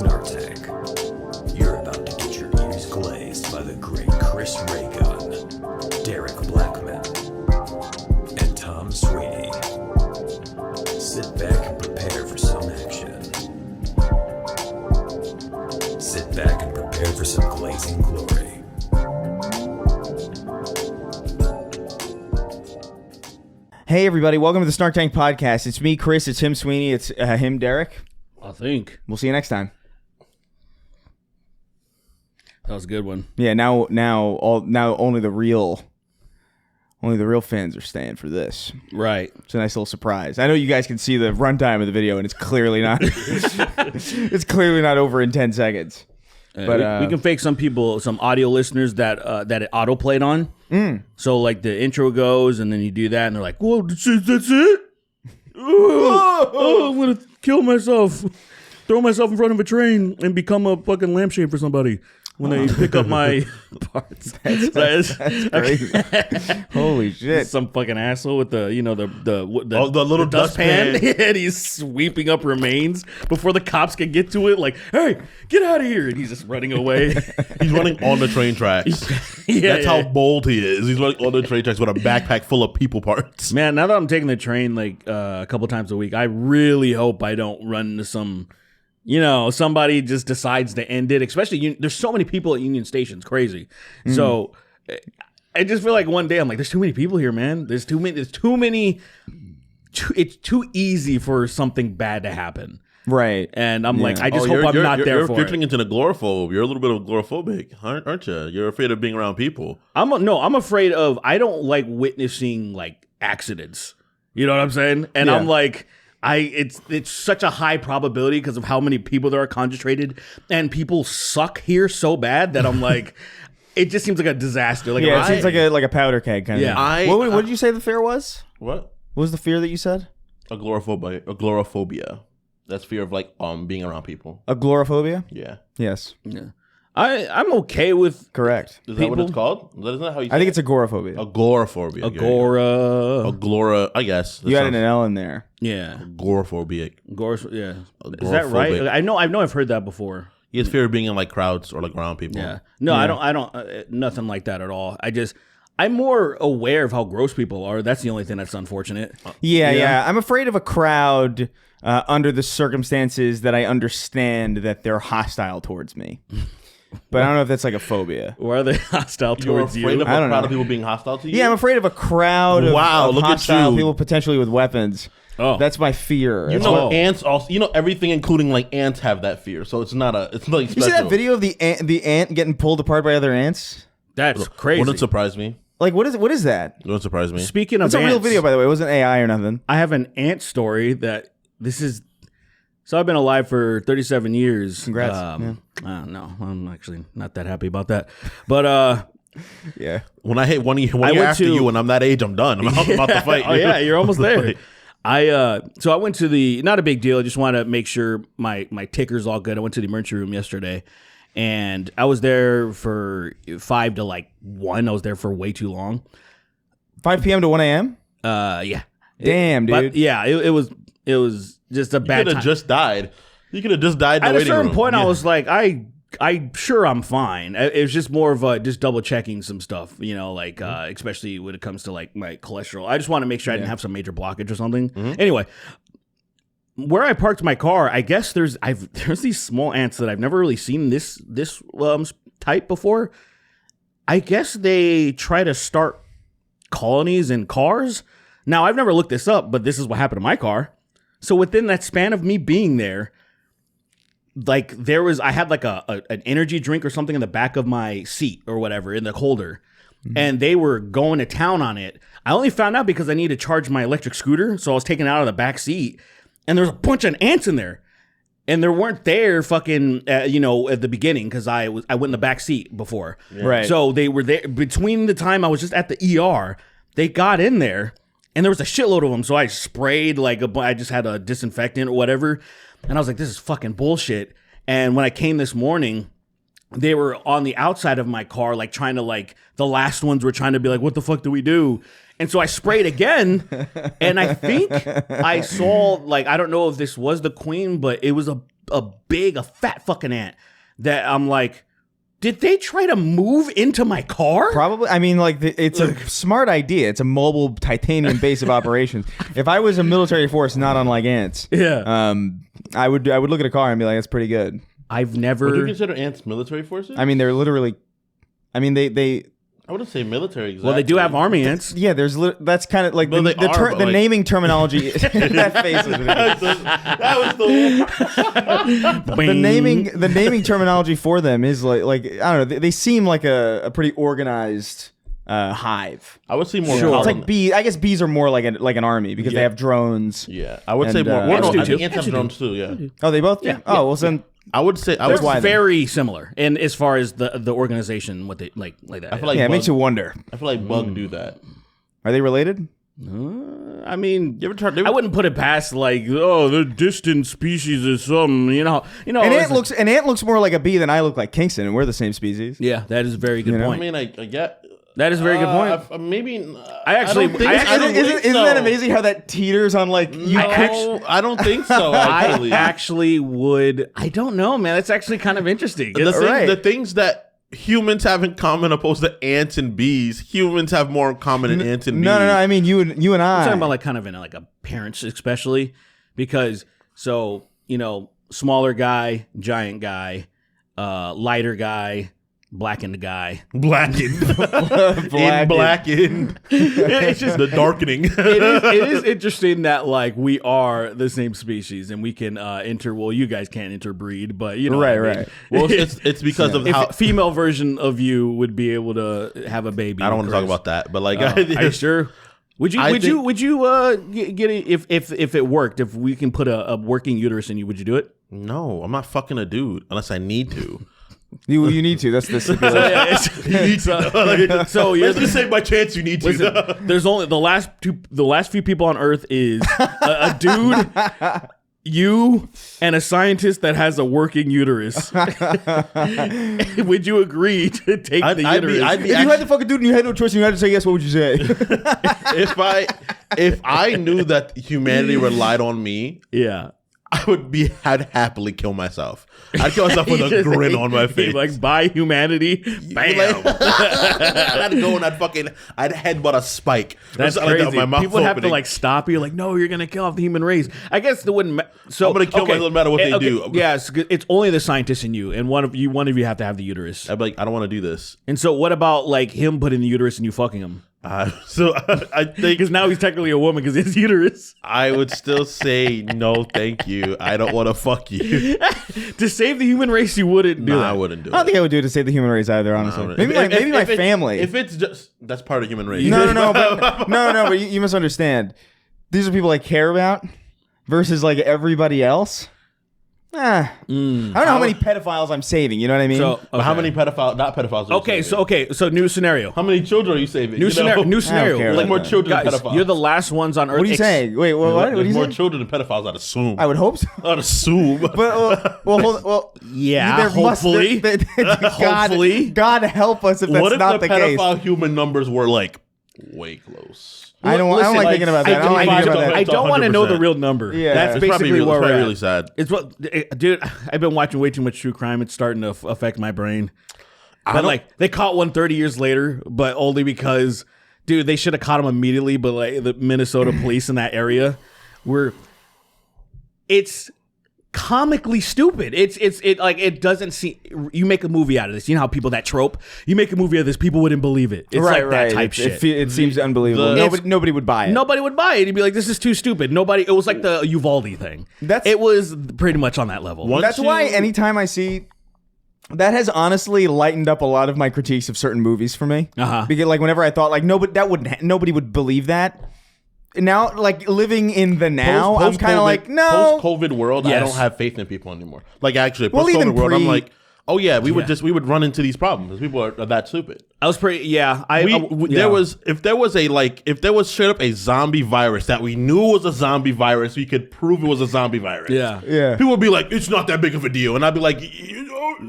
Snark Tank. You're about to get your ears glazed by the great Chris Raygun, Derek Blackman, and Tom Sweeney. Sit back and prepare for some action. Sit back and prepare for some glazing glory. Hey everybody, welcome to the Snark Tank Podcast. It's me, Chris, it's him, Sweeney, it's him, Derek. I think. We'll see you next time. That was a good one. Yeah, now only the real fans are staying for this. Right. It's a nice little surprise. I know you guys can see the runtime of the video and it's clearly not it's clearly not over in 10 seconds. But we can fake some people, some audio listeners that it auto-played on. So like the intro goes and then you do that and they're like, whoa, that's it? Oh, I'm going to kill myself. Throw myself in front of a train and become a fucking lampshade for somebody when they pick up my parts. That's crazy. Holy shit. Some fucking asshole with the little dustpan. And he's sweeping up remains before the cops can get to it. Like, hey, get out of here. And he's just running away. He's running on the train tracks. That's how bold he is. He's running on the train tracks with a backpack full of people parts. Man, now that I'm taking the train like a couple times a week, I really hope I don't run into some... somebody just decides to end it. Especially, there's so many people at Union Station. It's crazy. So I just feel like one day I'm like, there's too many people here, man. There's too many. It's too easy for something bad to happen. Right. And I'm like, I just hope I'm not there for You're it. turning into a agoraphobe. You're a little bit of agoraphobic, aren't you? You're afraid of being around people. I'm afraid of, I don't like witnessing like accidents. You know what I'm saying? And I'm like... It's such a high probability because of how many people there are concentrated, and people suck here so bad that I'm like, it just seems like a disaster. Like, it seems like a powder keg kind of thing. What did you say the fear was? What was the fear that you said? Agoraphobia. That's fear of like being around people. Agoraphobia? Yeah. Yes. Yeah. I'm okay with correct. Is that what it's called? Isn't that how you say I think it's agoraphobia. Agoraphobia. Agora. I guess you added an L in there. Yeah. Agoraphobic. Yeah. Is that right? I know I've heard that before. He has fear of being in like crowds or like around people. Yeah. No, yeah. I don't. Nothing like that at all. I'm more aware of how gross people are. That's the only thing that's unfortunate. Yeah. I'm afraid of a crowd under the circumstances that I understand that they're hostile towards me. But I don't know if that's like a phobia. Why are they hostile towards you? You're afraid of a crowd of people being hostile to you? Yeah, I'm afraid of a crowd of hostile people potentially with weapons. Oh, that's my fear. Ants also. Everything, including like ants, have that fear. So it's not special. You see that video of the ant getting pulled apart by other ants? That's crazy. Wouldn't surprise me. Like what is that? It wouldn't surprise me. Speaking of ants, it's a real video, by the way. It wasn't AI or nothing. I have an ant story that this is. So I've been alive for 37 years. Congrats. No, I'm actually not that happy about that. But yeah, when I hit one year after you, and I'm that age, I'm done. I'm about to fight. Oh yeah, you're almost there. So I went to not a big deal. I just want to make sure my ticker's all good. I went to the emergency room yesterday, and I was there for 5 to like 1. I was there for way too long. 5 p.m. to 1 a.m. Yeah. Damn, dude. But yeah, it was just a bad time. You could have just died. You could have just died in the waiting room. At a certain point, yeah. I was like, I'm sure I'm fine. It was just more of just double checking some stuff, especially when it comes to like my cholesterol. I just want to make sure I didn't have some major blockage or something. Mm-hmm. Anyway, where I parked my car, I guess there's these small ants that I've never really seen this type before. I guess they try to start colonies in cars. Now, I've never looked this up, but this is what happened to my car. So within that span of me being there, like I had like an energy drink or something in the back of my seat or whatever in the holder, and they were going to town on it. I only found out because I needed to charge my electric scooter, so I was taken out of the back seat, and there's a bunch of ants in there, and they weren't there fucking at the beginning because I went in the back seat before, right? So they were there between the time I was just at the ER. They got in there. And there was a shitload of them, so I sprayed I just had a disinfectant or whatever, and I was like, this is fucking bullshit. And when I came this morning, they were on the outside of my car, like trying to the last ones were trying to be like, what the fuck do we do? And so I sprayed again, and I think I saw, I don't know if this was the queen, but it was a a fat fucking ant that I'm like, did they try to move into my car? Probably. I mean, like, it's a smart idea. It's a mobile titanium base of operations. If I was a military force, not unlike ants, I would look at a car and be like, that's pretty good. I've never. Would you consider ants military forces? I mean, they're literally. I mean, they I wouldn't say military. Exactly. Well, they do have army ants. Yeah, that's kind of like Well, the naming terminology. That face is ridiculous. that was the the naming terminology for them is like I don't know. They seem like a pretty organized hive. I would say more. Sure. It's like bees. I guess bees are more like an army because they have drones. Yeah, I would say And, more. ants Well, do no, I think too. ants have drones too. Yeah. Oh, they both. Yeah. Oh, well, then I would say I They're would. why then. very similar, and as far as the organization, what they like that. I feel like yeah, it bug, makes you wonder. I feel like bug do that. Are they related? I mean, You ever tried? I wouldn't put it past like, oh, the distant species is something, you know. An ant looks more like a bee than I look like Kingston, and we're the same species. Yeah, that is a very good You know? I point. mean, I get. That is a very good point. Maybe. I actually- don't think, I- I don't think Isn't so. that amazing how that teeters on like you? No, I don't think so. Actually, I actually would. I don't know, man. That's actually kind of interesting. the things that humans have in common opposed to ants and bees, humans have more in common than ants and bees. No. I mean you and I. I'm talking about like kind of in like a parents, especially because smaller guy, giant guy, lighter guy, blackened guy. Blackened. Blackened. It's just The darkening. it is interesting that like we are the same species and we can well, you guys can't interbreed, but you know Right, what I mean. right. Well, it's because of If how. a female version of you would be able to have a baby. I don't want to talk Chris. about that, but like, Are you sure? Would you get it if it worked? If we can put a working uterus in you, would you do it? no, I'm not fucking a dude unless I need to. You need to. That's the stipulation. So Let's just say by chance you need to. listen, there's only the last few people on Earth is a dude, you, and a scientist that has a working uterus. Would you agree to take the uterus? If you had to fuck a dude and you had no choice and you had to say yes, what would you say? if I knew that humanity relied on me, yeah. I'd happily kill myself. I'd kill myself with a grin on my face. Like, by humanity, bam. I'd go and I'd headbutt a spike. That's Or something crazy. like that with my mouth People would have to opening. like stop you. Like, no, you're gonna kill off the human race. I guess it wouldn't. So I'm gonna kill myself no matter what they do. Yeah, it's only the scientist in you, and one of you have to have the uterus. I'd be like, I don't want to do this. And so, what about like him putting the uterus and you fucking him? So I think Because now he's technically a woman because his uterus. I would still say no, thank you. I don't want to fuck you. To save the human race, you wouldn't do No, that. I wouldn't do I don't it. think I would do it to save the human race either. Honestly, maybe my family. If it's just that's part of human race. No, but you misunderstand. These are people I care about versus like everybody else. I don't know how many pedophiles I'm saving. You know what I mean? So, But how okay. many pedophiles? Not pedophiles. are you saving? So new scenario. How many children are you saving? New You know? scenario. New scenario. care Like about more that. children. than Guys, pedophiles. you're the last ones on Earth. what are you saying? Wait, what? What are There's you more saying? children than pedophiles. I'd assume. I would hope so. I'd assume. But well, Yeah, hopefully. Hopefully. God help us if that's What if not the the case. pedophile human numbers were like way close? I don't Listen, like like, thinking about that. I don't like thinking about that. I don't want to know the 100%. real number. Yeah. That's It's basically where we're at. really sad. It's what, dude. I've been watching way too much true crime. It's starting to affect my brain. But like, they caught one 30 years later, but only because, dude, they should have caught him immediately. But like, the Minnesota police in that area it's comically stupid. It doesn't seem. You make a movie out of this. You know how people that trope. You make a movie out of this, people wouldn't believe it. It's like that type shit. It seems unbelievable. Nobody would buy it. Nobody would buy it. He'd be like, "This is too stupid." Nobody. It was like the Uvalde thing. It was pretty much on that level. That's why anytime I see. That has honestly lightened up a lot of my critiques of certain movies for me. Because like whenever I thought like nobody would believe that. Now, like living in the now, I'm kind of like, no. Post-COVID world, I Yes. don't have faith in people anymore. Like actually, Well, post-COVID even world, I'm pre- like, oh yeah, we would run into these problems. People are that stupid. I was pretty. Yeah. There was straight up a zombie virus that we knew was a zombie virus. We could prove it was a zombie virus. Yeah. People would be like, it's not that big of a deal, and I'd be like,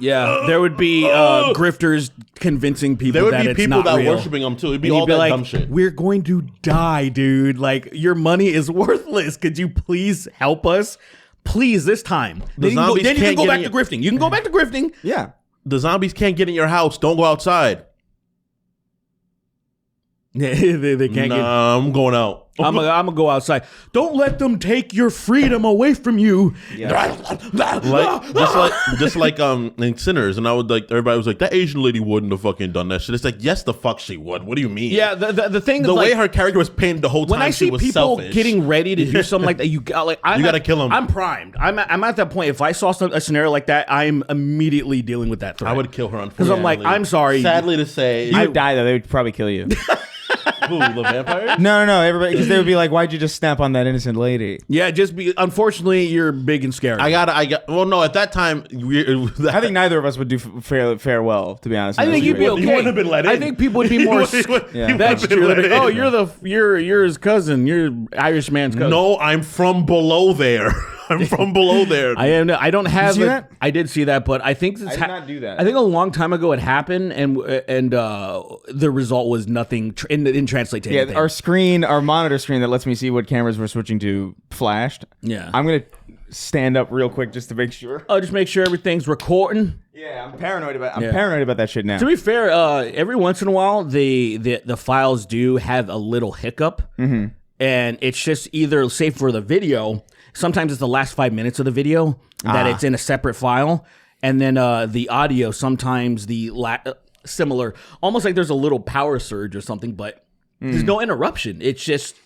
Yeah. There would be grifters convincing people there would that be it's people not that real. worshiping them too. It'd be And all you'd be that like, dumb shit. "We're going to die, dude. Like, your money is worthless. Could you please help us?" Please, this time. The zombies then you can can't go get back in to grifting. You can go back to grifting. Yeah. The zombies can't get in your house. Don't go outside. Yeah, they can't get. I'm going out. I'm gonna go outside. Don't let them take your freedom away from you. just like in Sinners, and I would like everybody was like that Asian lady wouldn't have fucking done that shit. It's like yes, the fuck she would. What do you mean? Yeah, the thing. The way her character was painted the whole time. When I she see was people selfish. getting ready to do something like that, you gotta kill 'em. I'm primed. I'm at that point. If I saw a scenario like that, I'm immediately dealing with that threat. I would kill her because I'm like, I'm sorry. Sadly to say, You would die though. They would probably kill you. who, the vampire? No. Everybody, because they would be like, "Why'd you just snap on that innocent lady?" Yeah, unfortunately, you're big and scary. Well, no, at that time, I think neither of us would do fare well. To be honest, I think you'd be okay. You wouldn't have been let in. I think people would be more. Yeah. That's true. Like, oh, you're his cousin. You're Irish man's cousin. No, I'm from below there. I'm from below there. I am. I don't have. Did you see that? I did see that, but I think I did not do that. I think a long time ago it happened, and the result was nothing. It didn't translate to anything. Our monitor screen that lets me see what cameras we're switching to flashed. Yeah. I'm gonna stand up real quick just to make sure. Oh, just make sure everything's recording. Yeah, I'm paranoid about that shit now. To be fair, every once in a while the files do have a little hiccup, and it's just either say for the video. Sometimes it's the last 5 minutes of the video that it's in a separate file, and then the audio. Sometimes similar, almost like there's a little power surge or something, but there's no interruption. It's just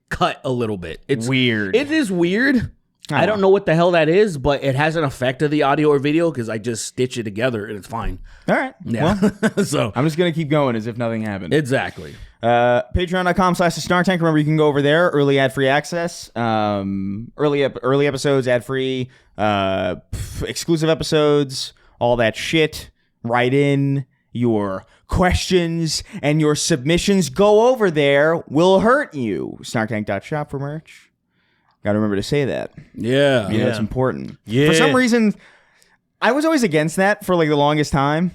cut a little bit. It's weird. It is weird. I don't know what the hell that is, but it hasn't affected the audio or video because I just stitch it together and it's fine. All right. Yeah. Well, so I'm just gonna keep going as if nothing happened. Exactly. Patreon.com/Snark Tank. Remember, you can go over there. Early ad-free access. Early episodes, ad-free. Exclusive episodes. All that shit. Write in your questions and your submissions. Go over there. Will hurt you. SnarkTank.shop for merch. Got to remember to say that. Yeah. You know, it's important. Yeah. For some reason, I was always against that for like the longest time.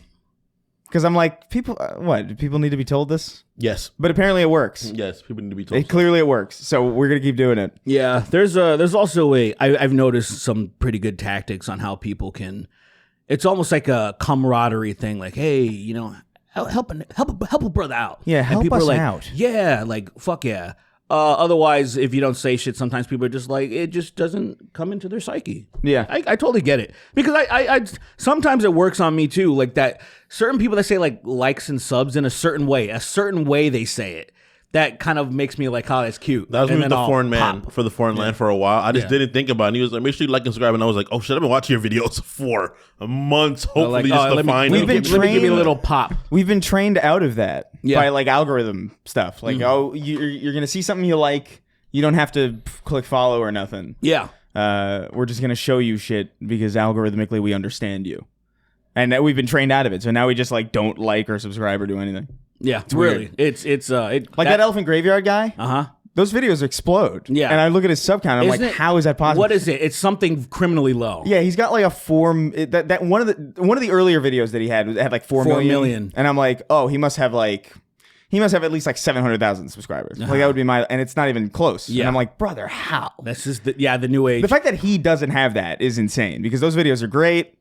Because I'm like, people, what? Do people need to be told this? Yes. But apparently it works. Yes, people need to be told. Clearly it works. So we're going to keep doing it. Yeah. There's also I've noticed some pretty good tactics on how people can, it's almost like a camaraderie thing. Like, hey, you know, help a brother out. Yeah, and help people us are like, out. Yeah, like, fuck yeah. Otherwise, if you don't say shit, sometimes people are just like, it just doesn't come into their psyche. Yeah. I totally get it. Because I sometimes it works on me too. Like that certain people that say like likes and subs in a certain way they say it. That kind of makes me like, oh, that's cute. That was me with the I'll foreign man pop. for the foreign land for a while. I just didn't think about it. And he was like, make sure you like and subscribe. And I was like, oh shit, I've been watching your videos for months, hopefully just to find We've them. been let me give you a trained- little pop. We've been trained out of that Yeah. by like algorithm stuff. Like, oh, you're going to see something you like. You don't have to click follow or nothing. Yeah. We're just going to show you shit because algorithmically we understand you. And we've been trained out of it. So now we just like don't like or subscribe or do anything. Yeah, really. It's Like that elephant graveyard guy. Uh-huh. Those videos explode. Yeah. And I look at his sub count and I'm Isn't like, it- how is that possible? What is it? It's something criminally low. Yeah, he's got like a that one of the earlier videos that he had like 4 million. And I'm like, oh, he must have at least like 700,000 subscribers. Like that would be and it's not even close. Yeah. And I'm like, brother, how? This is the new age. The fact that he doesn't have that is insane because those videos are great.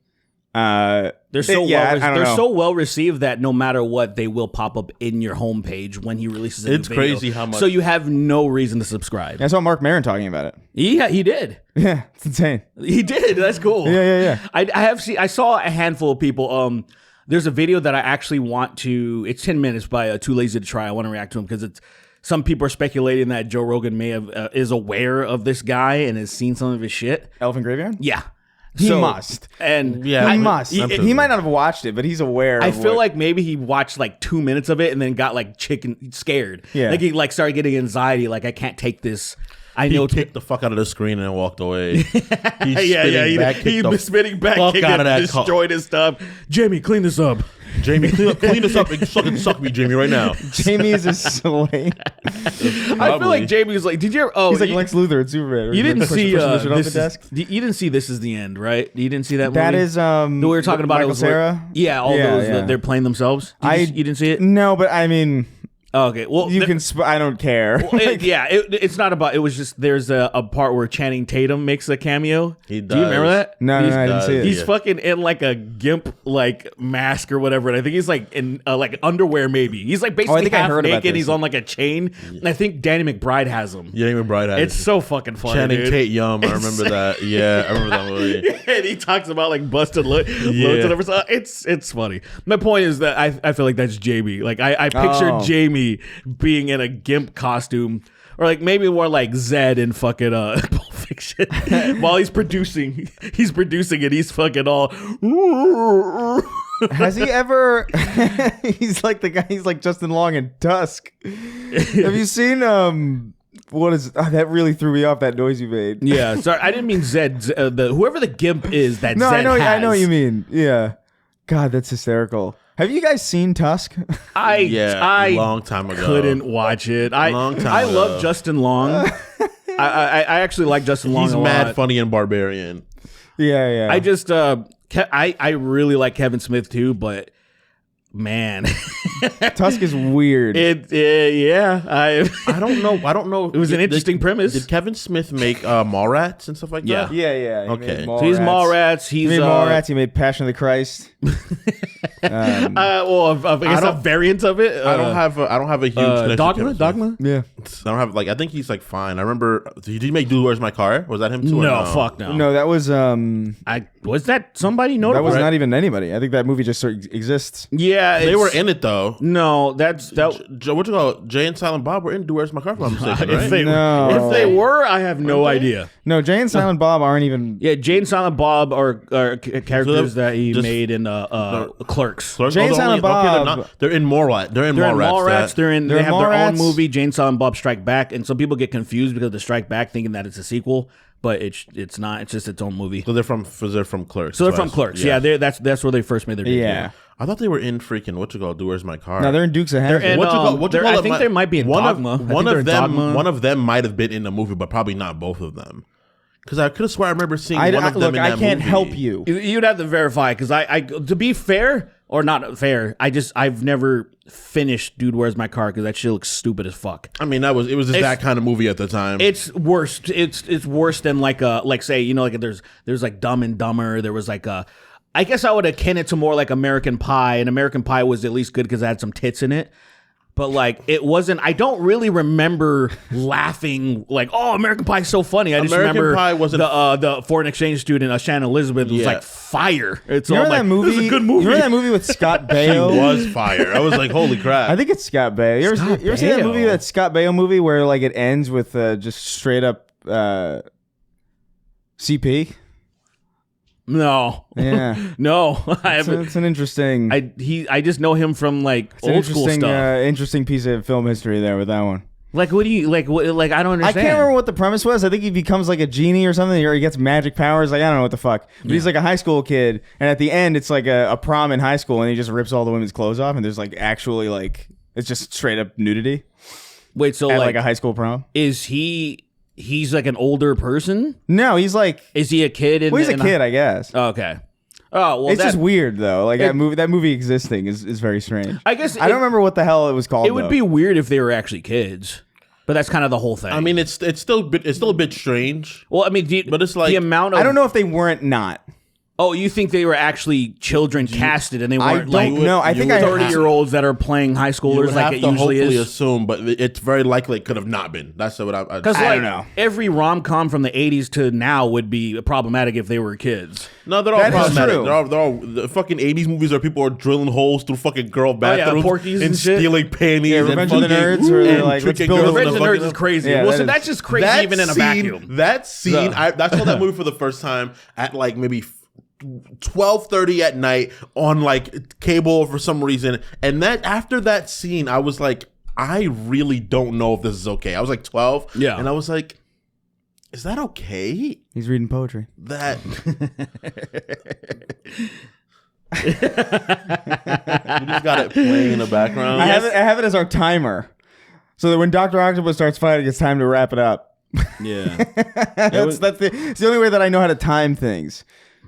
They're so I don't know. so well received that no matter what, they will pop up in your homepage when he releases a new It's video. crazy how much- So you have no reason to subscribe. I saw Mark Maron talking about it. He did. Yeah, it's insane. He did. That's cool. Yeah. I saw a handful of people. There's a video that I actually want to. It's 10 minutes by Too Lazy to Try. I want to react to him because it's. Some people are speculating that Joe Rogan may have is aware of this guy and has seen some of his shit. Elephant Graveyard? Yeah. He must. And Yeah, He must. I'm He might not have watched it, but he's aware. I of feel what- like maybe he watched like 2 minutes of it and then got like scared. Yeah. Like he like started getting anxiety. Like I can't take this. I He know. kicked the fuck out of the screen and walked away. He's Yeah. He was spinning back, fuck kicking, out of that destroyed his stuff. Jamie, clean this up. Jamie, clean this up and fucking suck me, Jamie, right now. Jamie is a slave. I feel like Jamie was like, did you ever? Oh, He's like Lex Luthor in Superman. you didn't see pushing the shit off this. the desk. You didn't see This Is the End, right? You didn't see that movie. That is we were talking about. Michael it was where- Cera. yeah, all Yeah, those yeah. they're playing themselves. You didn't see it? No, but I mean, Okay, well, You can. I don't care. it's not about. It was just there's a part where Channing Tatum makes a cameo. He Do you remember that? No, I didn't see it. He's fucking in like a gimp like mask or whatever, and I think he's like in like underwear maybe. He's like basically think I half heard about naked. this. He's on like a chain, and I think Danny McBride has him. Yeah, even Bright has It's so fucking funny. Channing dude. Tate Yum. I remember that. Yeah, I remember that movie. And he talks about like busted loads and everything. It's funny. My point is that I feel like that's Jamie. Like I pictured Jamie being in a gimp costume, or like maybe more like Zed in fucking Pulp Fiction while he's producing. He's producing it. He's fucking all. Has he ever? He's like the guy. He's like Justin Long in Tusk. Have you seen what is that? Really threw me off, that noise you made. Yeah, sorry, I didn't mean Zed. Whoever the gimp is that No, Zed I know what has. you mean. Yeah. God, that's hysterical. Have you guys seen Tusk? I long time ago. couldn't watch it. Long time I ago. love Justin Long. I actually like Justin Long He's a mad lot. funny and barbarian. Yeah. I just I really like Kevin Smith too, but man, Tusk is weird. I don't know. It was an interesting premise. Did Kevin Smith make Mallrats and stuff like that? Yeah. He Okay. made So So he's Mallrats. He He's made Mallrats. He made Passion of the Christ. well, I guess a variant of it. I don't have a huge connection to Kevin Smith. Dogma. Yeah. I don't have I think he's like fine. I remember. Did he make Dude, Where's My Car? Was that him too? or No, fuck no. No, that was Was that somebody notable? that was not even anybody. I think that movie just sort of exists. Yeah, They were in it though. No, that. What you call it? Jay and Silent Bob were in Dude, Where's My Car? If I'm mistaken, right? If they, No. if they were, I have no idea. No, Jay and Silent Bob aren't even. Yeah, Jay and Silent Bob are characters So that he just- made in Clerks. Clerks? Jay and they're Silent Bob- They're in Mallrats. They're in They're in Mallrats. Mallrats. They They're have in their own Mallrats. movie, Jay and Silent Bob Strike Back, and some people get confused because of the Strike Back, thinking that it's a sequel, but it's not. It's just its own movie. So they're from Clerks. So they're from Clerks. Yeah, that's where they first made their debut. Yeah. I thought they were in freaking Dude, Where's My Car? No, they're in Dukes of Hazzard. in- I think they might be in Dogma. I think One they're of in them. Dogma. One of them might have been in the movie, but probably not both of them. Because I could have sworn I remember seeing one of them look, in I that can't movie. help you. You'd have to verify because I to be fair or not fair, I've never finished Dude, Where's My Car because that shit looks stupid as fuck. I mean, it was just that kind of movie at the time. It's worse. It's worse than like say like there's like Dumb and Dumber. There was like I guess I would akin it to more like American Pie, and American Pie was at least good because it had some tits in it. But like it wasn't. I don't really remember laughing like, "Oh, American Pie is so funny." I just American remember Pie wasn't- the foreign exchange student Shannon Elizabeth was Yeah. like fire. It's You all remember like, that movie? This is a good movie. You remember that movie with Scott She Baio? was fire. I was like, holy crap. I think it's Scott Baio. You ever seen that movie, Baio. that Scott Baio movie where like it ends with just straight up CP? No, Yeah. no, I haven't. It's an interesting. I just know him from like It's an old school interesting, stuff. interesting piece of film history there with that one. Like what do you like? What like I don't I understand. can't remember what the premise was. I think he becomes like a genie or something, or he gets magic powers. Like I don't know what the fuck. But he's like a high school kid, and at the end, it's like a prom in high school, and he just rips all the women's clothes off, and there's like actually like it's just straight up nudity Wait, so at like like a high school prom. is he's like an older person? No, he's like Is he a kid? well, he's a kid, I guess. Oh, okay. Oh well, It's just weird though. Like that movie existing is very strange. I guess I don't remember what the hell it was called. It would be weird if they were actually kids, but that's kind of the whole thing. I mean, it's still a bit strange. well, I mean, But it's like- the amount of I don't know if they weren't not. Oh, you think they were actually children casted and they I weren't don't like know. I think I 30-year-olds that are playing high You schoolers would like have it to usually hopefully is. assume, but it's very likely it could have not been. That's what I Because I like don't know. every rom-com from the 80s to now would be problematic if they were kids. No, they're all That is problematic. true. They're all the fucking 80s movies where people are drilling holes through fucking girl bathrooms Porky's and and shit. stealing panties Yeah, and Revenge of the fucking Nerds, where they're like, let's tricking build a girls in Revenge of the the Nerds fucking- is crazy. Yeah, well, that so is- that's just crazy even in a vacuum. That scene, I saw that movie for the first time at like maybe 12:30 at night on like cable for some reason, and that after that scene, I was like, I really don't know if this is okay. I was like 12, Yeah. and I was like, is that okay? He's reading poetry. That you just got it playing in the background. I have it as our timer, so that when Dr. Octopus starts fighting, it's time to wrap it up. Yeah. It's the only way that I know how to time things.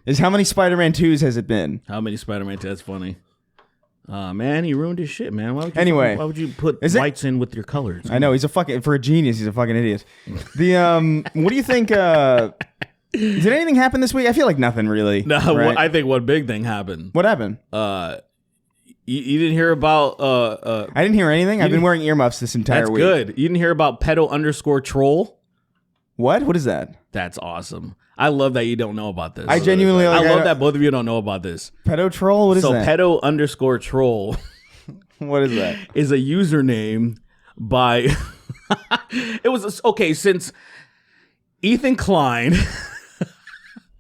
Is how many Spider-Man 2s has it been? How many Spider-Man? That's funny. Man, he ruined his shit, man. Anyway, why would you put whites in with your colors? I know, for a genius, he's a fucking idiot. What do you think, did anything happen this week? I feel like nothing really. No, right? I think one big thing happened. What happened? You didn't hear about... I didn't hear anything. I've been wearing earmuffs this entire week. That's good. You didn't hear about Pedo Troll? What? What is that? That's awesome. I love that you don't know about this. I genuinely I love that both of you don't know about this. Pedo Troll? What is that? So Pedo Troll what is that? Is a username by... It was... Okay, since Ethan Klein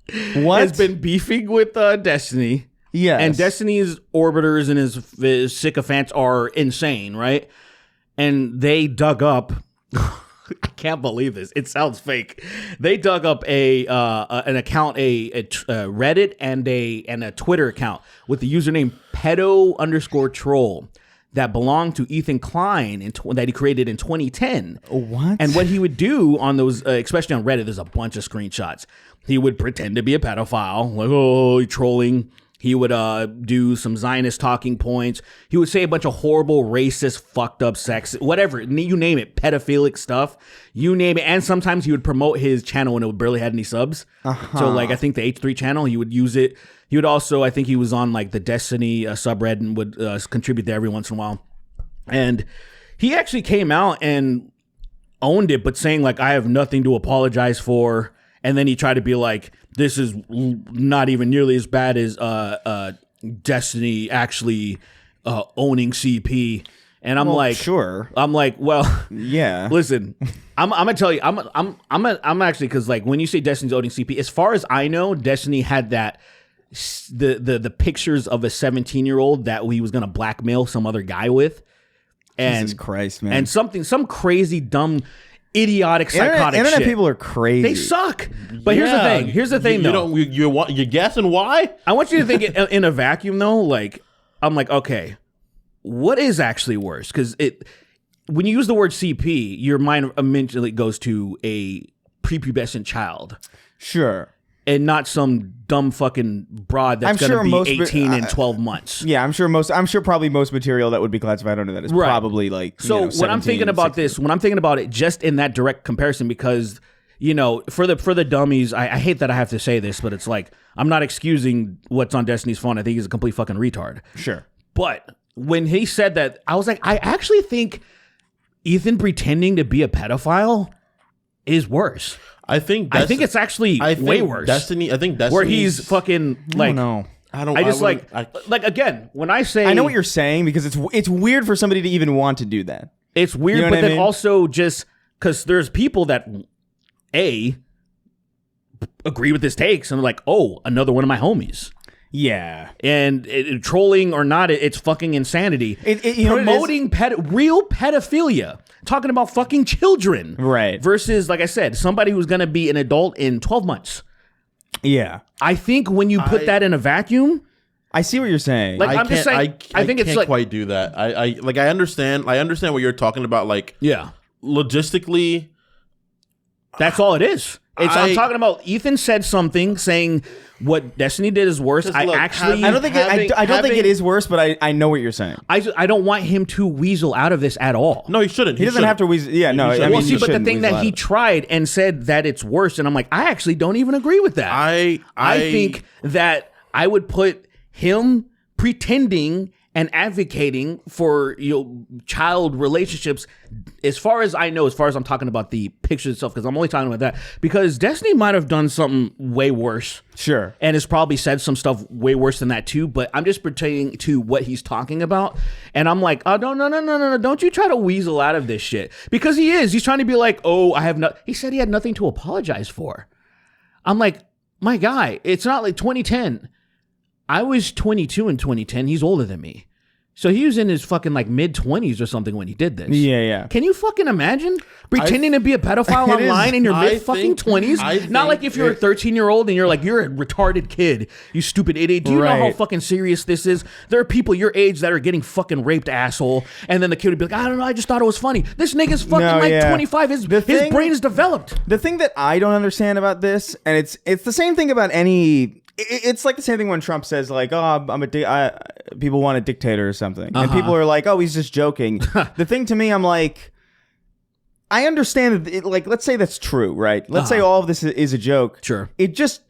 has been beefing with Destiny... Yes. And Destiny's orbiters and his sycophants are insane, right? And they dug up... I can't believe this. It sounds fake. They dug up an account, a Reddit and a Twitter account with the username Pedo Troll that belonged to Ethan Klein that he created in 2010. What? And what he would do on those, especially on Reddit, there's a bunch of screenshots. He would pretend to be a pedophile, like, oh, trolling. He would do some Zionist talking points. He would say a bunch of horrible, racist, fucked up sex, whatever, you name it, pedophilic stuff, you name it. And sometimes he would promote his channel when it barely had any subs. So like, I think the H3 channel, he would use it. He would also, I think he was on like the Destiny subreddit and would contribute there every once in a while. And he actually came out and owned it, but saying like, I have nothing to apologize for. And then he tried to be like, this is not even nearly as bad as Destiny actually owning CP. And I'm like, sure. I'm like, well, yeah. Listen, I'm gonna tell you, I'm actually, because like when you say Destiny's owning CP, as far as I know, Destiny had that the pictures of a 17-year-old that he was gonna blackmail some other guy with. And, Jesus Christ, man. And some crazy dumb. Idiotic, psychotic internet shit. people are crazy. They suck. But here's the thing. Here's the thing, though. You're guessing why? I want you to think in a vacuum, though. Like, I'm like, okay, what is actually worse? Because when you use the word CP, your mind immediately goes to a prepubescent child. Sure. And not some dumb fucking broad that's going to be 18 in 12 months. Yeah, I'm sure probably most material that would be classified under that is probably like, so when I'm thinking about 16. When I'm thinking about it just in that direct comparison, because, you know, for the dummies, I hate that I have to say this, but it's like, I'm not excusing what's on Destiny's phone. I think he's a complete fucking retard. Sure. But when he said that, I was like, I actually think Ethan pretending to be a pedophile is worse. I think it's actually way worse. I think Destiny, where he's fucking like, no. Again, when I say, I know what you're saying, because it's weird for somebody to even want to do that. It's weird, but then also just because there's people that agree with his takes and they're like, oh, another one of my homies. Yeah. And trolling or not, it's fucking insanity. Promoting real pedophilia. Talking about fucking children. Right. Versus, like I said, somebody who's going to be an adult in 12 months. Yeah. I think when you put that in a vacuum... I see what you're saying. Like, I'm just saying, I think it's like... quite do that. I understand what you're talking about. Like, yeah. Logistically... That's all it is. I'm talking about Ethan said something saying what Destiny did is worse. I don't think it is worse, but I know what you're saying. I don't want him to weasel out of this at all. No, he shouldn't. He doesn't have to weasel. Yeah, no. I mean, but the thing that he tried and said that it's worse, and I'm like, I actually don't even agree with that. I think that I would put him pretending and advocating for child relationships, as far as I know, as far as I'm talking about the picture itself, because I'm only talking about that, because Destiny might have done something way worse. Sure. And has probably said some stuff way worse than that too, but I'm just pertaining to what he's talking about. And I'm like, oh, no, don't you try to weasel out of this shit. Because he's trying to be like, oh, he said he had nothing to apologize for. I'm like, my guy, it's not like 2010. I was 22 in 2010. He's older than me. So he was in his fucking like mid-20s or something when he did this. Yeah. Can you fucking imagine pretending to be a pedophile online in your mid-fucking-20s? Not like if you're a 13-year-old and you're like, you're a retarded kid, you stupid idiot. Do you know how fucking serious this is? There are people your age that are getting fucking raped, asshole. And then the kid would be like, I don't know, I just thought it was funny. This nigga's fucking 25. His brain is developed. The thing that I don't understand about this, and it's the same thing about any it's like the same thing when Trump says like, "Oh, people want a dictator or something," and people are like, "Oh, he's just joking." The thing to me, I'm like, I understand that. Like, let's say that's true, right? Let's say all of this is a joke. Sure. It just,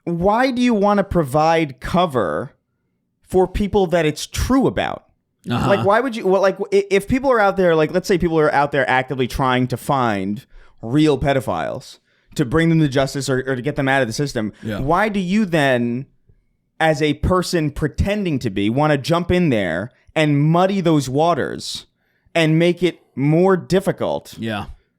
why do you want to provide cover for people that it's true about? Like, why would you? Well, like, if people are out there, like, let's say people are out there actively trying to find real pedophiles to bring them to justice or to get them out of the system, why do you then, as a person pretending to be, want to jump in there and muddy those waters and make it more difficult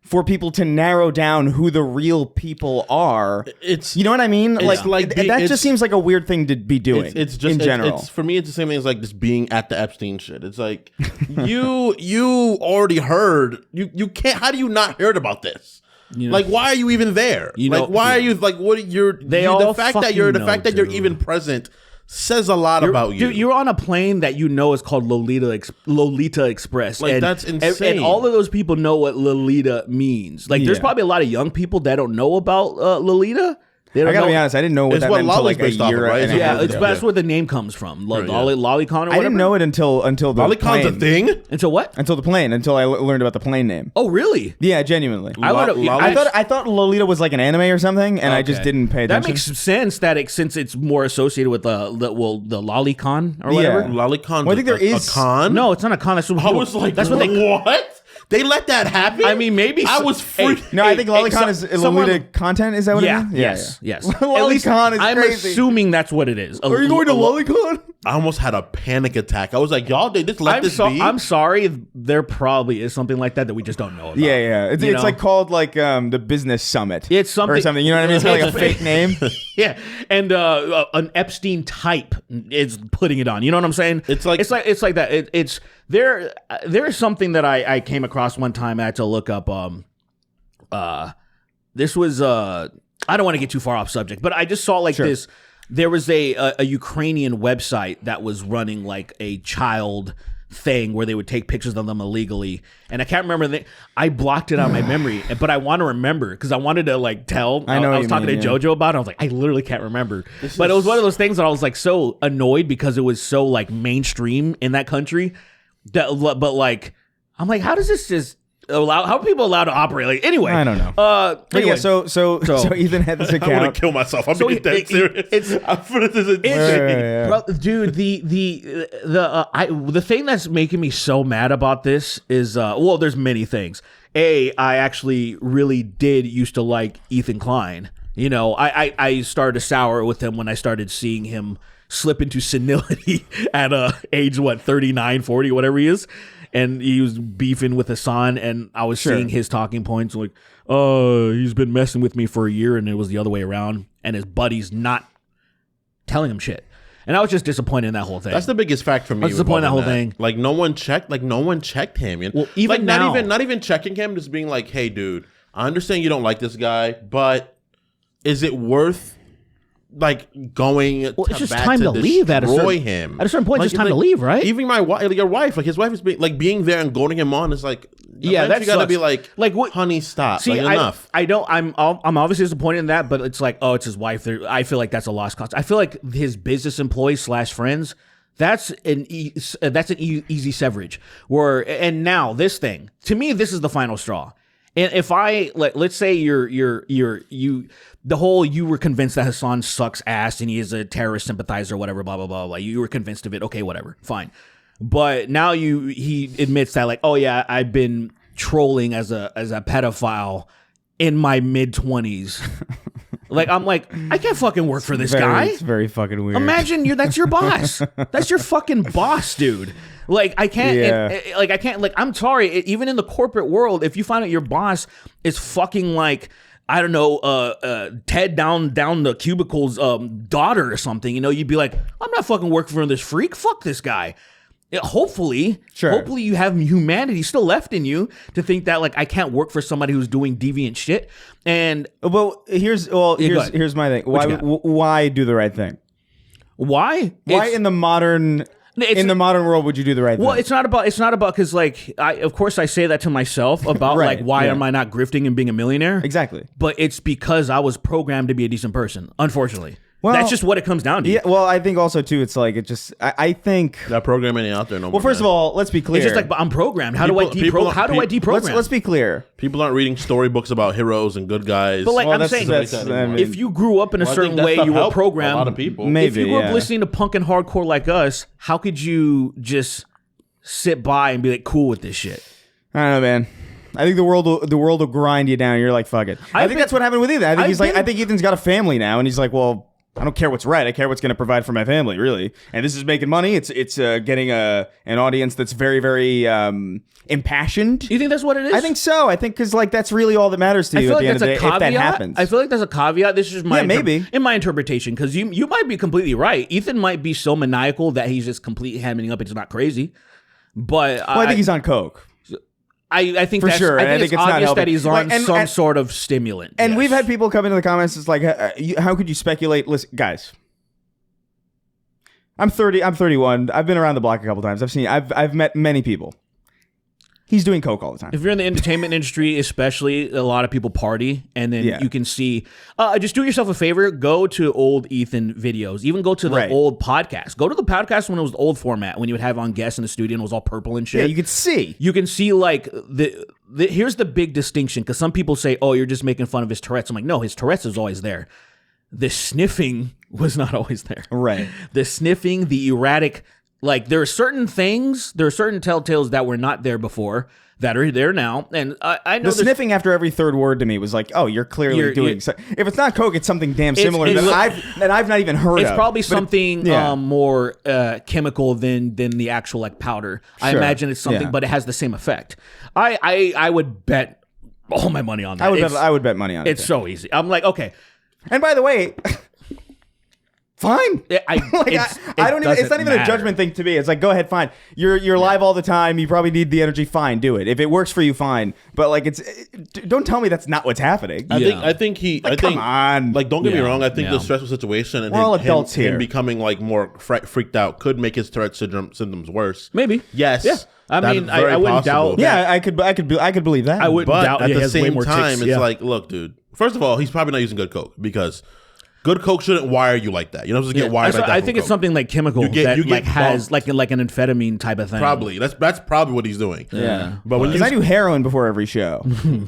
for people to narrow down who the real people are? It's, you know what I mean? That just seems like a weird thing to be doing. It's just in general. For me, it's the same thing as like just being at the Epstein shit. It's like you already heard. You can't. How do you not heard about this? Like, why are you even there? Why are you like? What you're? The fact that you're even present says a lot about you. Dude, you're on a plane that you know is called Lolita Express. Like, and, that's insane. And all of those people know what Lolita means. Like, there's probably a lot of young people that don't know about Lolita. I gotta be honest, I didn't know what that meant until like a year. That's where the name comes from. Lolicon or whatever. I didn't know it until the Lolicon's a thing? Until what? Until I learned about the plane name. Oh, really? Yeah, genuinely. I thought Lolita was like an anime or something, and I just didn't pay attention. That makes sense since it's more associated with the Lolicon or whatever. Lolicon. Well, I think there is a con. No, it's not a con. That's what I was like, what? They let that happen? I mean, maybe. I was freaked. No, I think Lolicon is Lolita content. Is that what it is? Yes. Lolicon is I'm crazy. assuming that's what it is. Are you going to Lolicon? I almost had a panic attack. I was like, y'all, they just let this be? I'm sorry. There probably is something like that we just don't know about. Yeah. It's like called like the Business Summit. It's something. Or something. You know what I mean? It's like a fake name. Yeah. And an Epstein type is putting it on. You know what I'm saying? It's like that. There is something that I came across one time. I had to look up. This was I don't want to get too far off subject, but I just saw this. There was a Ukrainian website that was running like a child thing where they would take pictures of them illegally, and I can't remember. I blocked it out of my memory, but I want to remember because I wanted to like tell. I was talking to Jojo about it. I was like, I literally can't remember. It was one of those things that I was like so annoyed because it was so like mainstream in that country. But like, I'm like, how does this just allow? How are people allowed to operate? Like, anyway, I don't know. Anyway, yeah, so Ethan had this account. I want to kill myself. I'm being dead serious. Dude, the thing that's making me so mad about this is there's many things. I actually really did used to like Ethan Klein. You know, I started to sour with him when I started seeing him slip into senility at age 39, 40, whatever he is. And he was beefing with Hassan, and I was seeing his talking points like, he's been messing with me for a year, and it was the other way around, and his buddy's not telling him shit. And I was just disappointed in that whole thing. That's the biggest fact for me. I was disappointed in that whole thing. Like, no one checked him. Well, even like, now. not even checking him, just being like, hey, dude, I understand you don't like this guy, but is it worth like going it's just time to leave at a certain point. It's just time to leave, right? Even my wife, your wife, like his wife is being there and goading him on. Is like, that's you gotta be like what, honey, stop. See, enough. I'm obviously disappointed in that, but it's like, it's his wife. I feel like that's a lost cause. I feel like his business employees / friends. That's an easy severage. And now this thing, to me, this is the final straw. And if let's say you were convinced that Hassan sucks ass and he is a terrorist sympathizer or whatever, blah, blah, blah, blah. You were convinced of it. Okay, whatever, fine. But now he admits that like, oh yeah, I've been trolling as a pedophile in my mid-20s. Like, I'm like, I can't fucking work for this guy. It's very fucking weird. Imagine that's your boss. That's your fucking boss, dude. Like, I can't, I'm sorry, even in the corporate world, if you find out your boss is fucking like, I don't know, Ted down the cubicle's daughter or something, you know, you'd be like, I'm not fucking working for this freak. Fuck this guy. Hopefully you have humanity still left in you to think that like I can't work for somebody who's doing deviant shit. And here's my thing. Why do the right thing? Why in the modern world would you do the right thing? Well, it's not about because like of course I say that to myself about right, like why am I not grifting and being a millionaire? Exactly. But it's because I was programmed to be a decent person, unfortunately. Well, That's just what it comes down to. Yeah, well, I think also too, it's like I think that programming ain't out there no more. Well, first of all, let's be clear. It's just like I'm programmed. How do I deprogram? Let's be clear. people aren't reading storybooks about heroes and good guys. But like Well, I'm saying, I mean, if you grew up in a I think certain that way, stuff you were helped programmed. a lot of people. Maybe, if you grew up yeah. listening to punk and hardcore like us, how could you just sit by and be like cool with this shit? I don't know, man. I think the world will grind you down. You're like, fuck it. I think that's what happened with Ethan. I think I think Ethan's got a family now, and he's like, well, I don't care what's right. I care what's going to provide for my family, really. And this is making money. It's getting an audience that's very, very impassioned. You think that's what it is? I think so. I think because like that's really all that matters to you at the end of the day. If that happens, I feel like that's a caveat. This is my maybe in my interpretation, because you might be completely right. Ethan might be so maniacal that he's just completely hamming up. It's not crazy, but I think he's on coke. I think for that's, sure. I think it's not obvious helping. that he's on Like, some sort of stimulant. And yes. we've had people come into the comments. It's like, how could you speculate? Listen, guys. I'm 30. I'm 31. I've been around the block a couple times. I've met many people. He's doing coke all the time. If you're in the entertainment industry, especially, a lot of people party, and then you can see. Just do yourself a favor. Go to old Ethan videos. Even go to the old podcast. Go to the podcast when it was the old format, when you would have on guests in the studio and it was all purple and shit. Yeah, you could see. You can see like here's the big distinction, because some people say, "Oh, you're just making fun of his Tourette's." I'm like, no, his Tourette's is always there. The sniffing was not always there. Right. The sniffing, the erratic. Like, there are certain things, there are certain telltales that were not there before that are there now. And I know the sniffing after every third word to me was like, oh, you're clearly doing. If it's not coke, it's something damn similar that I've not even heard of. It's probably something more chemical than the actual like powder. Sure. I imagine it's something, but it has the same effect. I would bet all my money on that. I would bet money on it. It's so easy. I'm like, okay. And by the way. Fine. I don't even. It's not even a judgment thing to me. It's like, go ahead, fine. You're live all the time. You probably need the energy. Fine, do it. If it works for you, fine. But like, don't tell me that's not what's happening. I think come on. Like, don't get me wrong. I think the stressful situation and him becoming like more freaked out could make his Tourette symptoms worse. Maybe. Yes. Yeah. I mean, I wouldn't doubt. Yeah, I could believe that. I wouldn't doubt. At the same time, it's like, look, dude. First of all, he's probably not using good coke, because good coke shouldn't wire you like that. You're not supposed to get wired like that. I think it's something like chemical that like has like an amphetamine type of thing. Probably that's probably what he's doing. Yeah, but when I do heroin before every show.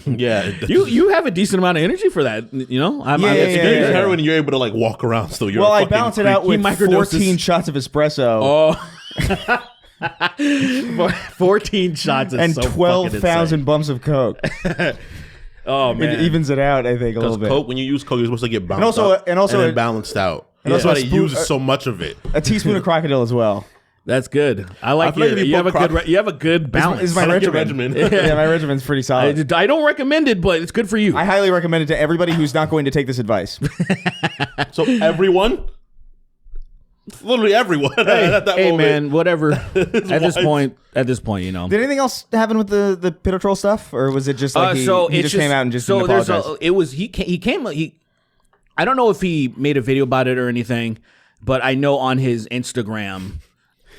Yeah, you have a decent amount of energy for that. You know, heroin, you're able to like walk around still. You're I balance it out with 14 shots of espresso. Oh. 14 shots and 12,000 bumps of coke. Oh man, it evens it out. I think a little bit. Coke, when you use coke, you're supposed to get bounced and then balanced out. And also, it uses so much of it. A teaspoon of crocodile as well. That's good. I like it. You have a good balance. It's my regimen. Yeah, my regimen's pretty solid. I don't recommend it, but it's good for you. I highly recommend it to everybody who's not going to take this advice. So everyone. Literally everyone. Hey man, whatever. At this point, you know. Did anything else happen with the Pedo Troll stuff, or was it just like he just came out and just didn't apologize? He came. I don't know if he made a video about it or anything, but I know on his Instagram.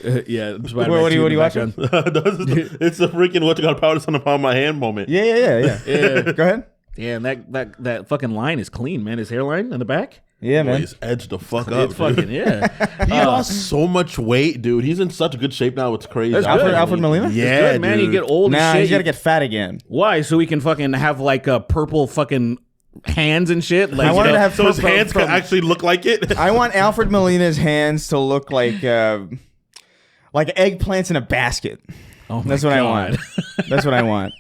Yeah. What are you watching? It's a freaking what you got powder on the palm of my hand moment. Yeah. Go ahead. Yeah, and that fucking line is clean, man. His hairline in the back. Yeah, man. He's edged the fuck up. Fucking, yeah. He lost so much weight, dude. He's in such a good shape now. It's crazy. Alfred Molina? Yeah, good, man. You get old and shit. He's got to get fat again. Why? So he can fucking have like a purple fucking hands and shit. Like, I wanted to have so his hands can actually look like it. I want Alfred Molina's hands to look like eggplants in a basket. Oh my That's what God. I want. That's what I want.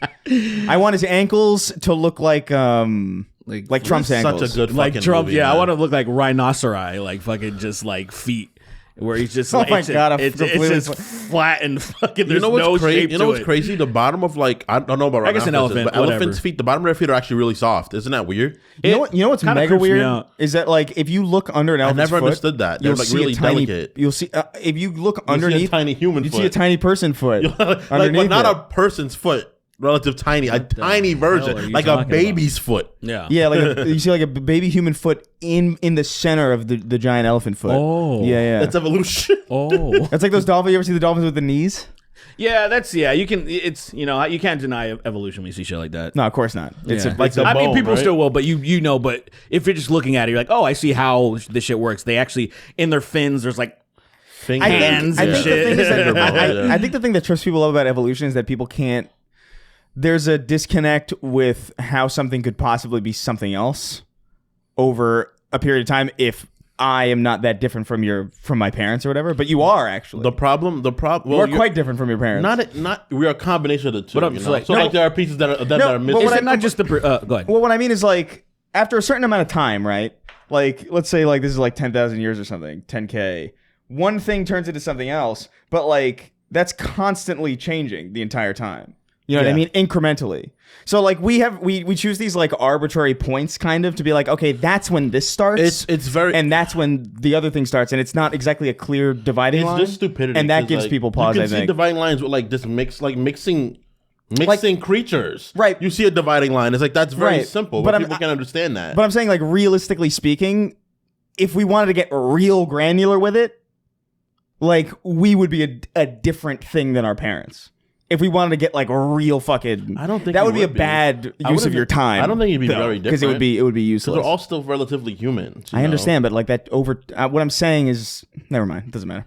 I want his ankles to look like Trump's ankles. Such a good like fucking Trump. movie, Yeah, man. I want to look like rhinoceri, like fucking just like feet. Where he's just Oh my God, it's just flat and fucking there's no shape You know what's to it. crazy? The bottom of like I don't know about I guess an elephant, but elephant's feet, the bottom of their feet are actually really soft. Isn't that weird? You know what's mega weird is that like if you look under an elephant's never foot, understood that. They're like really delicate. You'll see if you look underneath a tiny human you foot. see a tiny person foot underneath but not it. a person's foot. Relative tiny, a tiny version, like a baby's foot. Yeah, like you see like a baby human foot in the center of the giant elephant foot. Oh, yeah. That's evolution. Oh, that's like those dolphins. You ever see the dolphins with the knees? Yeah, you can. It's you can't deny evolution when you see shit like that. No, of course not. It's Yeah. like the I mean, bone, people right? still will, but you know. But if you're just looking at it, you're like, oh, I see how this shit works. They actually in their fins, there's like Finger hands I and think the shit. thing is that Yeah. I think the thing that trips people up about evolution is that people can't. There's a disconnect with how something could possibly be something else over a period of time if I am not that different from my parents or whatever, but you are actually. The problem. You are quite different from your parents. Not. We are a combination of the two. But I'm you just know? like- so no. like there are pieces that are but missing. Is what it not just the? Go ahead. Well, what I mean is like after a certain amount of time, right? Like let's say like this is like 10,000 years or something, 10K. One thing turns into something else, but like that's constantly changing the entire time. You know what I mean? Incrementally. So like we choose these like arbitrary points kind of to be like, okay, that's when this starts. It's very and that's when the other thing starts, and it's not exactly a clear dividing line. It's just stupidity, and that 'cause, gives like, people pause. You I can see think. dividing lines with like this mixing creatures. Right. You see a dividing line. It's like that's very Right. simple, But but I'm- people can understand that. But I'm saying like realistically speaking, if we wanted to get real granular with it, like we would be a different thing than our parents. If we wanted to get like real fucking, I don't think that you would be a would be. bad I use wouldn't of your think- time. I don't think it'd be though, very because it would be Because useless. they're all still relatively human. I understand, but like that over. What I'm saying is, never mind. It doesn't matter.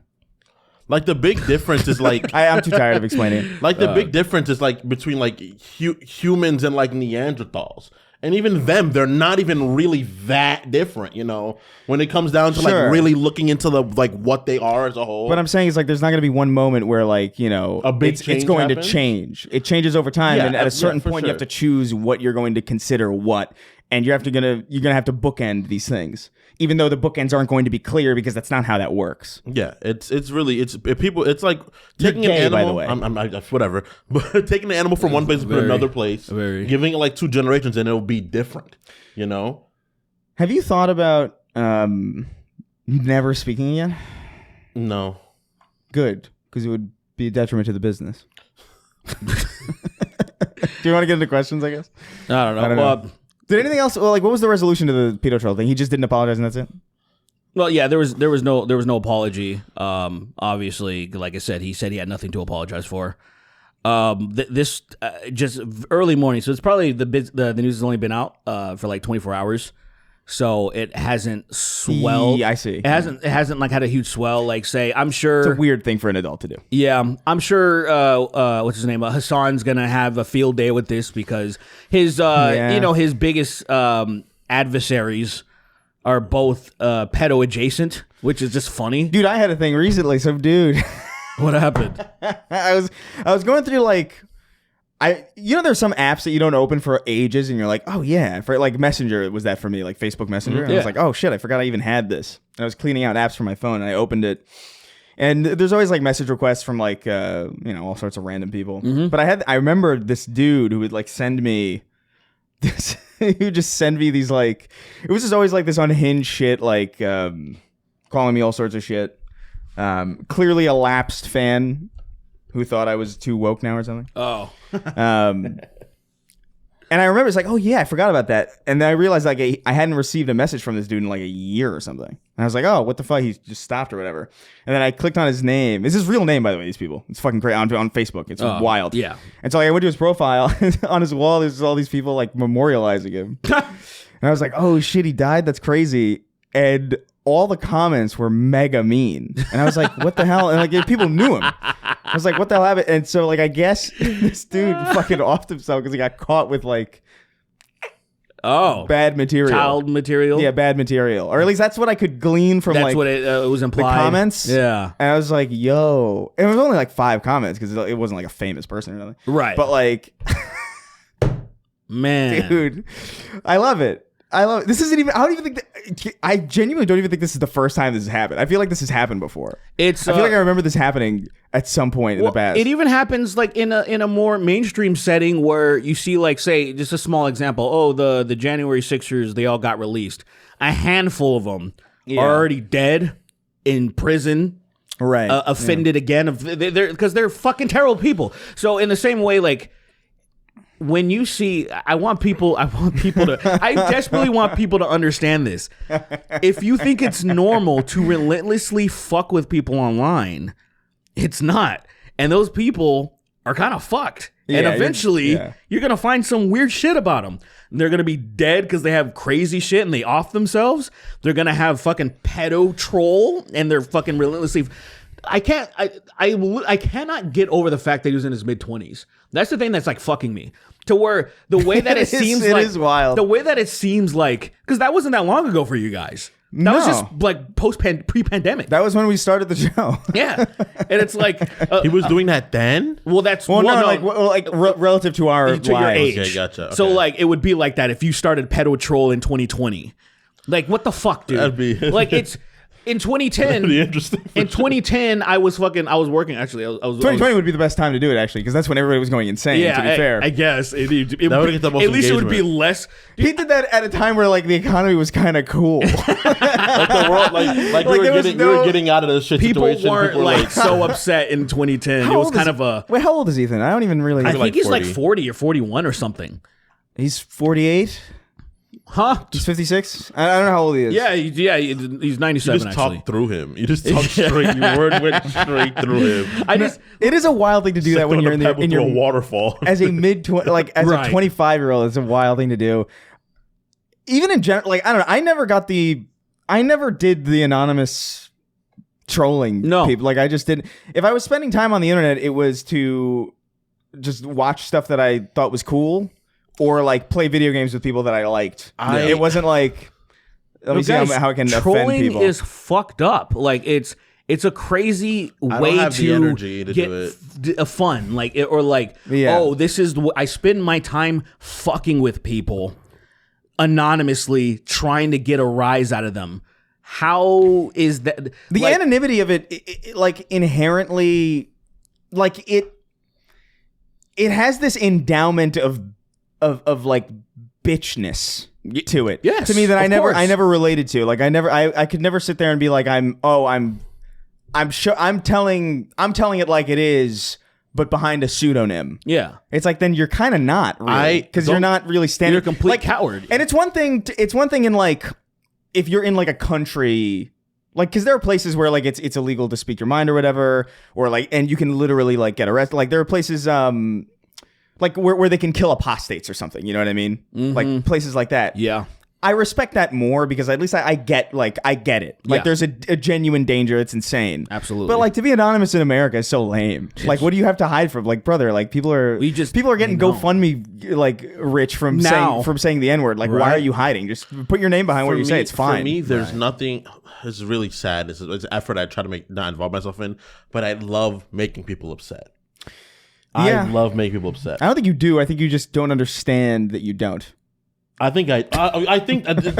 Like the big difference is like I'm too tired of explaining it. like the big difference is like between like humans and like Neanderthals. And even them, they're not even really that different, you know, when it comes down to Sure. like really looking into the like what they are as a whole. What I'm saying is like there's not going to be one moment where like A big it's change going happens? to change. It changes over time, Yeah, and at a certain for point you have sure. to choose what you're going to consider what, and you're gonna have to bookend these things, even though the bookends aren't going to be clear because that's not how that works. Yeah, it's really people. It's like taking You're gay, an animal. by the way. Whatever, but taking the animal from one place to put another place, very. giving it like 2 generations, and it'll be different. You know, Have you thought about never speaking again? no. Good, because it would be a detriment to the business. Do you want to get into questions? I guess. I don't know. I don't know. Did anything else? Well, like, what was the resolution to the Pedo Troll thing? He just didn't apologize, and that's it. Well, yeah, there was no apology. Obviously, like I said, he said he had nothing to apologize for. This just early morning, so it's probably the news has only been out for like 24 hours, so it hasn't swelled. Yeah, I see. It hasn't like had a huge swell. Like say, I'm sure It's a weird thing for an adult to do. Yeah, I'm sure. What's his name? Hassan's gonna have a field day with this because his, his biggest adversaries are both pedo adjacent, which is just funny. Dude, I had a thing recently. So, dude, What happened? I was going through like, there's some apps that you don't open for ages, and you're like, oh yeah, for like Messenger was that for me, like Facebook Messenger. And I was Yeah. like, oh shit, I forgot I even had this. And I was cleaning out apps for my phone, and I opened it. And there's always like message requests from like all sorts of random people. But I remember this dude who would like send me this. He would just send me these like, it was just always like this unhinged shit, like calling me all sorts of shit. Clearly a lapsed fan who thought I was too woke now or something. Oh, And I remember it's like, oh yeah, I forgot about that. And then I realized like I hadn't received a message from this dude in like a year or something. And I was like, oh, what the fuck? He just stopped or whatever. And then I clicked on his name. It's his real name, by the way, these people. It's fucking crazy on Facebook. It's wild. yeah. And so like, I went to his profile. On his wall, there's all these people like memorializing him. And I was like, oh shit, he died? That's crazy. And all the comments were mega mean. And I was like, what the hell? And like people knew him. I was like, what the hell happened? And so like I guess this dude fucking offed himself because he got caught with like bad material. child material. Yeah, bad material. Or at least that's what I could glean from that's like what it was the implied. comments. Yeah, And I was like, yo. And it was only like 5 comments because it wasn't like a famous person or nothing. right. But like, man, dude, I love it. This isn't even. I don't even think. I genuinely don't even think this is the first time this has happened. I feel like this has happened before. I feel like I remember this happening at some point in the past. It even happens like in a more mainstream setting where you see like say just a small example. Oh, the January 6ers, they all got released. A handful of them are already dead in prison. Right. Offended again because they're fucking terrible people. So in the same way, like when you see, I desperately want people to understand this. If you think it's normal to relentlessly fuck with people online, it's not. and those people are kind of fucked. And eventually, you're going to find some weird shit about them. They're going to be dead because they have crazy shit and they off themselves. They're going to have fucking Pedo Troll and they're fucking relentlessly... I cannot get over the fact that he was in his mid-20s. That's the thing that's like fucking me. To where the way that it seems like... It is wild. The way that it seems like... Because that wasn't that long ago for you guys. That was just like pre-pandemic. That was when we started the show. Yeah. And it's like... he was doing that then? Well, that's... relative to our to your age. Okay, gotcha. Okay. So like, it would be like that if you started Pedo Troll in 2020. Like, what the fuck, dude? That'd be... like, it's... In 2010, That'd be interesting. In 2010, I was working actually. I was 2020 would be the best time to do it actually, because that's when everybody was going insane. Yeah, to be fair, I guess that would get the most at least engagement. it would be less. He did that at a time where like the economy was kind of cool. Like the world, like we were getting out of this shit people situation. Weren't people were like so upset in 2010. It was kind of a. Wait, how old is Ethan? I don't even really. I think he's 40. like 40 or 41 or something. He's 48. Huh? He's 56. I don't know how old he is. Yeah, he's 97. You just actually. talked through him. You just talked straight. Your word went straight through him. It is a wild thing to do that when you're in your waterfall. As a like as Right. a 25-year-old, it's a wild thing to do. Even in general, like I don't know. I never did the anonymous trolling people. Like I just didn't. If I was spending time on the internet, it was to just watch stuff that I thought was cool. Or like play video games with people that I liked. It wasn't like let me see how I can offend trolling people. Is fucked up. Like it's a crazy way have the to energy to get do it. Fun. Like oh, this is I spend my time fucking with people anonymously, trying to get a rise out of them. How is that? The anonymity of it like inherently, like it has this endowment of like bitchness to it. Yes, to me that I course. never related to. Like I could never sit there and be like I'm telling it like it is, but behind a pseudonym. Yeah, it's like then you're kind of not really, because you're not really standing. You're a complete like, coward. And it's one thing in like if you're in like a country. Like, because there are places where like it's illegal to speak your mind or whatever, or like, and you can literally like get arrested. Like there are places like where they can kill apostates or something, you know what I mean? Mm-hmm. Like places like that. Yeah. I respect that more because at least I get it. Like there's a genuine danger. It's insane. Absolutely. But like to be anonymous in America is so lame. Like what do you have to hide from? Like brother, like people are getting GoFundMe like rich from saying the N-word. Like why are you hiding? Just put your name behind what you say. It's fine. For me, there's nothing. This is really sad. It's an effort I try to not involve myself in, but I love making people upset. Yeah. I love making people upset. I don't think you do. I think you just don't understand that you don't. I think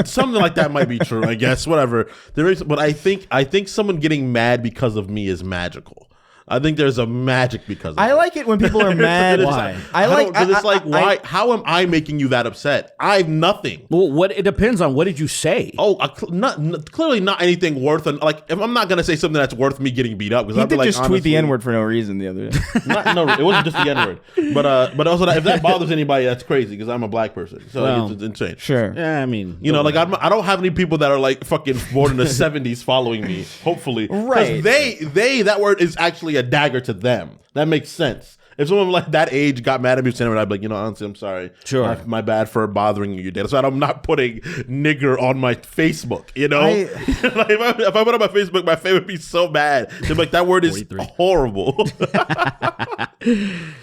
something like that might be true. I guess whatever there is, but I think someone getting mad because of me is magical. I think there's a magic because of I like it when people are mad. Why? Why? How am I making you that upset? I have nothing. Well, it depends on what did you say. Oh, clearly not anything worth. Like, if I'm not gonna say something that's worth me getting beat up, because he I'd did be like, just tweet the N-word for no reason the other day. It wasn't just the N-word, but also if that bothers anybody, that's crazy because I'm a black person, so it's insane. Sure. Yeah, I mean, you know, like I don't have any people that are like fucking born in the 70s following me. Hopefully, right? They that word is actually a dagger to them. That makes sense. If someone like that age got mad at me, I'd be like, you know, honestly, I'm sorry. Sure. My bad for bothering you, Dad. So I'm not putting nigger on my Facebook, you know? Like if I put on my Facebook, my family would be so mad. They'd be like, that word is horrible.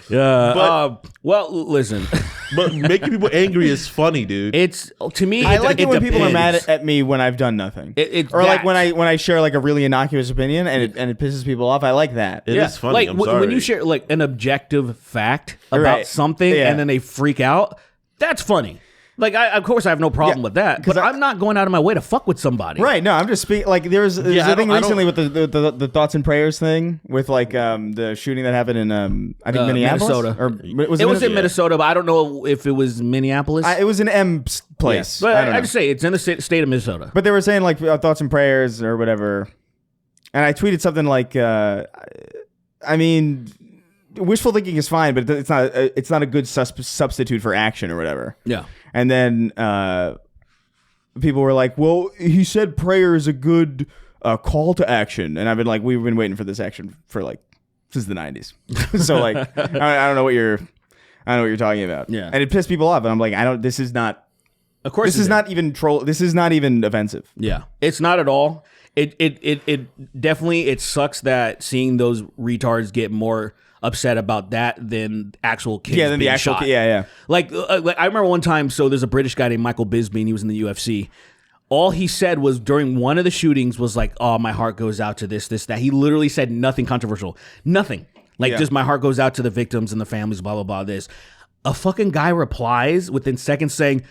Yeah. Well, listen. But making people angry is funny, dude. It's to me. I like it when people are mad depends. at me when I've done nothing, or like when I share like a really innocuous opinion and it pisses people off. I like that. It is funny. Like I'm sorry. when you share like an objective fact about something and then they freak out. That's funny. Like of course I have no problem with that, but I'm not going out of my way to fuck with somebody. Right? No, I'm just speaking. Like there's a thing recently with the thoughts and prayers thing with like the shooting that happened in I think Minneapolis, Minnesota. or it was in Minnesota, but I don't know if it was Minneapolis. It was in M's place. But I don't know. I just say it's in the state of Minnesota. But they were saying like thoughts and prayers or whatever, and I tweeted something like, I mean, wishful thinking is fine, but it's not a good substitute for action or whatever. Yeah. And then people were like, well, he said prayer is a good call to action. And I've been like, we've been waiting for this action for like since the 90s. So like, I don't know what you're talking about. Yeah. And it pissed people off. And I'm like, this is not. Of course, this is not even troll. This is not even offensive. Yeah, it's not at all. It definitely sucks that seeing those retards get more upset about that than actual kids. Yeah, than the being actual. shot. Yeah. Like I remember one time. So there's a British guy named Michael Bisbee, and he was in the UFC. All he said was during one of the shootings was like, "Oh, my heart goes out to this, that." He literally said nothing controversial, nothing. Like just my heart goes out to the victims and the families. Blah blah blah. This. A fucking guy replies within seconds saying,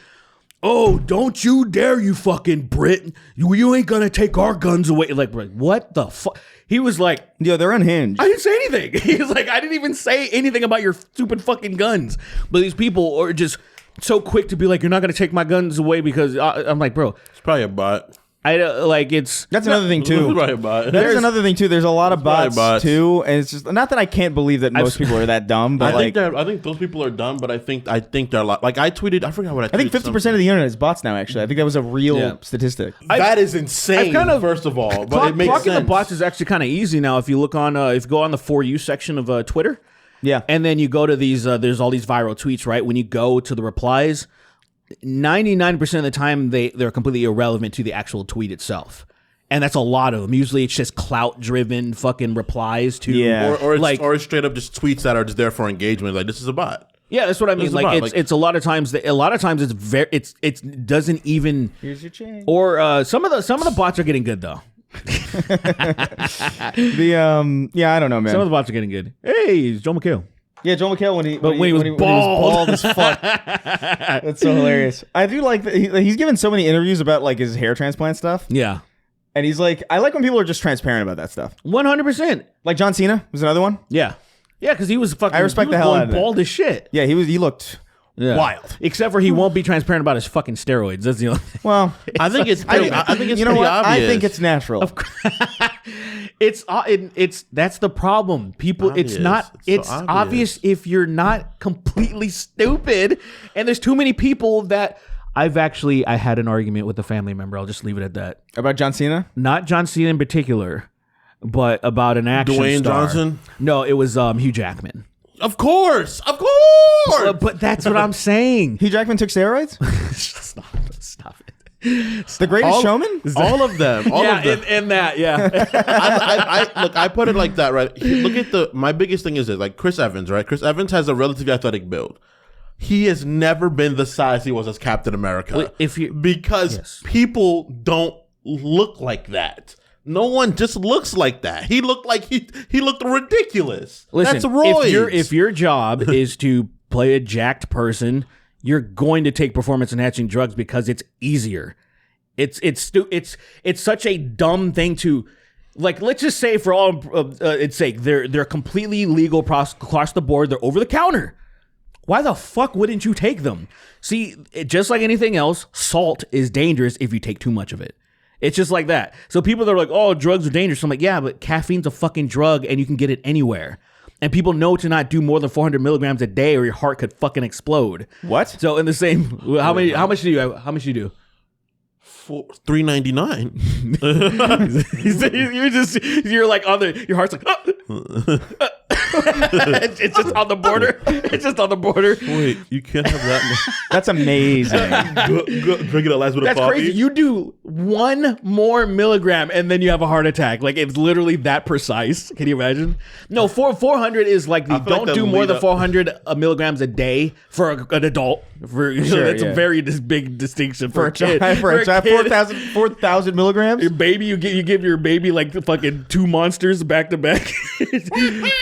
"Oh, don't you dare, you fucking Brit. You ain't gonna take our guns away." Like, what the fuck? He was like, Yo, they're unhinged. I didn't say anything. He's like, I didn't even say anything about your stupid fucking guns. But these people are just so quick to be like, you're not gonna take my guns away because I'm like, bro. It's probably a bot. That's another thing too. It's probably a bot. There's another thing too. There's a lot of bots too, and it's just not that I can't believe that most people are that dumb, but I think those people are dumb, but I think they're a lot. Like I tweeted, I forgot what I tweeted. I think 50% of the internet is bots now. Actually, I think that was a real statistic. That is insane. First of all, but it makes sense. Blocking the bots is actually kind of easy now. If you look on, if you go on the For You section of Twitter, and then you go to these, there's all these viral tweets, right? When you go to the replies, 99% of the time they're completely irrelevant to the actual tweet itself. And that's a lot of them. Usually it's just clout-driven fucking replies to... Or it's straight up just tweets that are just there for engagement. Like, this is a bot. Yeah, that's what I mean. Like, it's a lot of times... it's very... It doesn't even... Here's your change. Or some of the bots are getting good, though. I don't know, man. Some of the bots are getting good. Hey, it's Joel McHale. Yeah, Joel McHale when he was bald as fuck. That's so hilarious. I do like that he's given so many interviews about like his hair transplant stuff. Yeah. And he's like, I like when people are just transparent about that stuff. 100%. Like John Cena was another one. Yeah. Yeah, because he was fucking... I respect the hell out of it. Bald as shit. Yeah, he looked wild. Except for he won't be transparent about his fucking steroids. That's the only thing. Well, I think it's pretty obvious. I think it's natural. That's the problem. People, Obvious. It's so obvious if you're not completely stupid. And there's too many people that... I had an argument with a family member. I'll just leave it at that. About John Cena? Not John Cena in particular, but about an action Dwayne star. Johnson? No, it was Hugh Jackman. Of course. But that's what I'm saying. Hugh Jackman took steroids? Stop it. The Greatest Showman? All of them. All of them. In that, yeah. Look, I put it like that, right? Look at my biggest thing is this, like Chris Evans, right? Chris Evans has a relatively athletic build. He has never been the size he was as Captain America. Because people don't look like that. No one just looks like that. He looked like he looked ridiculous. Listen, that's roids. If your job is to play a jacked person, you're going to take performance enhancing drugs because it's easier. It's such a dumb thing to, like. Let's just say for all its sake, they're completely legal across the board. They're over the counter. Why the fuck wouldn't you take them? See, just like anything else, salt is dangerous if you take too much of it. It's just like that. So people that are like, oh, drugs are dangerous. I'm like, yeah, but caffeine's a fucking drug and you can get it anywhere. And people know to not do more than 400 milligrams a day or your heart could fucking explode. What? So in the same, how much do you do? $3.99. You're like on your heart's like, it's just on the border. It's just on the border. Wait, you can't have that much. That's amazing. Go drink it a last bit of coffee. That's crazy. You do 1 more milligram and then you have a heart attack. Like it's literally that precise. Can you imagine? No, 400 is like don't do more than 400 milligrams a day for an adult. That's a very big distinction for a kid. For a kid. 4,000 milligrams? Your baby, you give your baby like the fucking 2 monsters back to back.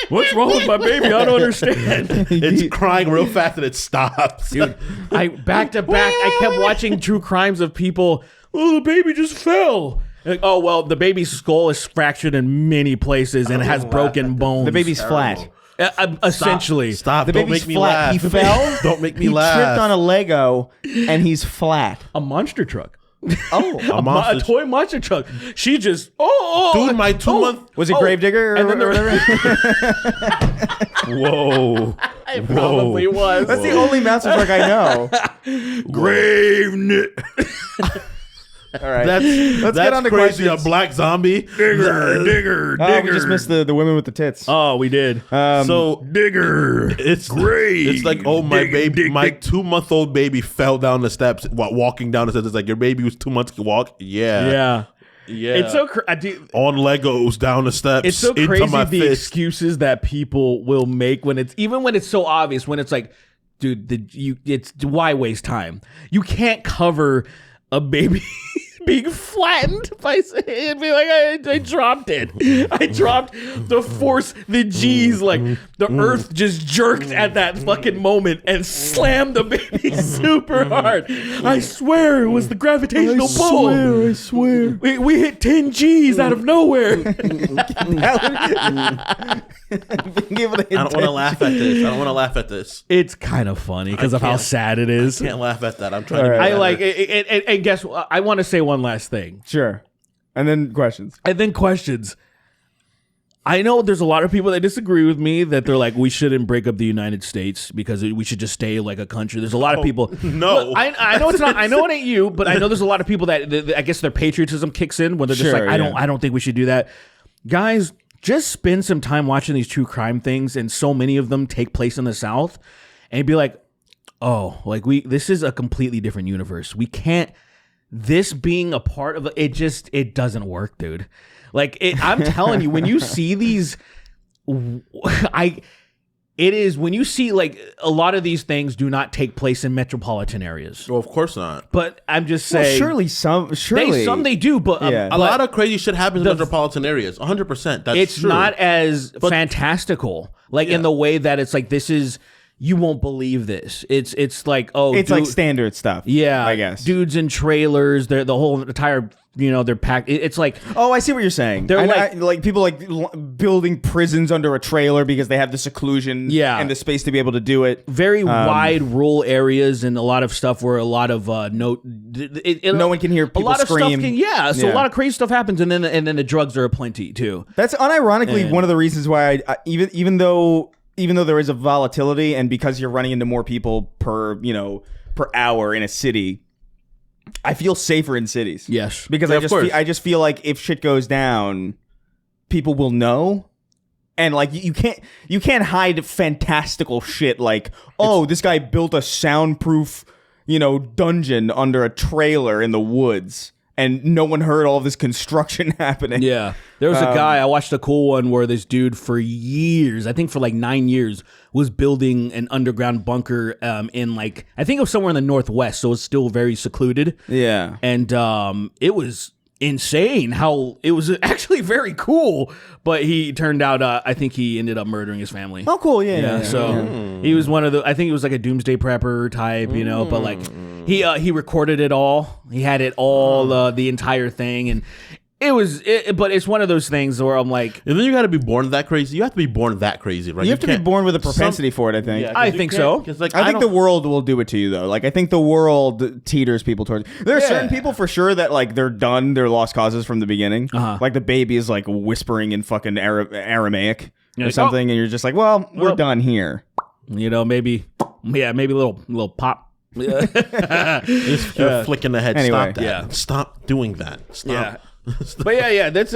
What's wrong with my baby? I don't understand. It's crying real fast and it stops. Dude, back to back, I kept watching true crimes of people. Oh, the baby just fell. Like, oh, well, the baby's skull is fractured in many places and has broken bones. The baby's flat. Essentially. Stop. The Don't baby's make me flat. laugh. He fell. Don't make me he laugh. tripped on a Lego and he's flat. A monster truck. Oh, A toy monster truck. She just, dude, my 2 month. Was it Gravedigger or whatever? Whoa. It probably was. That's the only monster truck I know. Grave All right. That's get on to crazy. questions. A black zombie. Digger. Oh, we just missed the women with the tits. Oh, we did. So Digger. it's great. It's like, oh, my baby, my 2-month-old baby fell down the steps while walking down the steps. It's like, your baby was 2 months to walk. Yeah. It's so on Legos down the steps. It's so into crazy my the fist. excuses that people will make when it's so obvious. When it's like, dude, it's why waste time? You can't cover a baby being flattened by and be like, I dropped it. I dropped the force, the G's, like the earth just jerked at that fucking moment and slammed the baby super hard. I swear it was the gravitational pull. I swear. We hit 10 G's out of nowhere. I don't want to laugh at this. It's kind of funny because of how sad it is. I can't laugh at that. I'm trying to be I better. like it. And guess what? I want to say one last thing. Sure. And then questions. I know there's a lot of people that disagree with me that they're like, we shouldn't break up the United States because we should just stay like a country. There's a lot of people. no. Look, I know it's not. I know it ain't you, but I know there's a lot of people that I guess their patriotism kicks in when they're just like, I don't think we should do that. Guys, just spend some time watching these true crime things, and so many of them take place in the South, and be like, oh, like this is a completely different universe. We can't. This being a part of it doesn't work, dude. Like I'm telling you, when you see these, when you see like a lot of these things do not take place in metropolitan areas. Well, of course not. But I'm just saying, surely they do, but Yeah. A lot of crazy shit happens in metropolitan areas. 100%. That's it's true. not as fantastical, like in the way that it's like this is. You won't believe this. It's like, oh, it's like standard stuff. Yeah, I guess. Dudes in trailers. They're the whole entire. They're packed. It's like, oh, I see what you're saying. They're like people like building prisons under a trailer because they have the seclusion and the space to be able to do it. Very wide rural areas and a lot of stuff where a lot of no one can hear people scream. So a lot of crazy stuff happens, and then the drugs are aplenty too. That's unironically one of the reasons why I even though there is a volatility, and because you're running into more people per hour in a city, I feel safer in cities. Yes, because I just feel like if shit goes down, people will know, and like you can't hide fantastical shit like, oh, this guy built a soundproof dungeon under a trailer in the woods. And no one heard all of this construction happening. Yeah. There was a guy, I watched a cool one where this dude for years, I think for like 9 years, was building an underground bunker in like, I think it was somewhere in the Northwest, so it's still very secluded. Yeah. And it was insane how it was actually very cool, but he turned out, I think he ended up murdering his family. Oh, cool. Yeah. So he was one of the, I think he was like a doomsday prepper type, but like he recorded it all. He had it all, the entire thing. And but it's one of those things where I'm like, and then you got to be born that crazy. You have to be born that crazy, right? You have to be born with a propensity for it, I think. Yeah, I think so. Like, I think the world will do it to you, though. Like, I think the world teeters people towards. There are certain people for sure that like they're done. They're lost causes from the beginning. Like the baby is like whispering in fucking Aramaic or something, and you're just like, well, we're done here. Maybe a little pop. You're flicking the head. Anyway. Stop that. Stop doing that. Stop. Yeah. But that's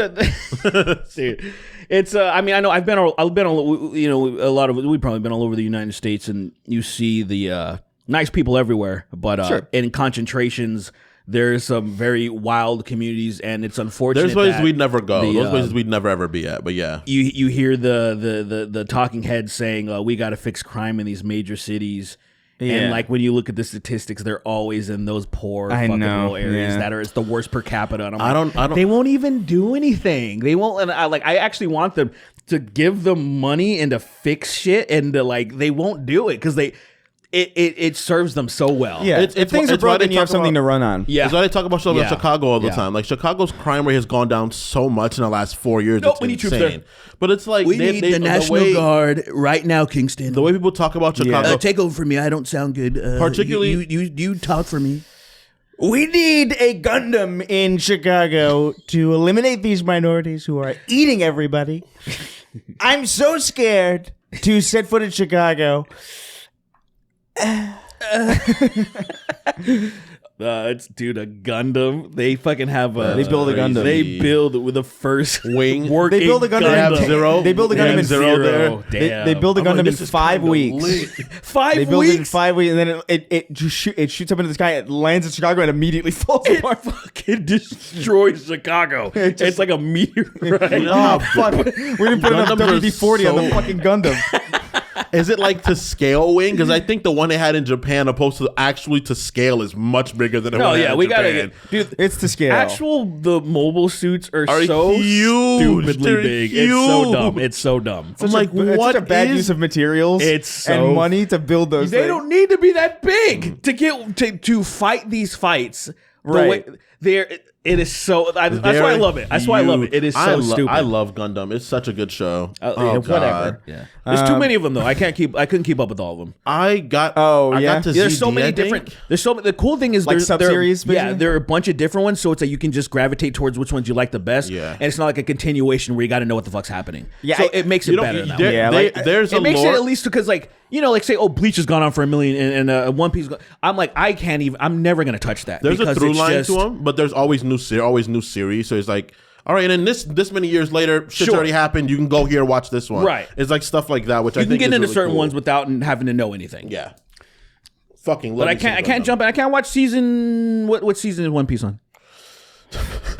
dude. It's I mean, I know I've been a lot of we've probably been all over the United States, and you see the nice people everywhere, but in concentrations there's some very wild communities, and it's unfortunate. There's places we'd never go. Those places we'd never ever be at. But yeah, you hear the talking heads saying we got to fix crime in these major cities. Yeah. And like when you look at the statistics, they're always in those poor fucking rural areas that are it's the worst per capita. And I don't. They won't even do anything. They won't. And I actually want them to give them money and to fix shit, and to like they won't do it because it serves them so well. Yeah, if things are broken, you have something to run on. Yeah, that's why they talk about stuff in Chicago all the time. Like Chicago's crime rate has gone down so much in the last 4 years. It's insane. But it's like we need the National Guard right now, Kingston. The way people talk about Chicago, take over for me. I don't sound good. Particularly, you talk for me. We need a Gundam in Chicago to eliminate these minorities who are eating everybody. I'm so scared to set foot in Chicago. It's dude, a Gundam. They fucking have They build a Gundam. They build with the first Wing. working They build a Gundam. Zero. They build a Gundam in Zero there. They build a Gundam in 5 weeks. They build it in 5 weeks, and then it shoots up into the sky. It lands in Chicago and immediately falls It apart. fucking destroys Chicago. It's like a meteor. Right? Oh fuck! We didn't put enough Gundams are WD-40 on the so- fucking Gundam. Is it like to scale wing? Because I think the one they had in Japan, opposed to actually to scale, is much bigger than the one they had in we gotta Japan. get dude. It's to scale. The mobile suits are so huge. stupidly They're big. huge. It's so dumb. It's so dumb. I'm like, It's what such a bad is- use of materials and money to build those. They things. don't need to be that big to get to fight these fights. Right. It is so. That's why I love it. That's why I love it. It is so stupid. I love Gundam. It's such a good show. Whatever. God. Yeah. There's too many of them though. I couldn't keep up with all of them. I got. Oh, I yeah? got to There's ZD, so many I different. think. There's so the cool thing is Like there's sub-series, Yeah, basically? there are a bunch of different ones, so it's like you can just gravitate towards which ones you like the best. Yeah. And it's not like a continuation where you got to know what the fuck's happening. Yeah, so it makes it You know, better. That there- way. Yeah, they- like, there's It a makes lore. it at least because like like say Bleach has gone on for 1 million and One Piece. I'm like I can't even. I'm never gonna touch that. There's a because through it's line just, to them, but there's always new series. So it's like, all right, and then this many years later, shit's Sure. already happened. You can go here watch this one. Right. It's like stuff like that, which I You can think get is into really certain cool. ones without having to know anything. Yeah. Fucking love But I me some can't Gundam. jump in. I can't watch season. What season is One Piece on?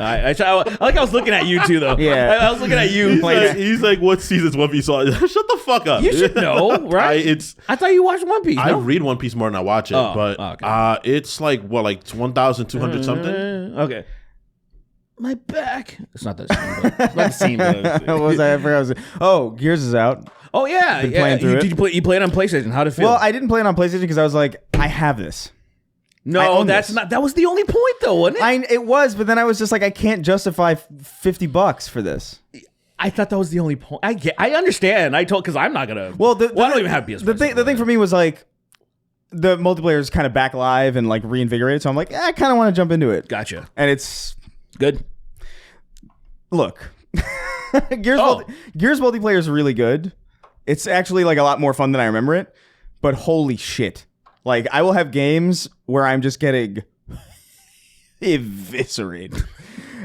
I like I was looking at you too though. Yeah. I was looking at you. He's like, what season's One Piece on? Shut the fuck up. You should know, right? I I thought you watched One Piece. I No? read One Piece more than I watch it, Oh, but okay. it's like 1,200 something. Okay. My back. It's not that scene. But it's not the scene. But What was I? I forgot. Oh, Gears is out. oh yeah, Been yeah. playing through it. Did you play it on PlayStation? How did it feel? Well, I didn't play it on PlayStation because I was like, I have this. I no, own that's this. not. That was the only point though, wasn't it? It was, but then I was just like, I can't justify $50 for this. I thought that was the only point. I understand. Because I'm not gonna. Well, I don't even have PS. The thing for me was like, the multiplayer is kind of back live and like reinvigorated, so I'm like, I kind of want to jump into it. Gotcha. And it's Good. look, Gears multiplayer is really good. It's actually like a lot more fun than I remember it. But holy shit. Like, I will have games where I'm just getting eviscerated.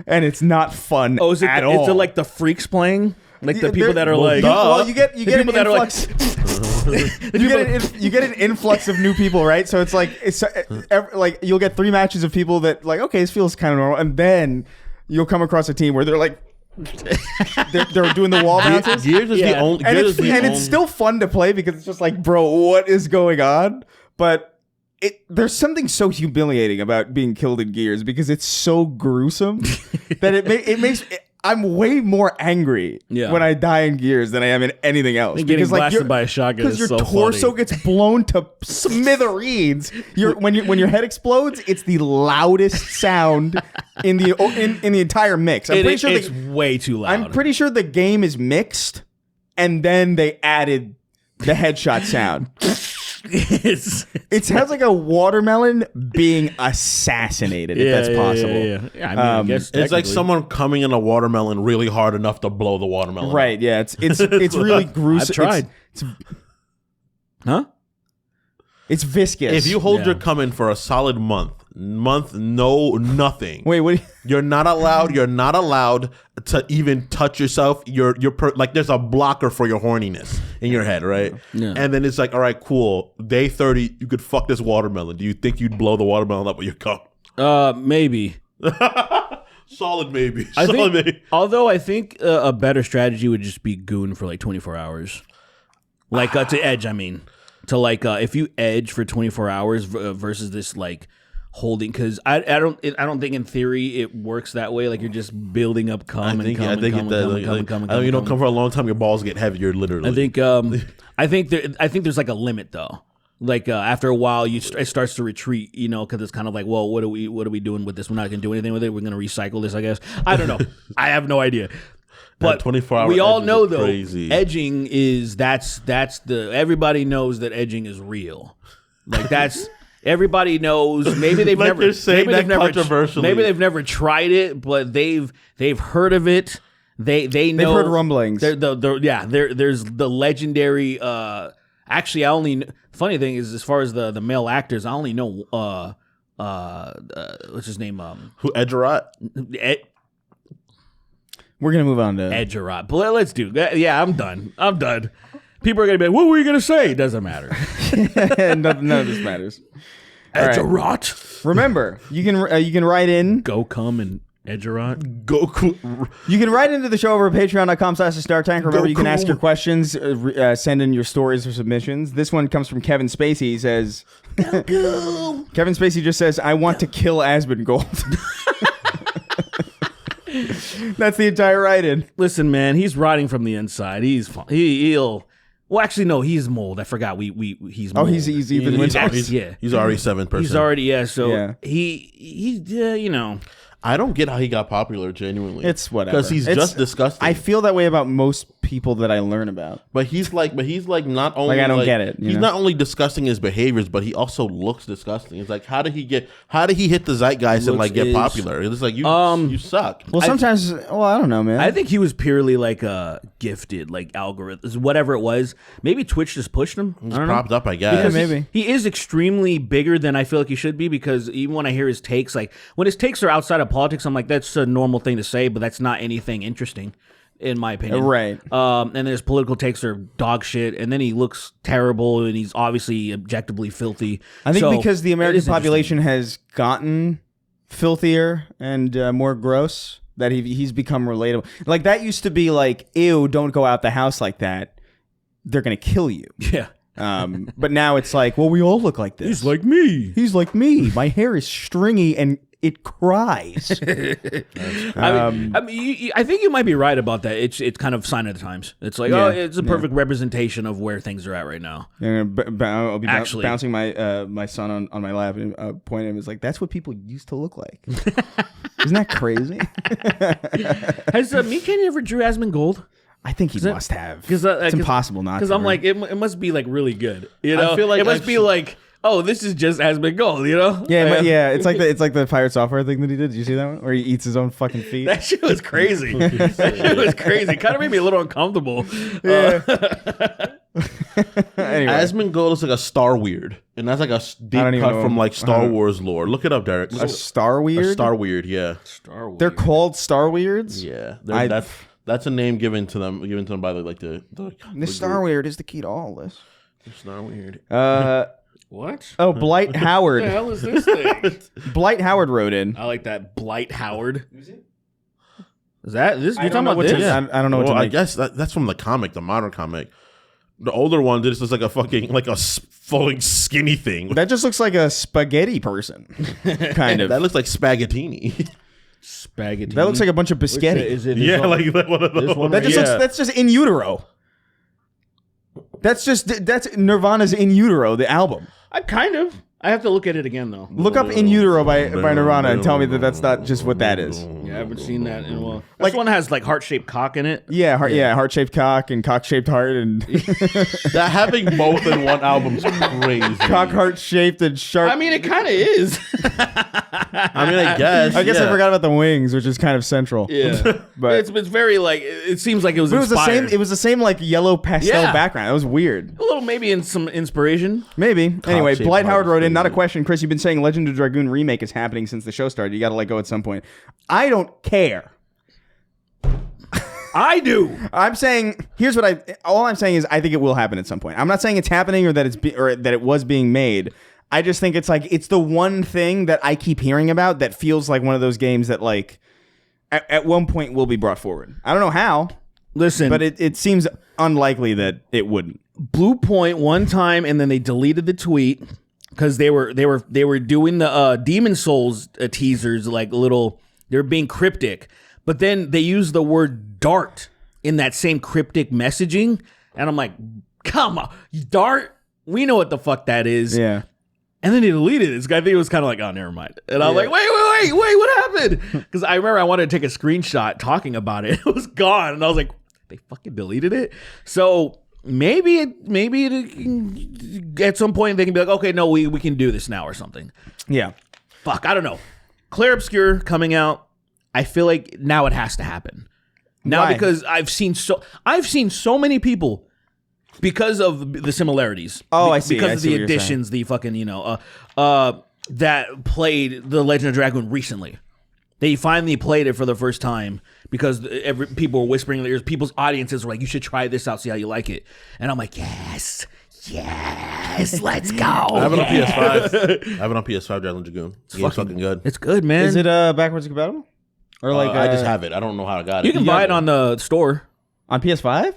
And it's not fun Oh, is it at all. Is it like the freaks playing? Like the people that are well, like, duh. Well, you get an people that are like- influx. You get an influx of new people, right? So it's like like you'll get 3 matches of people that like, okay, this feels kind of normal, and then you'll come across a team where they're like, they're doing the wall bounces. Gears is the only. And, Gears it's, is the and only- it's still fun to play because it's just like, bro, what is going on? But there's something so humiliating about being killed in Gears because it's so gruesome that it makes. I'm way more angry when I die in Gears than I am in anything else. getting Because, like, blasted by a shotgun because is your so torso funny. gets blown to smithereens. When your head explodes, it's the loudest sound in the entire mix. It's way too loud. I'm pretty sure the game is mixed, and then they added the headshot sound. It sounds like a watermelon being assassinated, if that's possible. Yeah, I mean, I guess It's like technically. someone coming in a watermelon really hard enough to blow the watermelon. Right, yeah. It's really gruesome. I've tried. Huh? It's viscous. If you hold your cum in for a solid month, no nothing. Wait, what? You're not allowed to even touch yourself. Like there's a blocker for your horniness in your head, right? Yeah. And then it's like, all right, cool. Day 30, you could fuck this watermelon. Do you think you'd blow the watermelon up with your cum? Maybe. Solid maybe. I Solid think, maybe. although I think a better strategy would just be goon for like 24 hours. Like to edge, I mean. To like, if you edge for 24 hours versus this like holding, because I don't think in theory it works that way. Like you're just building up cum and cum. You don't come for a long time. Your balls get heavier, literally. I think there's like a limit though. Like after a while, it starts to retreat. You know, because it's kind of like, well, what are we doing with this? We're not gonna do anything with it. We're gonna recycle this, I guess. I don't know. I have no idea. But 24-hour we all edges know are though, crazy. edging is everybody knows that edging is real. Like everybody knows. Maybe they've Like never you're saying maybe that they've never controversially. maybe they've never tried it, but they've heard of it. They know. They've heard rumblings. There's the legendary. Actually, funny thing is, as far as the male actors, I only know what's his name? Who, Edgerot? We're gonna move on to Edgerot. But let's do that. Yeah, I'm done. People are gonna be like, what were you gonna say? It doesn't matter. none of this matters. Edgerot. Remember, you can write in. Go come and Edgerot. Goku. You can write into the show over at patreon.com/Snark Tank. Remember, you can ask Goku. your questions, send in your stories or submissions. This one comes from Kevin Spacey. He says, Goku. Kevin Spacey just says, I want to kill Asmongold. That's the entire write-in. Listen, man, he's rotting from the inside. He's he'll. Well, actually, no, he's mold. I forgot. He's mold. Oh, he's even He's Winters. He's already 7%. He's already So Yeah. he you know. I don't get how he got popular, genuinely. It's whatever. Because he's just disgusting. I feel that way about most people that I learn about. But he's like not only I don't get it. He's not only disgusting his behaviors, but he also looks disgusting. It's like, how did he hit the zeitgeist and like get popular? It's like you suck. Well, sometimes, I don't know, man. I think he was purely like gifted, like algorithms, whatever it was. Maybe Twitch just pushed him. He's propped up, I guess. Because maybe. he is extremely bigger than I feel like he should be, because even when I hear his takes, like when his takes are outside of politics, I'm like, that's a normal thing to say, but that's not anything interesting, in my opinion. Right. And then his political takes are dog shit, and then he looks terrible, and he's obviously objectively filthy. I think So, because the it American is population has gotten filthier and more gross, that he's become relatable. Like, that used to be like, ew, don't go out the house like that. They're going to kill you. interesting. But now it's like, well, we all look like this. He's like me. He's like me. My hair is stringy and it cries. I mean, I think you might be right about that. It's kind of sign of the times. It's like, it's a perfect representation of where things are at right now. I'll be Actually. bouncing my son on my lap and pointing at him. It's like, that's what people used to look like. Isn't that crazy? Has Meekan ever drew Asmongold? I think he must have. Because it's impossible not to. Because I'm like, it must be like really good. You know, I feel like it must be like, oh, this is just Asmongold. You know? Yeah. It's like the Pirate Software thing that he did. Did you see that one where he eats his own fucking feet? That shit was crazy. That shit was crazy. Kind of made me a little uncomfortable. Yeah. Anyway. Asmongold looks like a Star Weird, and that's like a deep don't even cut know. from like Star Wars lore. Look it up, Derek. A Star Weird? A Star Weird, yeah. Star Wars. They're called Star Weirds? Yeah, that's a name given to them by the Star Weird is the key to all this. Star Weird. What? Oh, Blight Howard. What the hell is this thing? Blight Howard wrote in. I like that. Blight Howard. Is that this? You're I talking don't know about what to- this? I don't know what Well, to I make. guess that's from the comic, the modern comic. The older one, this looks like a fucking falling skinny thing. That just looks like a spaghetti person, kind of. That looks like spaghettini. Spaghetti. That looks like a bunch of biscotti. Is it? Yeah, like one of those. one That just looks. That's just In Utero. That's Nirvana's In Utero, the album. I have to look at it again though. Look up In Utero by Nirvana and tell me that that's not just what that is. Yeah, I haven't seen that in a while. This one has like heart-shaped cock in it. Yeah, heart-shaped cock and cock-shaped heart and That having both in one album's crazy. cock heart-shaped and sharp. I mean, it kind of is. I guess. I forgot about the wings, which is kind of central. Yeah, But- it's very like it seems like it was. But it was the inspired. same. It was the same like yellow pastel Yeah. background. It was weird. A little maybe in some inspiration. Maybe. Anyway, Cock-shaped Blight heart Howard is wrote in. Not a crazy. question, Chris. You've been saying Legend of Dragoon remake is happening since the show started. You got to let go at some point. I don't care. I do. I'm saying all I'm saying is I think it will happen at some point. I'm not saying it's happening or that that it was being made. I just think it's like it's the one thing that I keep hearing about that feels like one of those games that like at one point will be brought forward. I don't know how, Listen, but it seems unlikely that it wouldn't. Blue Point one time, and then they deleted the tweet because they were doing the Demon Souls teasers like little. They were being cryptic, but then they used the word dart in that same cryptic messaging, and I'm like, come on, dart. We know what the fuck that is. Yeah. And then they deleted it. I think it was kind of like, oh, never mind. And I was like, wait, what happened? Because I remember I wanted to take a screenshot talking about it. It was gone. And I was like, they fucking deleted it? So maybe at some point they can be like, okay, no, we can do this now or something. Yeah. Fuck, I don't know. Clair Obscur coming out. I feel like now it has to happen. Now Why? because I've seen so many people because of the similarities. Oh, I see. Because I of see the what you're saying. additions, the fucking, that played The Legend of Dragoon recently. They finally played it for the first time because people were whispering in their ears. People's audiences were like, "You should try this out, see how you like it." And I'm like, "Yes, let's go." I have it on PS5. I have it on PS5. Dragon Dragoon. It's fucking good. It's good, man. Is it backwards compatible? Or like I just have it. I don't know how I got it. You can buy it on the store. On PS5?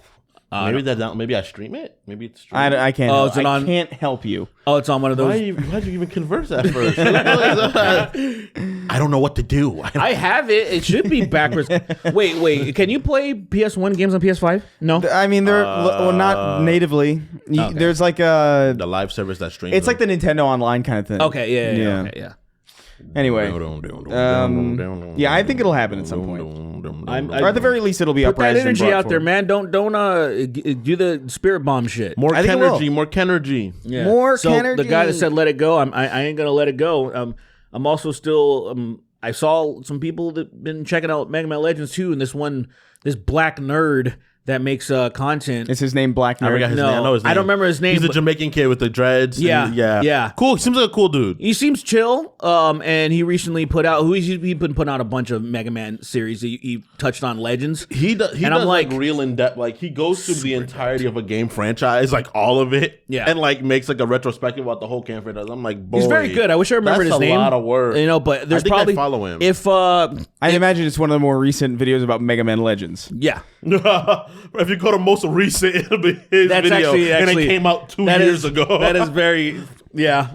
Maybe I stream it. Maybe it's streamed. I can't. Oh, is it I on- can't help you. Oh, it's on one of those. Why'd you even converse at first? I don't know what to do. I have it. It should be backwards. Wait. Can you play PS1 games on PS5? No. I mean, they're not natively. There's like a. The live service that streams. It's like the Nintendo Online kind of thing. Okay. Yeah. Okay, yeah. Anyway, yeah, I think it'll happen at some point. Or at the very least, it'll be Put up. that energy out there, man. Don't do the spirit bomb shit. More I think it will. Kenergy, more Kenergy. Yeah. More so Kenergy. the guy that said let it go, I ain't gonna let it go. I'm also still I saw some people that been checking out Mega Man Legends 2, and this black nerd that makes content. Is his name Black I Nerd? forgot his name. I know his name. I don't remember his name. He's a but Jamaican kid with the dreads. Yeah. Cool. Seems like a cool dude. he seems chill. And he recently put out. He's been putting out a bunch of Mega Man series. He touched on Legends. He does I'm like like- real in depth. Like he goes through the entirety of a game franchise, like all of it. Yeah. And like makes like a retrospective about the whole game franchise. I'm like, boy, He's very good. I wish I remembered that's his name. a lot of work. You know, but there's I think I probably follow him. If I imagine it's one of the more recent videos about Mega Man Legends. yeah. If you go to most recent, it'll be his That's video, actually and it came out 2 years ago. That is very yeah.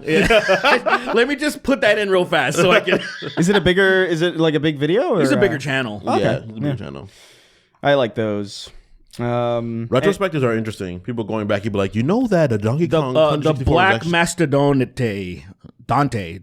Let me just put that in real fast so I can. Is it like a big video? Or, It's a bigger channel. Yeah, it's a big channel. I like those. Retrospectives are interesting. People going back, you'd be like, you know that a Donkey Kong The 64 Black was actually- Dante.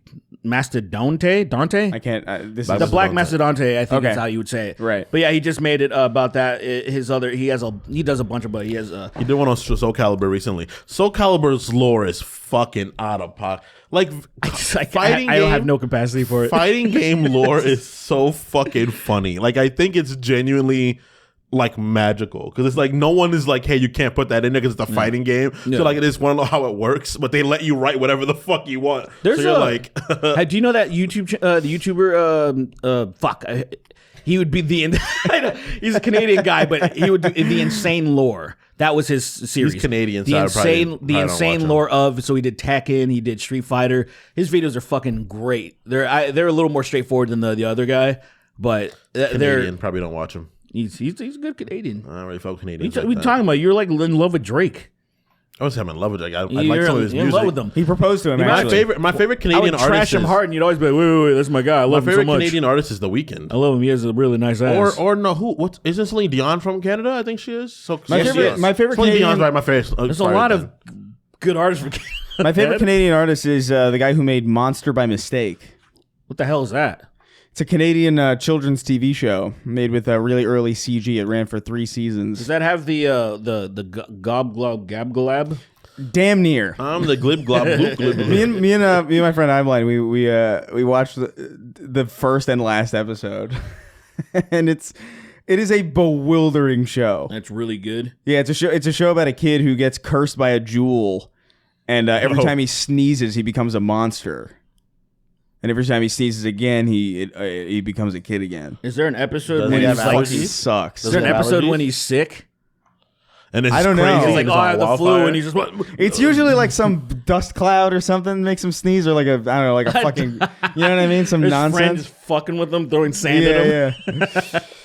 I can't. This The is Black Mastodonte. Mastodonte, I think Okay. is how you would say it. Right. But yeah, he just made it about that. He does a bunch of, but he has He did one on Soul Calibur recently. Soul Calibur's lore is fucking out of pocket. Like I don't have no capacity for it. Fighting game lore is so fucking funny. Like I think it's genuinely like magical because it's like no one is like, hey, you can't put that in there because it's a fighting game. Yeah. So like, I just want to know how it works, but they let you write whatever the fuck you want. There's so you're a- like, Do you know that the YouTuber? He would be he's a Canadian guy, but he would do the insane lore. That was his series. He's Canadian, The so I probably insane, don't watch him. lore of. So he did Tekken, he did Street Fighter. His videos are fucking great. They're a little more straightforward than the other guy, but Canadian, probably don't watch him. he's a good Canadian. I don't really fuck Canadians. We talking about you're like in love with Drake. I was having love with Drake. I like You're some of his in music. love with them. He proposed to him. My Actually. favorite I Canadian would artist trash him is, hard, and you'd always be like, wait, that's my guy. I my love him so favorite much. Canadian artist is The Weeknd. I love him. He has a really nice ass. Or no, who? What isn't Celine Dion from Canada? I think she is. So My favorite Celine Dion's Canadian. right. My favorite. There's a lot of good artists from Canada. My favorite Canadian artist is the guy who made Monster by Mistake. What the hell is that? It's a Canadian children's TV show made with a really early CG. It ran for 3 seasons. Does that have the gob glob gab glab? Damn near. I'm the glib glob gloop glib. Me and my friend Eimline, we watched the first and last episode, and it is a bewildering show. That's really good. Yeah, it's a show about a kid who gets cursed by a jewel, and every time he sneezes, he becomes a monster. And every time he sneezes again, he becomes a kid again. Is there an episode Does when he he's have like? allergies? Is Sucks. there an have episode allergies? when he's sick? And it's I don't know. crazy. He's He's like, It's oh, on I have the flu, wildfire. and he's just what? It's usually like some dust cloud or something makes him sneeze, or like a fucking, you know what I mean? Some His friend nonsense. is fucking with him, throwing sand at him. Yeah.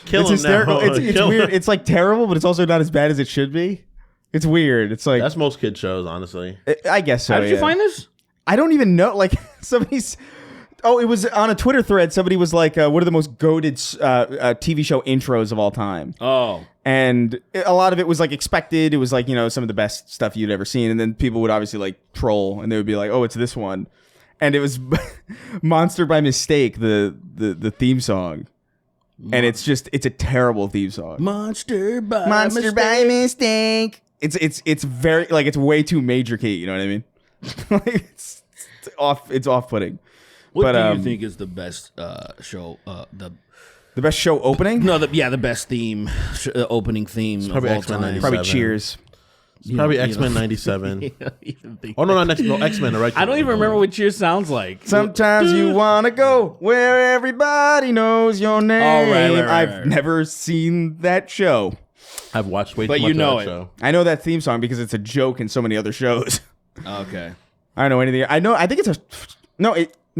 Kill It's him hysterical. now. It's Kill him. weird. It's like terrible, but it's also not as bad as it should be. It's weird. It's like That's most kid shows, honestly. I guess so. How did you yeah. find this? I don't even know. Like somebody's. Oh, it was on a Twitter thread. Somebody was like, "What are the most goated TV show intros of all time?" Oh, And a lot of it was like expected. It was like, some of the best stuff you'd ever seen. And then people would obviously like troll, and they would be like, "Oh, it's this one," and it was "Monster by Mistake," the theme song. And it's a terrible theme song. Monster by Mistake. It's very like it's way too major key. You know what I mean? Like it's off-putting. What But, do you think is the best show? The best show opening? The best theme, opening theme of probably all X-Men time. 97. Probably Cheers. Probably X-Men 97. Even think Oh, no, X-Men. Right? I don't even remember what Cheers sounds like. Sometimes you wanna go where everybody knows your name. right. I've never seen that show. I've watched way too But much you know of that it. show. I know that theme song because it's a joke in so many other shows. Okay. I don't know anything. I think it's a no.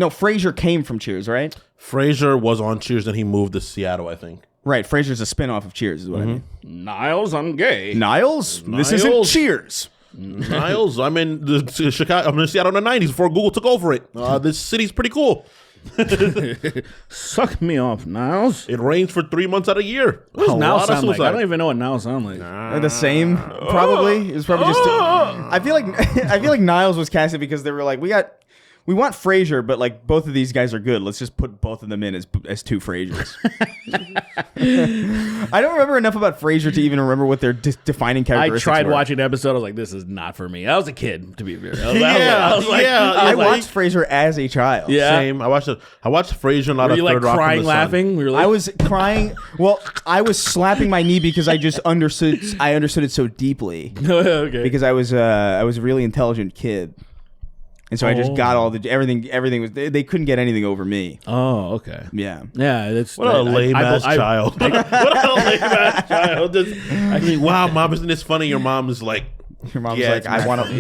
Frasier came from Cheers, right? Frasier was on Cheers, and he moved to Seattle, I think. Right. Frasier's a spinoff of Cheers, is what I mean. Niles, I'm gay. Niles, this isn't Niles? Cheers. Niles, I'm in the Chicago. I'm in Seattle in the 90s before Google took over it. This city's pretty cool. Suck me off, Niles. It rains for 3 months out of the year. What does A Niles lot of sound like? I suicide. don't even know what Niles sound like. The same, probably. It's probably just. I feel like Niles was casted because they were like, we want Frasier, but like both of these guys are good. Let's just put both of them in as two Frasiers. I don't remember enough about Frasier to even remember what their defining I characteristics tried were. watching the episode. I was like, this is not for me. I was a kid, to be fair. Yeah, I watched Frasier as a child. Yeah. Same. I watched Frasier and a lot Were of you like Third Rock from crying, the Sun. laughing? We were like, I was crying. Well, I was slapping my knee because I just understood. I understood it so deeply okay. because I was a really intelligent kid, and so I just got all the everything. Everything was they couldn't get anything over me. Oh, okay. Yeah. Yeah, that's What a lame ass child. What a lame ass child. I mean, wow, mom, isn't this funny? Your mom is like, Your mom's Yeah, like, it's I want to.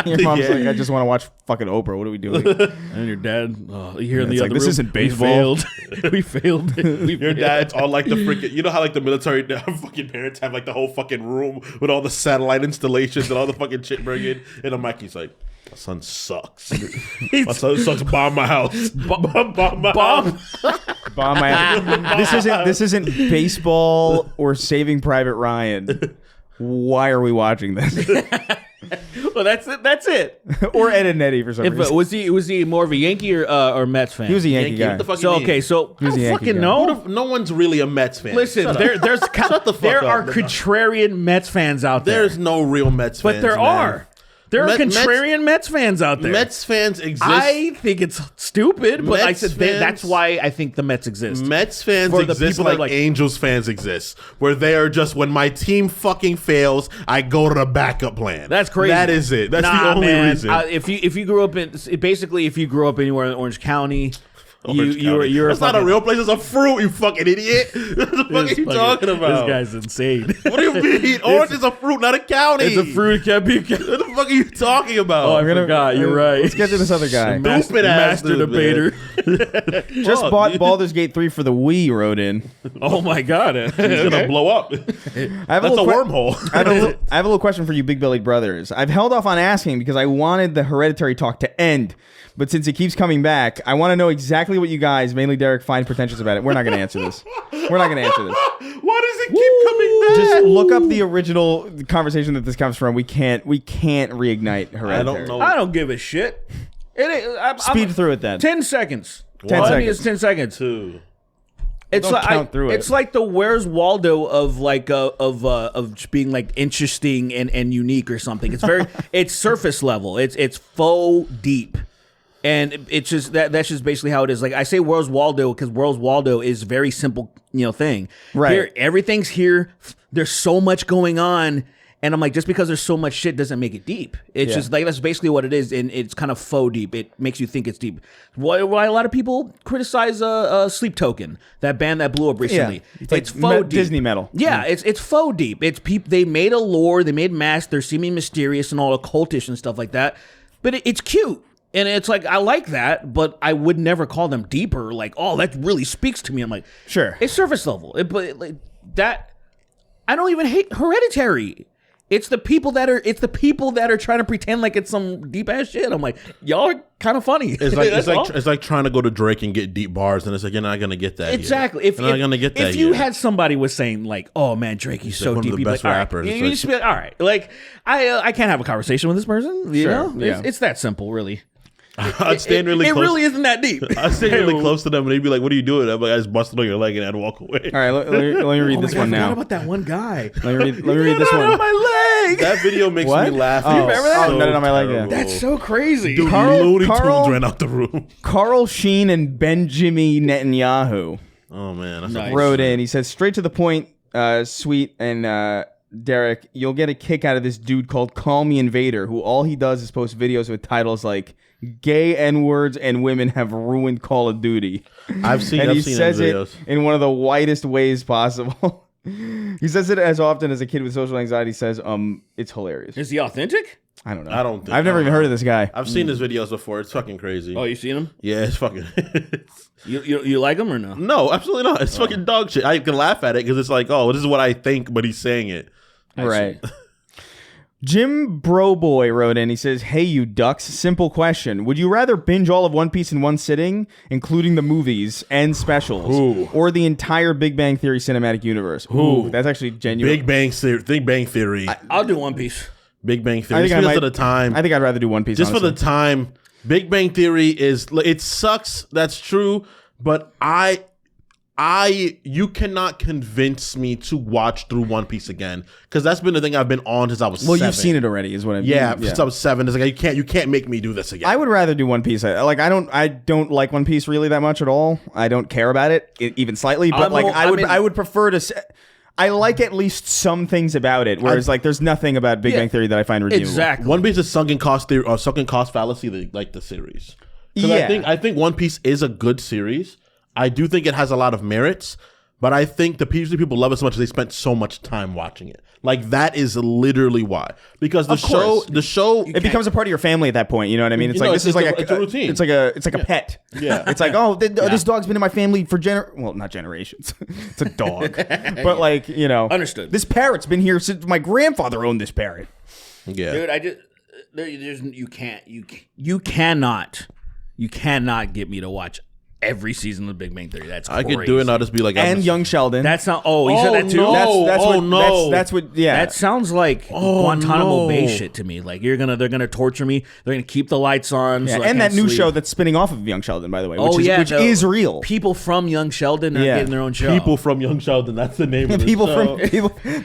Your mom's like, I just want to watch fucking Oprah. What are we doing? And your dad, you hear in the It's other like, this room, isn't baseball. We failed. your dad's all like the freaking, you know how like the military fucking parents have like the whole fucking room with all the satellite installations and all the fucking shit bringing. And I'm like, he's like, my son sucks. My son sucks. Bomb my house. Bomb my house. Bomb my. This isn't baseball or Saving Private Ryan. Why are we watching this? Well, that's it. That's it. Or Ed and Eddie for some If, reason. was he more of a Yankee or Mets fan? He was a Yankee guy. What the fuck So you mean? okay, so I was a don't Yankee fucking guy. know. No one's really a Mets fan. Listen, Shut up. there up. are contrarian Mets fans out there. There's no real Mets fans. But there man. are. There are Mets- contrarian Mets fans out there. Mets fans exist. I think it's stupid, but I Mets said fans- that's why I think the Mets exist. Mets fans For the exist people that like, like- Angels fans exist, where they are just when my team fucking fails, I go to the backup plan. That's crazy. That is it. That's Nah, the only man. reason. If you grew up in basically if you grew up anywhere in Orange County, Orange County. you're That's not a fucking- real place. It's a fruit. You fucking idiot. What the fuck are this you fucking- talking about? This guy's insane. What do you mean? Orange is a fruit, not a county. It's a fruit. It can't be. What the fuck are you talking about? Oh, I forgot. You're right. Let's get to this other guy. Stupid ass master dude, debater. Just Fuck, bought dude. Baldur's Gate 3 for the Wii, wrote in. Oh my god. It's gonna blow up. I have That's a little wormhole. I have a little question for you, Big Bellied Brothers. I've held off on asking because I wanted the Hereditary talk to end. But since it keeps coming back, I want to know exactly what you guys, mainly Derek, find pretentious about it. We're not going to answer this. We're not going to answer this. Why does it keep coming back? Just look up the original conversation that this comes from. We can't reignite Hereditary. I don't know. I don't give a shit. Speed through it then. 10 seconds. 10 All I need seconds. is 10 seconds. Two. It's Don't like count through it. It's like the Where's Waldo of like of just being like interesting and unique or something. It's very it's surface level. It's faux deep. And it's just that's just basically how it is. Like I say Where's Waldo because Where's Waldo is a very simple, thing. Right. Here, everything's here. There's so much going on. And I'm like, just because there's so much shit doesn't make it deep. It's just like, that's basically what it is. And it's kind of faux deep. It makes you think it's deep. Why a lot of people criticize Sleep Token, that band that blew up recently. Yeah. It's like faux deep. Disney metal. Yeah, it's faux deep. It's they made a lore, they made masks, they're seeming mysterious and all occultish and stuff like that. But it's cute. And it's like, I like that, but I would never call them deeper. Like, oh, that really speaks to me. I'm like, Sure. It's surface level. I don't even hate Hereditary. It's the people that are trying to pretend like it's some deep ass shit. I'm like, y'all are kind of funny. It's like trying to go to Drake and get deep bars, and it's like you're not gonna get that. Exactly. You're not gonna get that. If you here. had somebody was saying like, "Oh man, Drake, he's so one of deep," the you'd be best like, all right. rappers. You It's like- just be like, "All right." Like, I can't have a conversation with this person. You know, yeah. it's that simple, really. I'd stand really It close. really isn't that deep. I'd stand really close to them, and they'd be like, "What are you doing?" I'm like, "I just busted on your leg," and I'd walk away. All right, let me read this one I now. forgot about that one guy. Let me read this Get out one. of my leg. That video makes What? me laugh. Oh, You remember that? So Nutted on my leg, yeah. terrible. That's so crazy. Dude, Carl- Looney Carl- Tunes ran out the room. Carl Sheen and Benjamin Netanyahu Oh man, that's Nice. wrote in. He says, straight to the point, sweet and Derek, you'll get a kick out of this dude called Call Me Invader, who all he does is post videos with titles like "Gay N-words and women have ruined Call of Duty." I've seen he his says it videos. in one of the whitest ways possible. He says it as often as a kid with social anxiety says, it's hilarious. Is he authentic? I don't know. I've never even heard of this guy. I've seen his videos before. It's fucking crazy. Oh, you seen him? Yeah, it's fucking. You like him or no? No, absolutely not. It's fucking dog shit. I can laugh at it because it's like, oh, this is what I think, but he's saying it. Right. Jim Broboy wrote in. He says, "Hey, you ducks. Simple question. Would you rather binge all of One Piece in one sitting, including the movies and specials, or the entire Big Bang Theory cinematic universe?" Ooh, that's actually genuine. Big Bang Theory. I'll do One Piece. Big Bang Theory. Just because of the time. I think I'd rather do One Piece. Just honestly. for the time. Big Bang Theory it sucks. That's true. But you cannot convince me to watch through One Piece again, because that's been the thing I've been on since I was 7. You've seen it already, is what I mean. Yeah, since I was 7. It's like you can't make me do this again. I would rather do One Piece. I don't like One Piece really that much at all. I don't care about it even slightly. But I would prefer to. I like at least some things about it, whereas there's nothing about Big Bang Theory that I find redeemable. Exactly. One Piece is sunken cost theory or sunken cost fallacy, like the series. Yeah. I think One Piece is a good series. I do think it has a lot of merits, but I think the people love it so much they spent so much time watching it. Like, that is literally why. Because the show it becomes a part of your family at that point. You know what I mean? It's like it's a routine. It's like a pet. Yeah. It's like, this dog's been in my family for not generations. It's a dog, but Understood. This parrot's been here since my grandfather owned this parrot. Yeah. Dude, you cannot get me to watch every season of Big Bang Theory. That's crazy. I could do it and I'll just be like, and Young Sheldon. That's not. Oh, you said that too. No. That's what. Yeah, that sounds like Guantanamo Bay shit to me. Like they're gonna torture me. They're gonna keep the lights on. Yeah, so and that new show that's spinning off of Young Sheldon, by the way. Which which is real. People from Young Sheldon are getting their own show. People from Young Sheldon. That's the name of the show.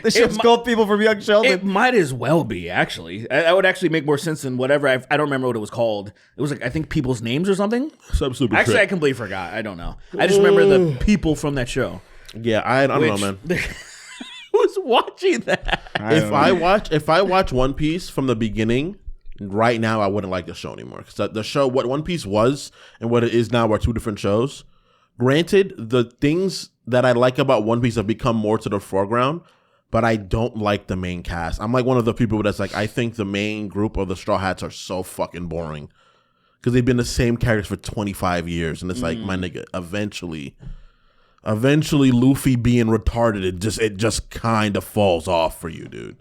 The show's called People from Young Sheldon. It might as well be, actually. That would actually make more sense than whatever. I don't remember what it was called. It was I think People's Names or something. Actually, I completely forgot. I don't know. I just remember the people from that show. Yeah, I don't know, man. Who's watching that? If I watch One Piece from the beginning, right now I wouldn't like the show anymore, because the show, what One Piece was and what it is now, are two different shows. Granted, the things that I like about One Piece have become more to the foreground, but I don't like the main cast. I'm like one of the people that's like, I think the main group of the Straw Hats are so fucking boring, because they've been the same characters for 25 years, and it's like, my nigga, eventually Luffy being retarded, it just kind of falls off for you, dude.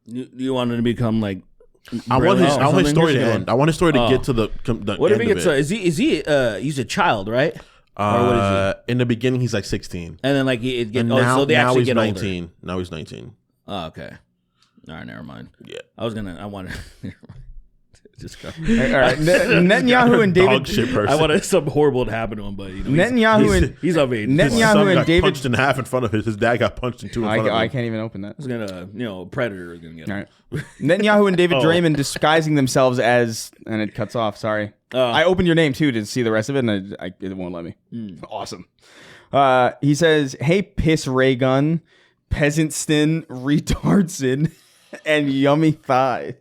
You want him to become like? I want his story to end. I want his story to get to the what if end he gets? of it. Is he? He's a child, right? Or what is he? In the beginning, he's like 16, and then so they actually get 19. older. Now he's 19. Oh, okay. All right, never mind. Yeah, I wanted. Just go. All right. Netanyahu and David. Dog shit person. I wanted something horrible to happen to him, but he's of age. Netanyahu and David punched in half in front of his dad got punched in two in front of him. I can't even open that. I was gonna, Predator is gonna get him. All right. Netanyahu and David Draymond disguising themselves as, and it cuts off. Sorry. I opened your name too to see the rest of it, and it won't let me. Awesome. He says, "Hey, piss ray gun, peasantston, retardson, and yummy thigh."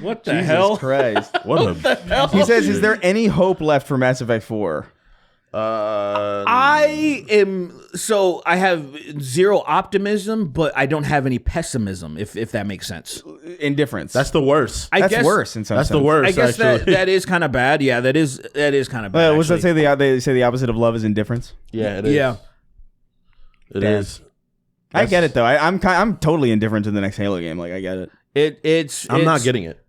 What the Jesus hell? Christ. What the hell? He says, "Is there any hope left for Mass Effect 4?" I have zero optimism, but I don't have any pessimism, if that makes sense. Indifference. That's the worst. That's worse in some sense. That's the worst. I guess that is kind of bad. Yeah, that is kind of bad. What does that say? They say the opposite of love is indifference. Yeah, it is. Yeah, it is. I get it though. I'm totally indifferent to the next Halo game. Like, I get it. I'm not getting it.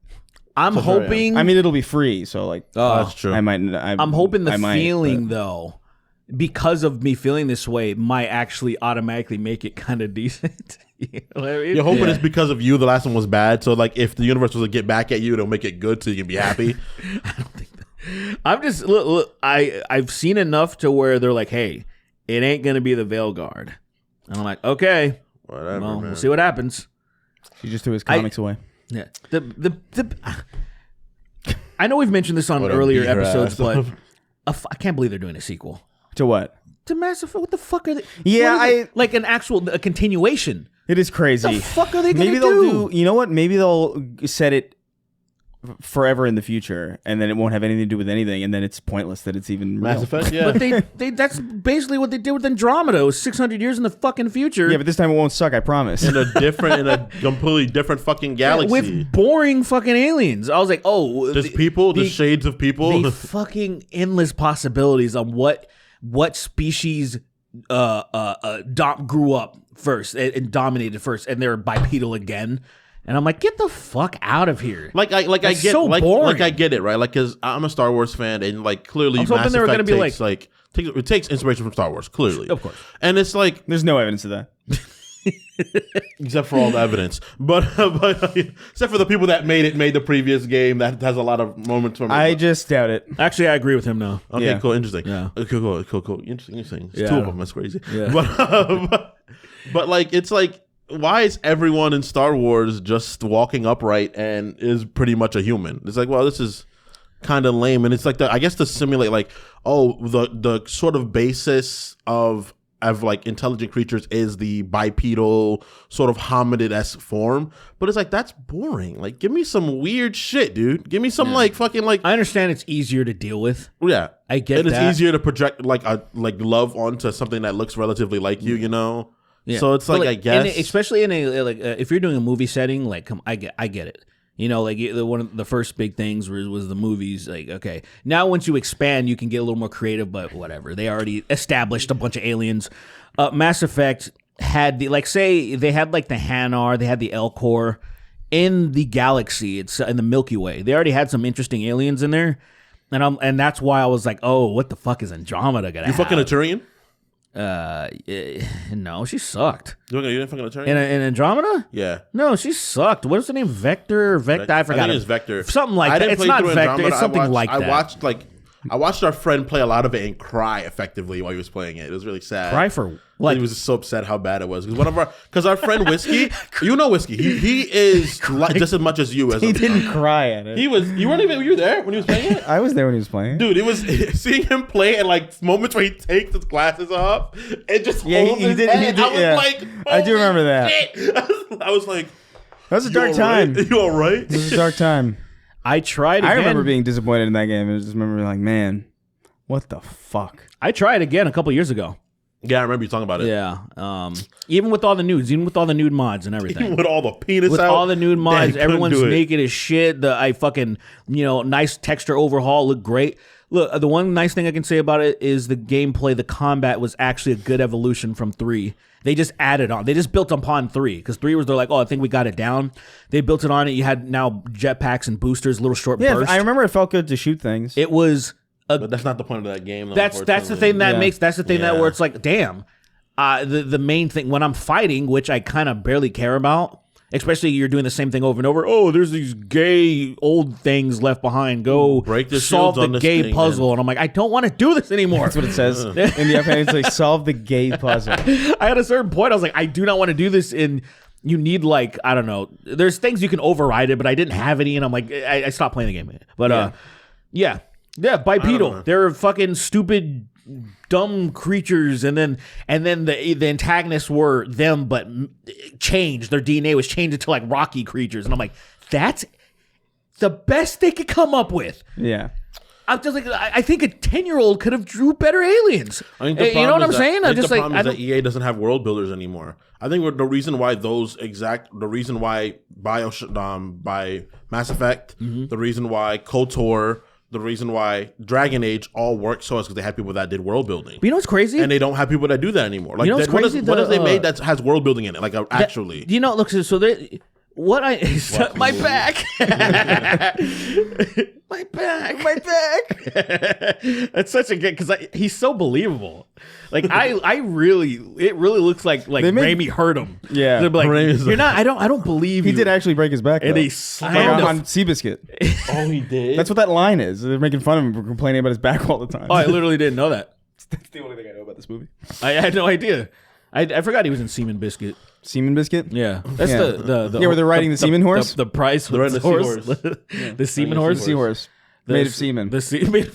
I'm hoping. I mean, it'll be free, so like. That's true. I'm hoping the feeling though, because of me feeling this way, might actually automatically make it kind of decent. You know what I mean? You're hoping it's because of you. The last one was bad, so like if the universe was to get back at you, it'll make it good, so you can be happy. I don't think that. I'm just look. I've seen enough to where they're like, hey, it ain't gonna be the Veilguard, and I'm like, okay, whatever. Well, man. we'll see what happens. He just threw his comics away. Yeah. I know we've mentioned this on earlier episodes, but I can't believe they're doing a sequel To what? to Mass Effect. What the fuck are they? Yeah, like a continuation. It is crazy. What the fuck are they going to Maybe they'll do. You know what? Maybe they'll set it forever in the future, and then it won't have anything to do with anything, and then it's pointless that it's even Mass real. Effect, yeah. But that's basically what they did with Andromeda. It was 600 years in the fucking future. Yeah, but this time it won't suck. I promise. in a completely different fucking galaxy with boring fucking aliens. I was like, oh, just people, just shades of people. The fucking endless possibilities on what species grew up first and dominated first, and they're bipedal again. And I'm like, get the fuck out of here! I get so boring. I get it, right? Like, because I'm a Star Wars fan, and like clearly, I was hoping they were Mass gonna Effect be it takes inspiration from Star Wars, clearly, of course. And it's like, There's no evidence of that. except for all the evidence, but except for the people that made the previous game that has a lot of moments from it. I just doubt it. Actually, I agree with him now. Okay, Yeah. cool, interesting. Yeah. Cool. Interesting. It's Yeah. two of them. That's crazy. Yeah. But like, it's like, why is everyone in Star Wars just walking upright and is pretty much a human? It's like, well, this is kind of lame. And it's like, I guess to simulate like, the sort of basis of like intelligent creatures is the bipedal sort of hominid-esque form. But it's like, that's boring. Like, give me some weird shit, dude. Give me some like fucking like, I understand it's easier to deal with. yeah. I get and that. it's easier to project like love onto something that looks relatively like you, you know? Yeah. So it's But, like I guess, especially in a if you're doing a movie setting, like, I get it. You know, like one of the first big things was the movies. Like, okay, now once you expand, you can get a little more creative. But whatever, they already established a bunch of aliens. Mass Effect had say they had like the Hanar, they had the Elcor in the galaxy. It's in the Milky Way. They already had some interesting aliens in there, and that's why I was like, oh, what the fuck is Andromeda gonna? you fucking a Turian? No, she sucked. You didn't fucking a Turian? In Andromeda? Yeah. No, she sucked. What is her name? Vector? I forgot. I think it's Vector. Something like that. didn't It's play not through Vector. Andromeda. It's something like that. I watched our friend play a lot of it and cry effectively while he was playing it. It was really sad. Cry for Like, he was just so upset how bad it was because our friend Whiskey, you know Whiskey, he is just as much as you as He didn't cry at it. you were you there when he was playing it? I was there when he was playing. Dude, it was seeing him play and like moments where he takes his glasses off and just holds his head. I was yeah. like, I do remember that. shit. I was like, That was a dark time. You all right? It was a dark time. I tried again. I remember being disappointed in that game. I just remember being like, man, what the fuck? I tried again a couple years ago. Yeah, I remember you talking about it. Yeah. Even with all the nudes, even with all the nude mods and everything. Even with all the penis With out. all the nude mods, couldn't everyone's do it. naked as shit. I fucking, nice texture overhaul, looked great. Look, the one nice thing I can say about it is the gameplay, the combat was actually a good evolution from 3. They just added on. They just built upon 3 because 3 was they're like, oh, I think we got it down. They built it on it. You had now jetpacks and boosters, little short bursts. I remember it felt good to shoot things. It was But that's not the point of that game. Though, that's the thing that makes that's the thing that Yeah. where it's like, damn. The main thing when I'm fighting, which I kind of barely care about, especially you're doing the same thing over and over. Oh, there's these gay old things left behind. Go break the solve shields on the this gay thing, puzzle, and I'm like, I don't want to do this anymore. That's what it says in the opening. It's like solve the gay puzzle. I had a certain point. I was like, I do not want to do this. In you need like I don't know. There's things you can override it, but I didn't have any, and I'm like, I stopped playing the game. But yeah, bipedal. They're fucking stupid, dumb creatures, and then the antagonists were them, but changed. Their DNA was changed into like rocky creatures, and I'm like, that's the best they could come up with. Yeah. I'm just like, I think a 10-year-old could have drew better aliens. I think the You know what I'm problem is saying? I I'm think just the like, problem is that EA doesn't have world builders anymore. I think the reason why by Mass Effect, the reason why KOTOR, the reason why Dragon Age all worked so is because they had people that did world building. but you know what's crazy? And they don't have people that do that anymore. Like, You know what's crazy? what have they made that has world building in it? Like, actually. Do you know? Look, so they. What I my back, my back. That's such a good because he's so believable. Like it really looks like Raimi hurt him. Yeah. They're like, Raimi's you're not. I don't believe He you. did actually break his back. And though. he slammed on Seabiscuit. Oh, he did? That's what that line is. They're making fun of him for complaining about his back all the time. Oh, I literally didn't know that. That's the only thing I know about this movie. I had no idea. I forgot he was in Seaman Biscuit. Seaman Biscuit? Yeah, that's Yeah. the Yeah, where they're riding the semen horse? The prize They're riding the horse. seahorse. The semen horse. Seahorse. Made of semen. The semen.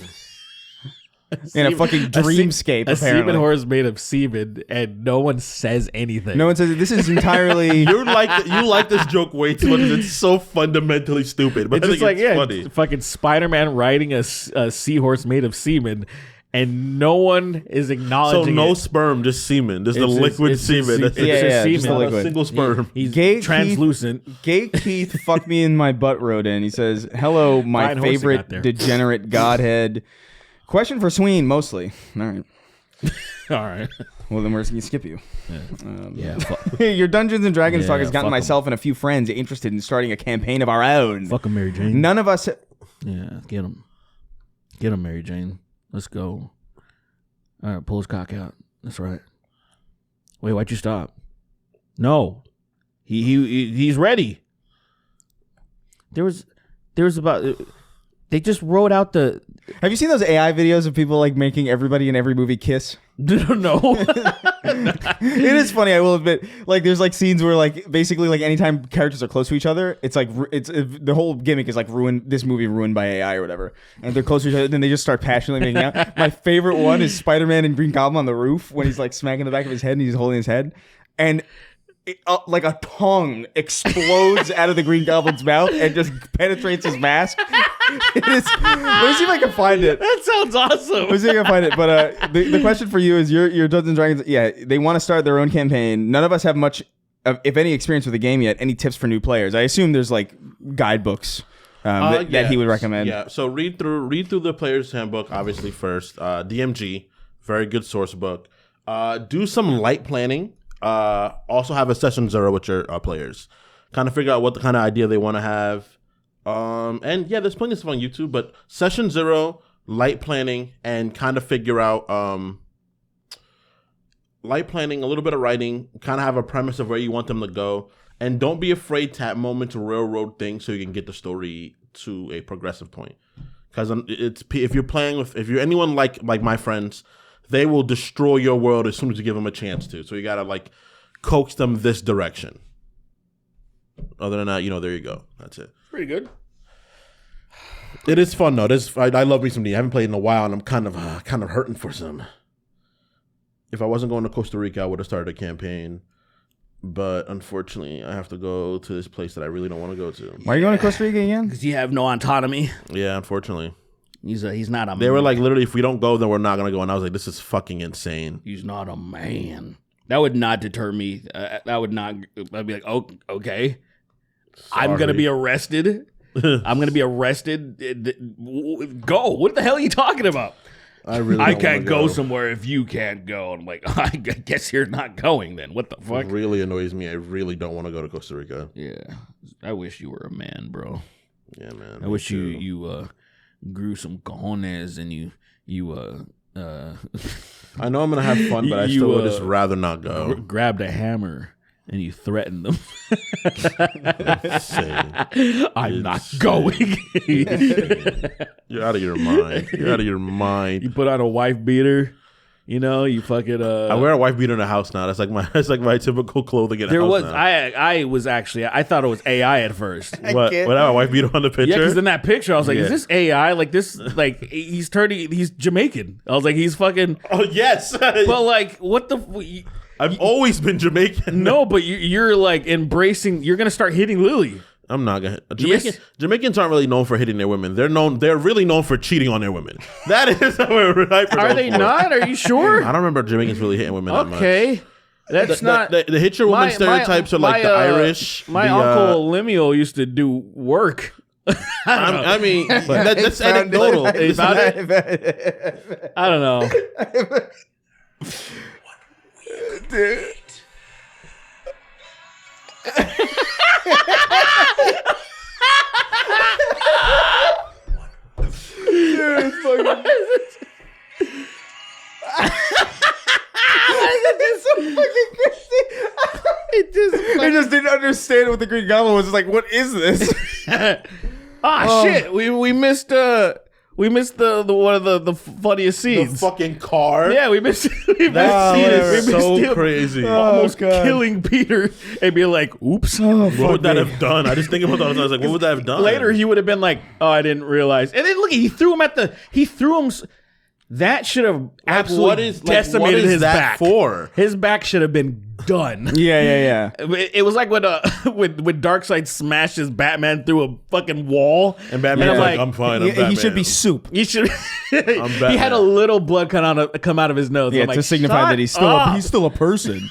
in a fucking dreamscape. A semen apparently, horse made of semen, and no one says anything. no one says this is entirely. You like this joke way too much. It's so fundamentally stupid, but It's I just think like, it's funny. fucking Spider-Man riding a seahorse made of semen, and no one is So acknowledging no it. sperm, just semen. Just the It's liquid just semen. That's it's Yeah, just yeah, semen. just the not liquid. a single sperm. He's Gay translucent. Gay Keith fucked me in my butt wrote in. He says, hello, my Fine horse you got favorite there. degenerate godhead. Question for Sween, mostly. All right. All right. Well, then we're going to skip you. Yeah. Your Dungeons and Dragons talk has Yeah, gotten fuck 'em. myself and a few friends interested in starting a campaign of our own. Fuck him, Mary Jane. None of us... Yeah, get him. Get him, Mary Jane. Let's go. All right, pull his cock out. That's right. Wait, why'd you stop? No. He's ready. There was about... They just wrote out the... Have you seen those AI videos of people like making everybody in every movie kiss? No. It is funny, I will admit. Like, there's like scenes where like basically like anytime characters are close to each other, it's like the whole gimmick is like this movie ruined by AI or whatever. And they're close to each other, then they just start passionately making out. My favorite one is Spider-Man and Green Goblin on the roof when he's like smacking the back of his head and he's holding his head, and like a tongue explodes out of the Green Goblin's mouth and just penetrates his mask. It is. Let me see if I can find it. That sounds awesome. Let me see if I can find it. But the question for you is your Dungeons and Dragons. Yeah, they want to start their own campaign. None of us have much, if any, experience with the game yet. Any tips for new players? I assume there's like guidebooks that he would recommend. Yeah. So read through the player's handbook obviously first. DMG, very good source book. Do some light planning. Also have a session 0 with your players. Kind of figure out what the kind of idea they want to have. And yeah, there's plenty of stuff on YouTube, but session 0, light planning, and kind of figure out light planning, a little bit of writing, kind of have a premise of where you want them to go, and don't be afraid to at moment to railroad things so you can get the story to a progressive point. Because if you're anyone like my friends, they will destroy your world as soon as you give them a chance to. So you gotta like coax them this direction. Other than that, there you go. That's it. Pretty good. It is fun though. I love me some D. I haven't played in a while, and I'm kind of hurting for some. If I wasn't going to Costa Rica, I would have started a campaign. But unfortunately, I have to go to this place that I really don't want to go to. Why are you going to Costa Rica again? Because you have no autonomy. Yeah, unfortunately. He's not a man. They were like, literally, if we don't go, then we're not going to go. And I was like, this is fucking insane. He's not a man. That would not deter me. That would not. I'd be like, oh, okay. Sorry. I'm going to be arrested. I'm going to be arrested. Go. What the hell are you talking about? I can't go somewhere if you can't go. I'm like, I guess you're not going then. What the fuck? It really annoys me. I really don't want to go to Costa Rica. Yeah. I wish you were a man, bro. Yeah, man. I wish you grew some cojones and you I know I'm going to have fun, but I still would just rather not go. grabbed a hammer and you threatened them. I'm not going. You're out of your mind. You're out of your mind. You put on a wife beater. You fucking. I wear a wife beater in the house now. That's like my typical clothing in the house now. I was actually. I thought it was AI at first. What? What? I have a wife beater on the picture? Yeah, because in that picture, I was like, Yeah. "Is this AI? Like this? Like he's Jamaican." I was like, "He's fucking." Oh yes. But like, what the? I've always been Jamaican. No, but you're like embracing. You're gonna start hitting Lily. I'm not gonna. Yes. Jamaicans aren't really known for hitting their women. They're really known for cheating on their women. That is what we're hyper Are known they for. not? Are you sure? I don't remember Jamaicans really hitting women that much. Okay, that's not. The hit your woman stereotypes are like the Irish. My uncle Lemuel used to do work. I mean, that's anecdotal. About it? I don't know. Dude. It's so fucking crazy. It just didn't understand what the Green Goblin was. It's like, what is this? Shit! We missed the one of the funniest The scenes. fucking car. Yeah, we missed. That scene whatever. is We missed so him crazy. almost God. killing Peter and being like, "Oops." What would that have done? I just think about that. I was like, what would that have done? Later, he would have been like, "Oh, I didn't realize." And then look, he threw him. That should have absolutely what is decimated his that back. for? His back should have been done. Yeah. It was like when Darkseid smashed his Batman through a fucking wall, And Batman's I'm like, I'm fine. I'm Batman. He should be soup. He should. He Batman. had a little blood come out of his nose. Yeah, I'm like, to signify that he's still a person.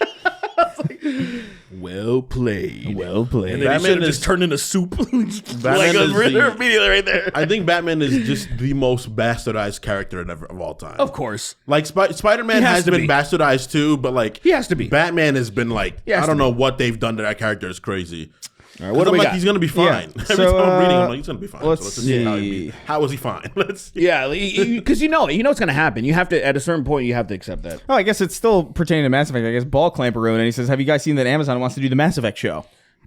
well played. Well played. And then Batman he should have is- just turned into soup. Batman is the- immediately right there. I think Batman is just the most bastardized character of all time. Of course. Like Spider-Man He has has to been be. bastardized too, but like He has to be. Batman has been like He has I to don't know be. what they've done to that character is crazy. All right, what do I'm we like, got? he's gonna be fine. Yeah. Every So, time I'm reading, I'm like, he's gonna be fine. let's So let's just see see. how is he fine? Let's see. Yeah, because you know it's going to happen. You have to, at a certain point, you have to accept that. Oh, I guess it's still pertaining to Mass Effect. I guess Ball Clamper wrote, and he says, "Have you guys seen that Amazon wants to do the Mass Effect show?"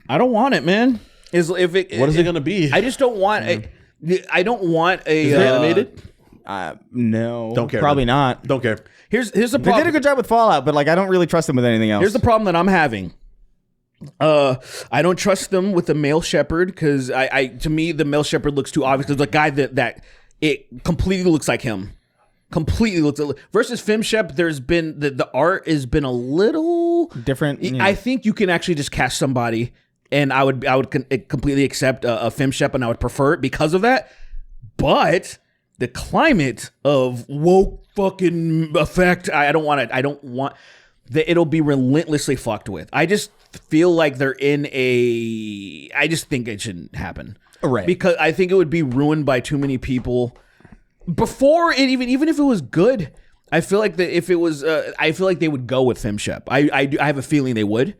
I don't want it, man. What is it gonna be? I just don't want I don't want a Is it animated? No, Don't care. Probably not. Don't care. Here's the They problem. did a good job with Fallout, but like I don't really trust them with anything else. Here's the problem that I'm having. I don't trust them with the male shepherd because I to me the male shepherd looks too obvious. There's a guy that it completely looks like him. Completely looks versus Fem Shep. There's been the art has been a little different. Yeah. I think you can actually just cast somebody, and I would completely accept a Fem Shep, and I would prefer it because of that. But the climate of woke fucking effect, I don't want it. I don't want that. It'll be relentlessly fucked with. I just feel like they're in a. I just think it shouldn't happen. Right. Because I think it would be ruined by too many people. Before it even if it was good, I feel like that if it was, I feel like they would go with Fem Shep. I have a feeling they would,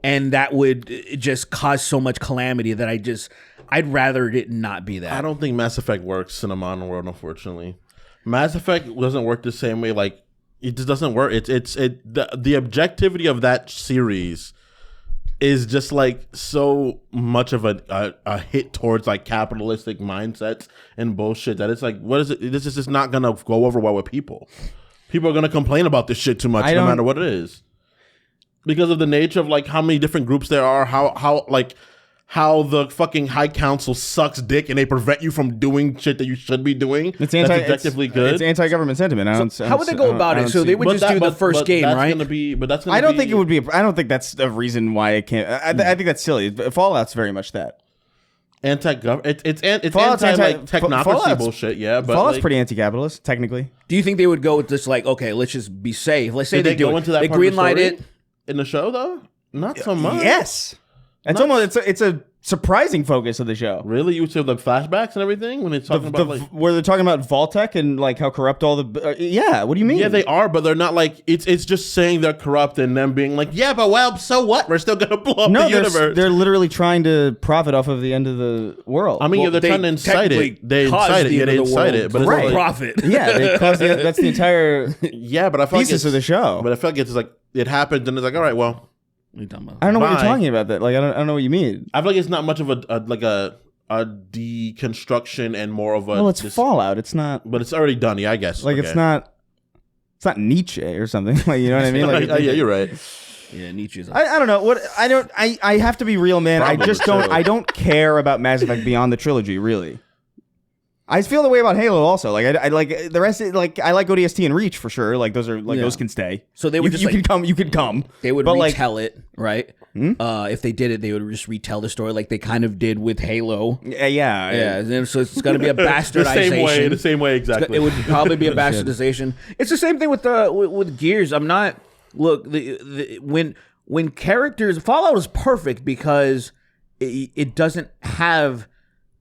and that would just cause so much calamity that I'd rather it not be that. I don't think Mass Effect works in a modern world, unfortunately. Mass Effect doesn't work the same way. Like it just doesn't work. The objectivity of that series is just like so much of a hit towards like capitalistic mindsets and bullshit that it's like, what is it? This is just not gonna go over well with people. People are gonna complain about this shit too much, no matter what it is, because of the nature of like how many different groups there are, how the fucking High Council sucks dick and they prevent you from doing shit that you should be doing. It's that's objectively good. It's anti-government sentiment. How would they go about it? So they would just do the first game, right? I don't think it would be. I don't think that's a reason why it can't. I think that's silly. Fallout's very much that. Anti-government. It's Fallout's anti anti- like technocracy Fallout's- bullshit. Yeah, but Fallout's like, pretty anti-capitalist, technically. Do you think they would go with this like, okay, let's just be safe? Let's say did they they do go it. into that They part of the greenlight story it. in the show though? Not so much. Yes, it's almost it's a surprising focus of the show. Really, you would say the flashbacks and everything when they're talking about like. Where they're talking about Vaultec and like how corrupt all the yeah. What do you mean? Yeah, they are, but they're not like it's just saying they're corrupt and them being like, yeah, but well, so what? We're still gonna blow up the universe. They're literally trying to profit off of the end of the world. I mean, Well, they're they trying to incite technically it. They caused incite it. the Yeah, end they of the incite world it, but it's for not like, profit. yeah, that's the entire yeah, but I feel like thesis it's of the show. But I feel like it's like it happens and it's like, all right, well, What are you talking about? I don't know what Bye. you're talking about. That like I don't know what you mean. I feel like it's not much of a deconstruction and more of a. Well, it's just- Fallout. It's not but it's already done. Yeah, I guess. like Okay. it's not Nietzsche or something. Like you know what I mean? Like yeah, you're right. Yeah, Nietzsche's. I don't know what I have to be real, man. Probably I just so. don't. I don't care about Mass Effect beyond the trilogy, really. I feel the way about Halo also. Like I like the rest. Like I like ODST and Reach for sure. Like those are like Yeah. those can stay. So they would you, just, you like- can come. You can come. They would but like retell it, right? If they did it, they would just retell the story like they kind of did with Halo. yeah. Yeah, and so it's going to be a The bastardization. same way, exactly. It would probably be a bastardization. It's the same thing with Gears. I'm not look when characters Fallout is perfect because it doesn't have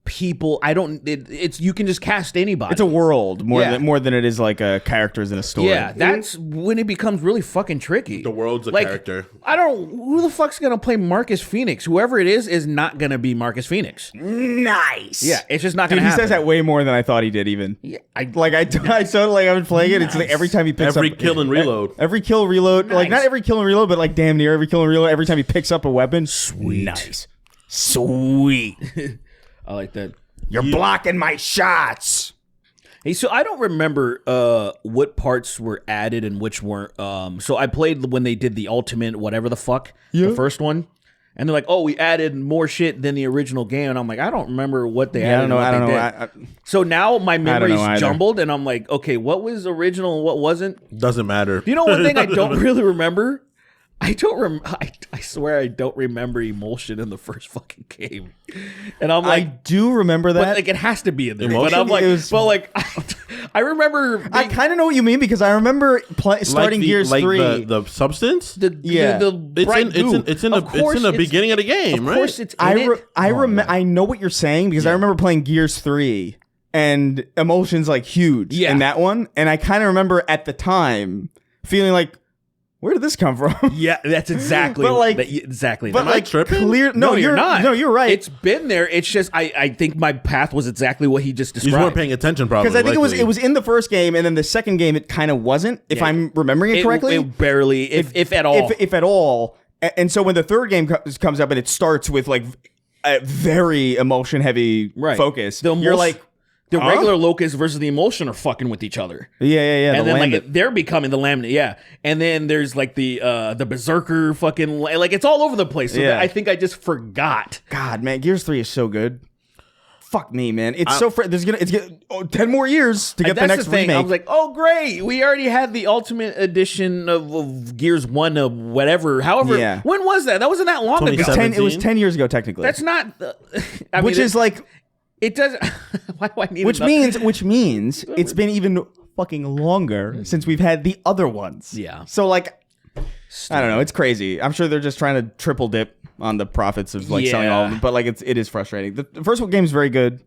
people. It's you can just cast anybody. It's a world more Yeah. than it is like characters in a story. Yeah, that's when it becomes really fucking tricky. The world's a Like, character. I don't. Who the fuck's gonna play Marcus Phoenix? Whoever it is not gonna be Marcus Phoenix. nice. Yeah, it's just not Dude, gonna he happen. says that way more than I thought he did. Even Yeah, I saw like I was playing it. It's like every time he picks Every up kill and reload. every kill reload. Like Nice. not every kill and reload, but like damn near every kill and reload. Every time he picks up a weapon. Sweet. Nice. Sweet. I like that. You're blocking my shots. Hey, so I don't remember what parts were added and which weren't. So I played when they did the ultimate whatever the fuck, the first one, And they're like, oh, we added more shit than the original game. And I'm like, I don't remember what they added. I don't know. So now my memory's either. jumbled, and I'm like, okay, what was original and what wasn't? Doesn't matter. You know one thing I don't really remember? I swear I don't remember emulsion in the first fucking game. And I'm like, I do remember that. but like it has to be in there. Emulsion? But I'm like, It was- I remember. I kind of know what you mean because I remember starting Gears 3. The substance. the bright goo. It's in the beginning of the game, Of course, right? it's in it. I know what you're saying because I remember playing Gears 3 and emulsion's like huge in that one, and I kind of remember at the time feeling like, where did this come from? Yeah, that's exactly. But like, exactly. but that. like tripping? clear. No, you're not. No, you're right. It's been there. It's just I think my path was exactly what he just You described. just weren't paying attention, probably. because I think it was in the first game, and then the second game it kind of wasn't. If I'm remembering it correctly, it barely, if at all. if at all. And so when the third game comes up and it starts with like a very emotion heavy focus, you're like. The regular locust versus the emulsion are fucking with each other. Yeah. And the then Lambent. like they're becoming the laminate, yeah. And then there's like the berserker fucking like it's all over the place. So Yeah. I think I just forgot. God, man, Gears 3 is so good. Fuck me, man. It's so it's gonna 10 more years to get the That's next the thing. remake. I was like, oh great, we already had the ultimate edition of Gears 1 of whatever. However, Yeah. when was that? That wasn't that long ago. 2017. it was 10 years ago technically. That's not. I which mean, is like it does. Why do I need? which means it's been even fucking longer since we've had the other ones. Yeah. So like I don't know, it's crazy. I'm sure they're just trying to triple dip on the profits of like selling all of them, but like it is frustrating. The first game is very good.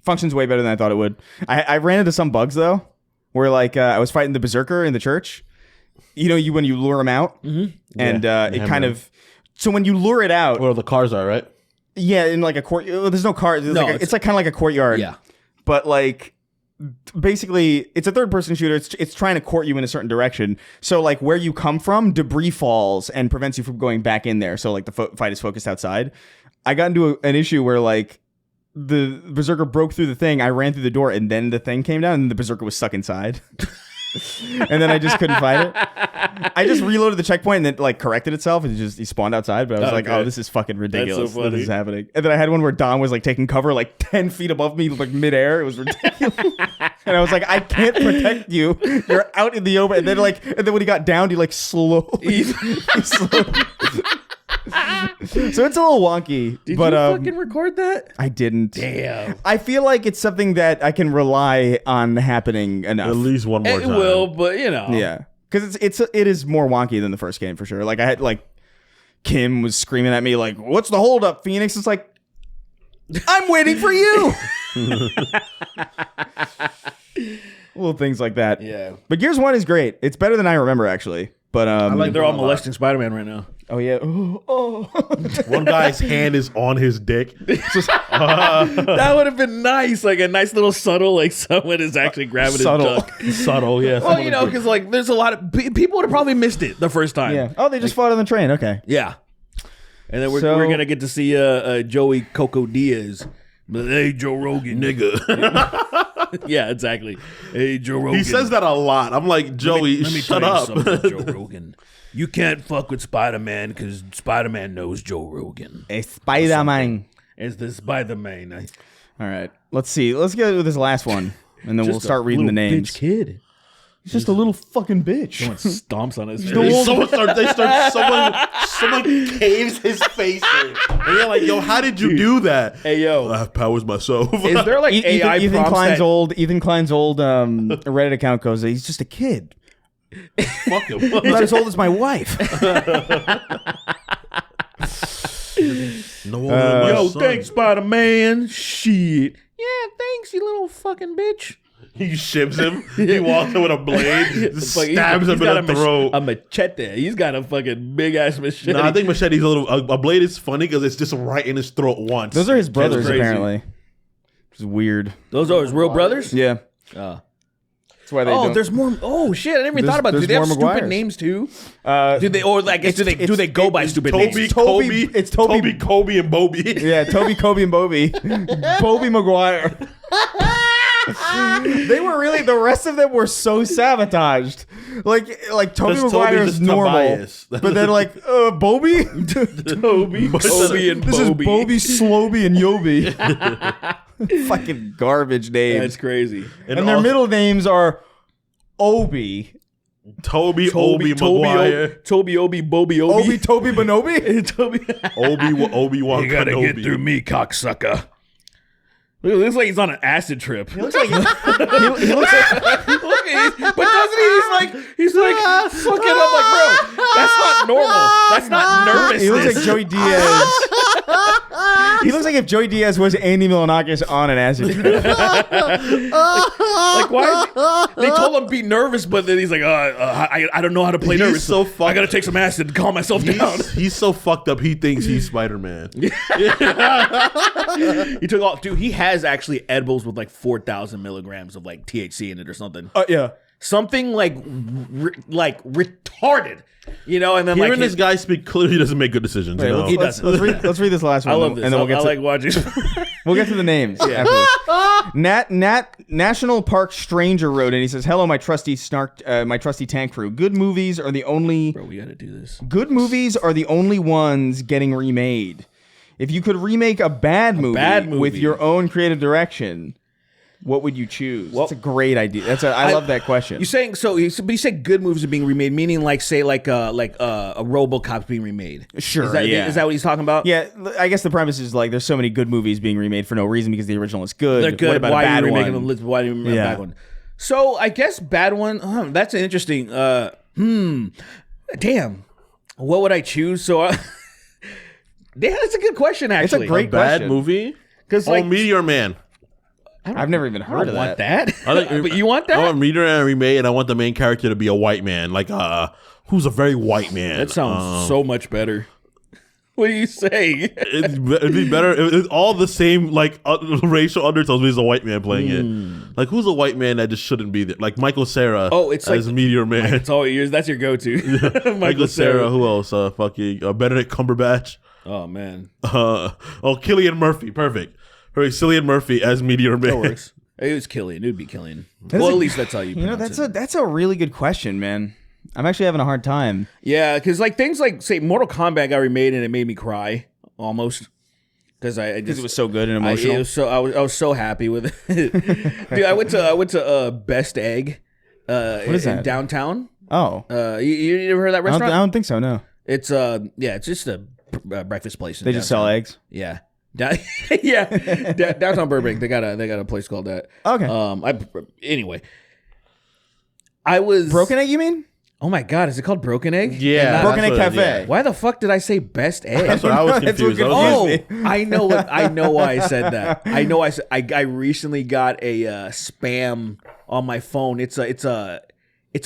Functions way better than I thought it would. I ran into some bugs though, where like I was fighting the berserker in the church. You know, when you lure him out, and it kind of. So when you lure it out, Where the cars are, right? yeah, in like a court. There's no car. It's like kind of like a courtyard. Yeah. But like, basically, it's a third-person shooter. It's trying to court you in a certain direction. So like, where you come from, debris falls and prevents you from going back in there. So like, the fight is focused outside. I got into an issue where like the berserker broke through the thing. I ran through the door, and then the thing came down, and the berserker was stuck inside. And then I just couldn't fight it. I just reloaded the checkpoint and then like corrected itself and he spawned outside. But I was like, oh, this is fucking ridiculous. so That funny. is happening. And then I had one where Don was like taking cover like 10 feet above me, like midair. It was ridiculous. And I was like, I can't protect you. You're out in the open. And then when he got down, he like slowly. So it's a little wonky. Did but you fucking record that? I didn't. Damn. I feel like it's something that I can rely on happening enough. At least one more It time. will, but you know. Yeah, because it is more wonky than the first game for sure. Like I had like Kim was screaming at me like, "What's the holdup, Phoenix?" It's like, I'm waiting for you. Little things like that. Yeah. But Gears 1 is great. It's better than I remember actually. But They're all molesting Spider-Man right now. oh yeah. Oh. One guy's hand is on his dick. That would have been nice, like a nice little subtle, like someone is actually grabbing subtle. his duck. Subtle, yeah. Well, you know, because like there's a lot of people would have probably missed it the first time. Yeah. Oh, they just fought on the train. Okay. Yeah. And then we're So- gonna get to see Joey Coco Diaz. But hey, Joe Rogan, Nigga. yeah, exactly. Hey, Joe Rogan. He says that a lot. I'm like, Joey, Let me shut tell up. you something, Joe Rogan. You can't fuck with Spider-Man because Spider-Man knows Joe Rogan. A Spider-Man. It's the Spider-Man. All right. Let's see. Let's get with this last one, and then we'll start reading the names. Bitch kid. He's just a little fucking bitch. Stomps on his face. Someone caves his face in. And you're like, yo, how did you do that? Hey, yo. I have powers myself. Is there like AI Ethan prompts Klein's that- old Reddit account goes, he's just a kid. Fuck him. He's not as old as my wife. No one my Yo, son. thanks, Spider-Man. Shit. Yeah, thanks, you little fucking bitch. He shivs him. He walks in with a blade, Fuck, stabs him in the throat. A machete. He's got a fucking big ass machete. No, I think machete's a blade is funny because it's just right in his throat once. Those are his brothers, crazy. apparently. Which is weird. those are his real brothers. Yeah. Oh. That's why they don't. There's more. Oh shit! I didn't even There's- thought about. Do there's they have more stupid Maguires. names too? Uh, Do they, or like, do they go by stupid names? Toby, Toby- Kobe, it's Toby- Kobe, and Bobby. yeah, Toby, Kobe, and Bobby. Bobby Maguire. They were really, the rest of them were so sabotaged. Like Tobey Because Maguire Toby's is just normal, Tobias. but then like Bobby, Toby and this is Bobby, Sloby, and Yobi. Fucking garbage names. That's crazy. And their middle names are Obi, Toby, Maguire. Toby, Obi, Bobby, Obi, Toby, Bonobi. Toby. Obi-Wan You gotta Kenobi. get through me, cocksucker. Look, it looks like he's on an acid trip. He looks like Look at but doesn't he's like fucking. I'm like, bro, that's not normal. That's not nervousness. He looks like Joey Diaz. He looks like if Joey Diaz was Andy Milonakis on an acid trip. Like, why? They told him be nervous, but then he's like, I don't know how to play He's nervous. so I gotta take some acid to calm myself down. He's so fucked up. He thinks he's Spider-Man. He took all, dude. He has actually edibles with like 4,000 milligrams of like THC in it or something. Yeah. Something like retarded, you know. And then Hearing like this guy speak clearly doesn't make good decisions. Wait, you know? He doesn't. let's read this last one. I love this. And then we'll get I to, like watching. we'll get to the names. Afterwards. National Park Stranger wrote and he says, "Hello, my trusty tank crew. Good movies are the only Bro, we gotta do this. good movies are the only ones getting remade. If you could remake a bad movie with your own creative direction, what would you choose?" That's a great idea. I love that question. You saying so? But you said good movies are being remade, meaning like say like a RoboCop's being remade. Sure, Is that, yeah. Is that what he's talking about? Yeah, I guess the premise is like there's so many good movies being remade for no reason because the original is good. They're good. What about Why a bad are you remaking one? them? Why do you remake a bad one? So I guess bad one. That's an interesting. Damn. What would I choose? So. Yeah, that's a good question. Actually, It's a great Bad question. movie? because Oh, like Meteor Man. I've never even I heard don't of want that. that. But you want that? I want Meteor Man remade, and I want the main character to be a white man, like who's a very white man. That sounds so much better. What are you saying? It'd be better. It's all the same, like racial undertones. But he's a white man playing it. Like, who's a white man that just shouldn't be there? Like Michael Cera. Oh, it's as like- Meteor Man. It's all yours. That's your go-to. Michael Cera. Who else? Fucking Benedict Cumberbatch. Oh man, Cillian Murphy. Perfect. Cillian Murphy as Meteor Man. that works. It was Killian. It would be Killian. Well, at least that's how you. You know, pronounce it. that's a really good question, man. I'm actually having a hard time. Yeah, because like things like say Mortal Kombat got remade and it made me cry almost because I just It was so good and emotional. I was so happy with it. Dude, I went to Best Egg. What is that? in downtown? Oh, You never heard of that I restaurant? don't think so. No, It's it's just a breakfast place. In they just sell downtown. eggs. Yeah. Downtown Burbank. They got a place called that. Okay. Anyway, I was Broken Egg, you mean? Oh my god, is it called Broken Egg? Yeah. Broken that's Egg what it is, Cafe. yeah. Why the fuck did I say Best Egg? That's what I was That's what confused. confused Oh, I know why I said that. I know I recently got a spam on my phone. It's a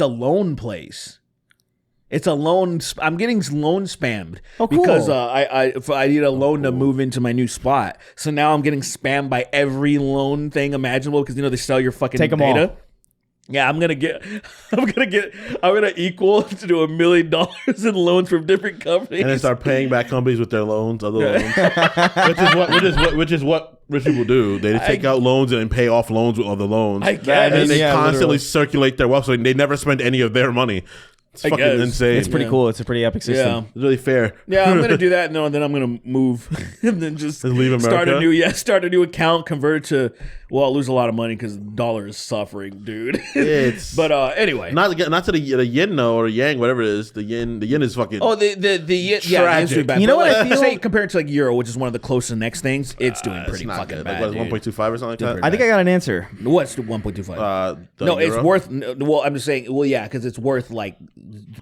loan place. It's a loan. I'm getting loan spammed because I need a loan to move into my new spot. So now I'm getting spammed by every loan thing imaginable because they sell your fucking Take 'em data. all. Yeah, I'm gonna equal to $1 million in loans from different companies. And then start paying back companies with their loans, other loans, which is what rich people do. They take out loans and then pay off loans with other loans. I guess. And they Yeah, constantly literally. circulate their wealth, so they never spend any of their money. It's I fucking guess. insane. It's pretty cool. It's a pretty epic system. It's really fair. Yeah, I'm gonna do that. No, and then I'm gonna move and then just And leave start America? start a new account, convert it to. Well, I'll lose a lot of money because the dollar is suffering, dude. It's But anyway, not to the yen though, or yang, whatever it is. The yen is fucking. oh the yeah, it's Tragic. doing bad. You know But, what I like, feel? say compared to like euro, which is one of the closest next things, it's doing it's pretty not fucking good. bad. Like what, dude. 1.25 or something like that. I think I got an answer. What's the 1.25? The It's euro? worth. Well, I'm just saying. Well, yeah, because it's worth like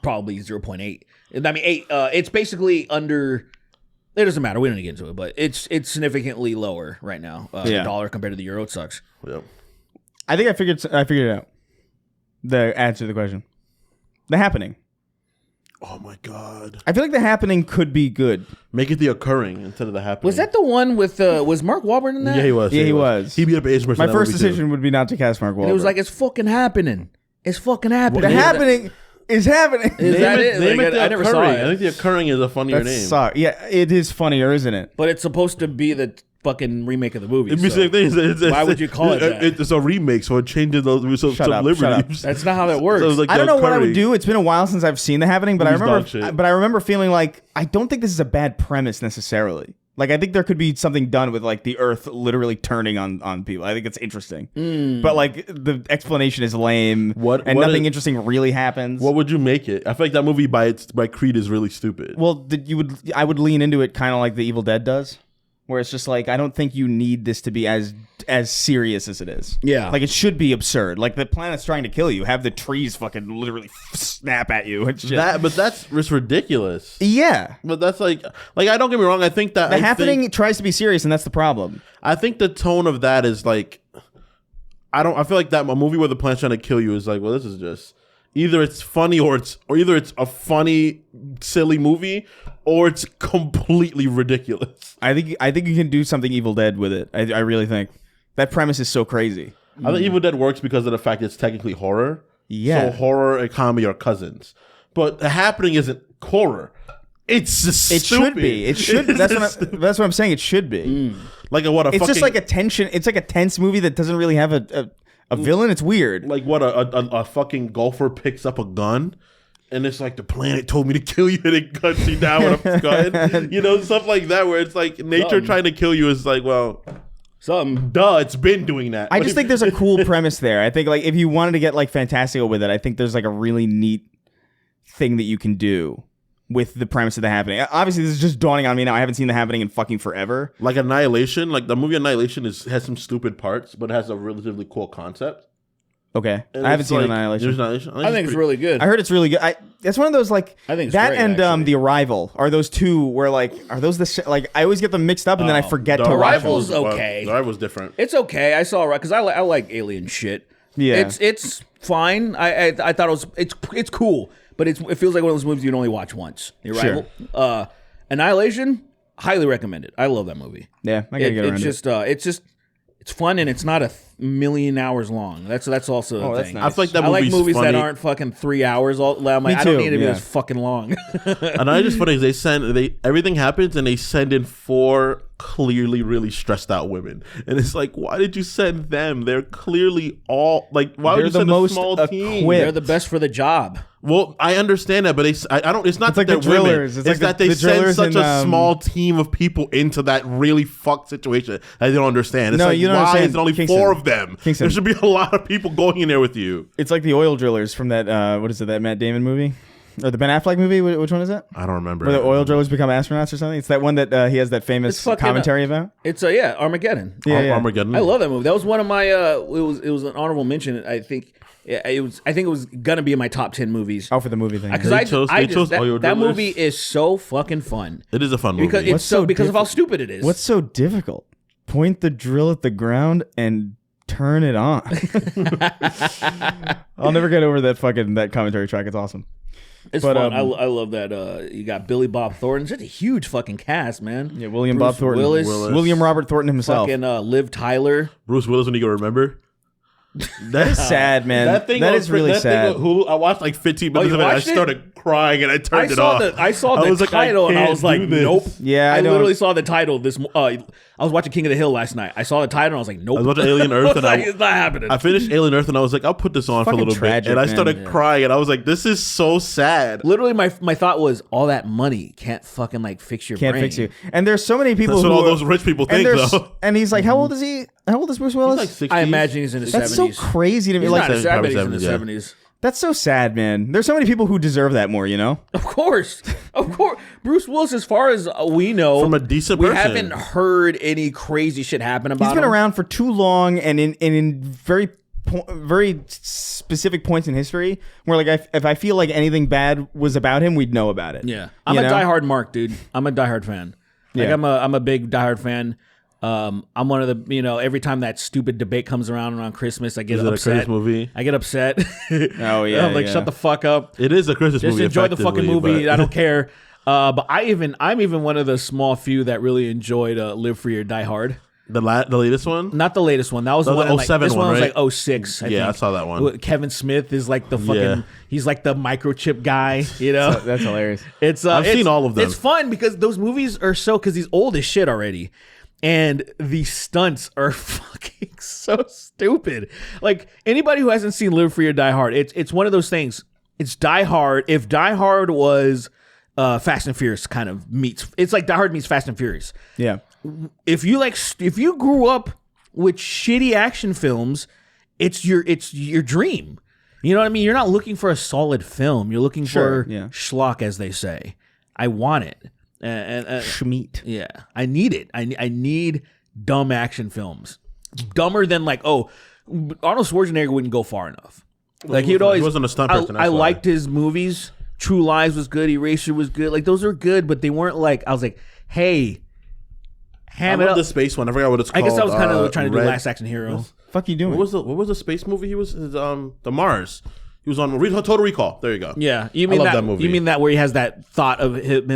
probably 0.8. I mean, 8. It's basically under. It doesn't matter. We don't need to get into it, but it's significantly lower right now. The dollar compared to the euro. It sucks. Yeah. I think I figured it out. The answer to the question. The Happening. Oh my god. I feel like The Happening could be good. Make it the occurring instead of the happening. Was that the one with was Mark Wahlberg in that? Yeah, he was. Yeah, he was. He beat up Asian person. My first decision would be not to cast Mark Wahlberg. And it was like it's fucking happening. It's fucking happening. The Happening is happening. Is that it? Name Like, it the I never saw occurring. it. I think the occurring is a funnier That name. sucks. Yeah, it is funnier, isn't it? But it's supposed to be the fucking remake of the movie. It'd be the same thing. Why would you call it that? It's a remake, so it changes some Shut up. liberties. That's not how that works. So it's like I don't know Doug what I would Curry. do. It's been a while since I've seen The Happening, but I Movie's dog shit. remember. But I remember feeling like I don't think this is a bad premise necessarily. Like I think there could be something done with like the Earth literally turning on people. I think it's interesting, but like the explanation is lame. What nothing is- interesting really happens. What would you make it? I feel like that movie by Creed is really stupid. Well, I would lean into it kind of like The Evil Dead does, where it's just like I don't think you need this to be as serious as it is. Yeah. like it should be absurd. Like the planet's trying to kill you. Have the trees fucking literally snap at you and shit. But that's just ridiculous. Yeah. But that's like I don't get me wrong. I think that The Happening tries to be serious, and that's the problem. I think the tone of that is like I feel like that a movie where the planet's trying to kill you is like, well, this is just either it's funny or either it's a funny silly movie or it's completely ridiculous. I think you can do something Evil Dead with it. I really think that premise is so crazy. I think Evil Dead works because of the fact it's technically horror. Yeah. So horror and comedy are cousins. But The Happening isn't horror. It's just It stupid. should be. It should. That's what I'm saying. It should be. Like what a It's fucking, just like a tension. It's like a tense movie that doesn't really have a villain. It's weird. like what a fucking golfer picks up a gun and it's like the planet told me to kill you and it guns you down with a gun. You know, stuff like that where it's like nature trying to kill you is like, well, duh, it's been doing that. I just think there's a cool premise there. I think like if you wanted to get like fantastical with it, I think there's like a really neat thing that you can do with the premise of The Happening. Obviously, this is just dawning on me now. I haven't seen The Happening in fucking forever. like Annihilation, like the movie Annihilation has some stupid parts, but it has a relatively cool concept. Okay, And I haven't it's seen like- Annihilation. there's Annihilation. I think it's really good. I heard it's really good. That's one of those like I think it's that great, and actually. The Arrival are those two where like are those like I always get them mixed up and then I forget The to watch Arrival's them. okay. The Arrival's different. It's okay. I saw it because I like alien shit. Yeah. it's fine. I thought it's cool, but it feels like one of those movies you'd only watch once. The Arrival. Annihilation, highly recommended. I love that movie. Yeah, I gotta get around It's fun and it's not a million hours long. That's also the that's thing. nice. I feel like that I like movie's movies funny. that aren't fucking 3 hours. I'm like, I too, don't need it to be yeah. this fucking long. And I just funny is everything happens and they send in 4 clearly really stressed out women, and it's like, why did you send them? They're clearly all like, why They're would you the send most a small team? equipped. They're the best for the job. Well, I understand that, but I don't. It's not It's like that the they're drillers. women. It's like that they the send drillers such in, a small team of people into that really fucked situation that they don't understand. It's No, like, you don't why understand, is it only Kingston. 4 of them? Kingston. There should be a lot of people going in there with you. It's like the oil drillers from that that Matt Damon movie or the Ben Affleck movie. Which one is that? I don't remember. Where the oil drillers become astronauts or something? It's that one that he has that famous It's fucking, commentary about. It's Armageddon. Yeah. Armageddon. I love that movie. That was one of my. It was an honorable mention. I think. Yeah, it was. I think it was gonna be in my top 10 movies. Oh, for the movie thing. Because They chose Oil that Drillers? movie is so fucking fun It is a fun movie. because it's What's so because of how different? stupid it is. What's so difficult? Point the drill at the ground and turn it on. I'll never get over that commentary track. It's awesome. It's but, fun. I love that. You got Billy Bob Thornton. Such a huge fucking cast, man. Yeah, William Bruce Bob Thornton. Willis. William Robert Thornton himself. Fucking Liv Tyler. Bruce Willis, when you go remember. That is sad, man. That is really sad. I watched like 15 minutes you of it. I watched it? started crying and I turned it off. I saw the was like, I title and I can't was like, do this. nope. Yeah, I I don't- literally saw the title. I was watching King of the Hill last night. I saw the title and I was like, nope. I was watching Alien Earth and it's not happening. I finished Alien Earth and I was like, I'll put this on for a Fucking little tragic, bit. And I man. started Yeah. crying and I was like, this is so sad. Literally, my thought was, all that money can't fucking like fix your Can't brain. fix you. And there's so many people That's who what all are- those rich people and think, there's- though. And he's like, how old is he? How old is Bruce Willis? He's like 60s. I imagine he's in his That's 70s. so crazy to me. He's Like, not in his 70s. He's in 70s, his yeah. 70s. that's so sad, man. There's so many people who deserve that more, you know? Of course. Bruce Willis, as far as we know, From a decent we person. haven't heard any crazy shit happen about He's been him. around for too long and in very specific points in history where like if I feel like anything bad was about him, we'd know about it. Yeah, I'm You a know? diehard Mark, dude. I'm a diehard fan. Like Yeah. I'm a big diehard fan. I'm one of the every time that stupid debate comes around Christmas, I get Is it a upset. Christmas movie? I get upset. Oh, yeah, I'm like, yeah. shut the fuck up. It is a Christmas Just movie. enjoy the fucking effectively, movie. but- I don't care. But I'm even one of the small few that really enjoyed Live Free or Die Hard. The latest one? Not the latest one. That was No, the one. the Like, 07 this one one, was right? like 06. I Yeah, think. I saw that one. Kevin Smith is like the fucking. Yeah. He's like the microchip guy. You know. That's hilarious. It's I've seen all of them. It's fun because those movies are because he's old as shit already. And the stunts are fucking so stupid. Like, anybody who hasn't seen Live Free or Die Hard, it's one of those things. It's Die Hard. If Die Hard was Fast and Furious kind of meets, it's like Die Hard meets Fast and Furious. Yeah. If you grew up with shitty action films, it's your dream. You know what I mean? You're not looking for a solid film. You're looking for schlock, as they say. I want it. Schmeat. Yeah, I need it. I need dumb action films, dumber than like Arnold Schwarzenegger wouldn't go far enough. Like he wasn't a stunt person. I liked his movies. True Lies was good. Eraser was good. Like those are good, but they weren't like I was like, hey, ham it up. The space one. I forgot what it's called. I guess I was kind of trying to do Last Action Hero. Fuck you doing? What was the space movie he was? The Mars. He was on Total Recall. There you go. Yeah, you mean I love that movie. You mean that where he has that thought of him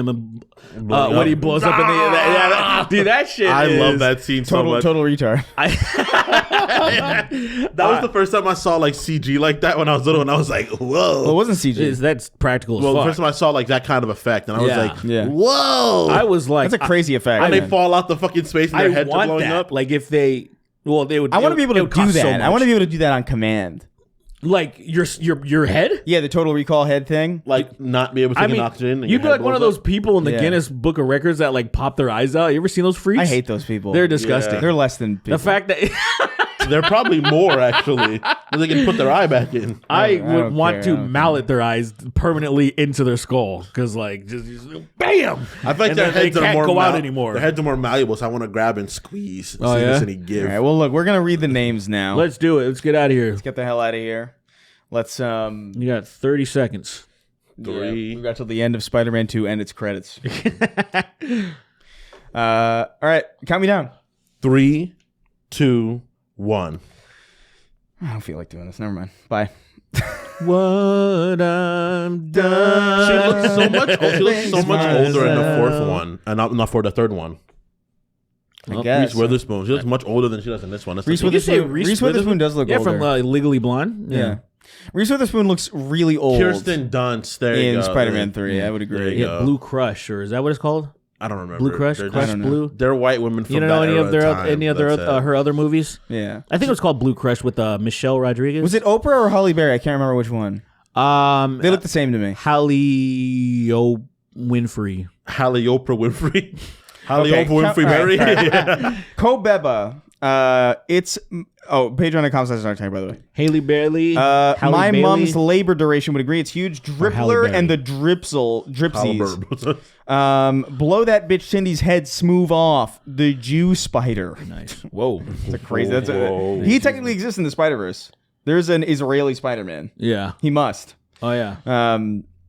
when he blows up in the dude, that shit. I love that scene so much. Total retard. That was the first time I saw like CG like that when I was little, and I was like, whoa. Well, it wasn't CG. That's practical as Well, fuck. the first time I saw like that kind of effect, and I was like, whoa. I was like, that's a crazy effect. And they fall out the fucking space, and their heads are blowing up. Like if they would. I want to be able to do that. I want to be able to do that on command. Like your head? Yeah, the Total Recall head thing. Like not be able to take an oxygen. You'd be like one of those people in the Guinness Book of Records that like pop their eyes out. You ever seen those freaks? I hate those people. They're disgusting. They're less than people. The fact that they're probably more actually. They can put their eye back in. I would want to mallet their eyes permanently into their skull because like just bam. I feel like their heads can't are more go out anymore. Their heads are more malleable, so I want to grab and squeeze. Oh, yeah? And give. All right, well, look, we're gonna read the names now. Let's do it. Let's get out of here. Let's get the hell out of here. Let's You got 30 seconds. We got till the end of Spider-Man 2 and its credits. All right, count me down. 3, 2, 1. I don't feel like doing this. Never mind. Bye. What I'm done. She looks so much older in the fourth one, and not for the third one. I guess. Reese Witherspoon. She looks much older than she does in this one. Reese Witherspoon does look older. from Legally Blonde. Yeah. Reese Witherspoon looks really old. Kirsten Dunst. There you go. In Spider-Man 3. I would agree. Yeah, Blue Crush, or is that what it's called? I don't remember. Blue Crush? Crush Blue? They're white women from You don't know that any era of their time. any other her other movies? Yeah. I think it was called Blue Crush with Michelle Rodriguez. Was it Oprah or Halle Berry? I can't remember which one. They look the same to me. Halle Winfrey. Halle Oprah Winfrey. Halle Okay, Oprah Winfrey Berry. Kobeba. It's patreon.com/Snark Tank, by the way. Haley Bailey. My mom's labor duration would agree. It's huge. Drippler and the dripsies. Blow that bitch Cindy's head smooth off. The Jew spider. Nice. Whoa. That's a crazy. He technically exists in the Spider-Verse. There's an Israeli Spider-Man. Yeah. He must. Oh yeah.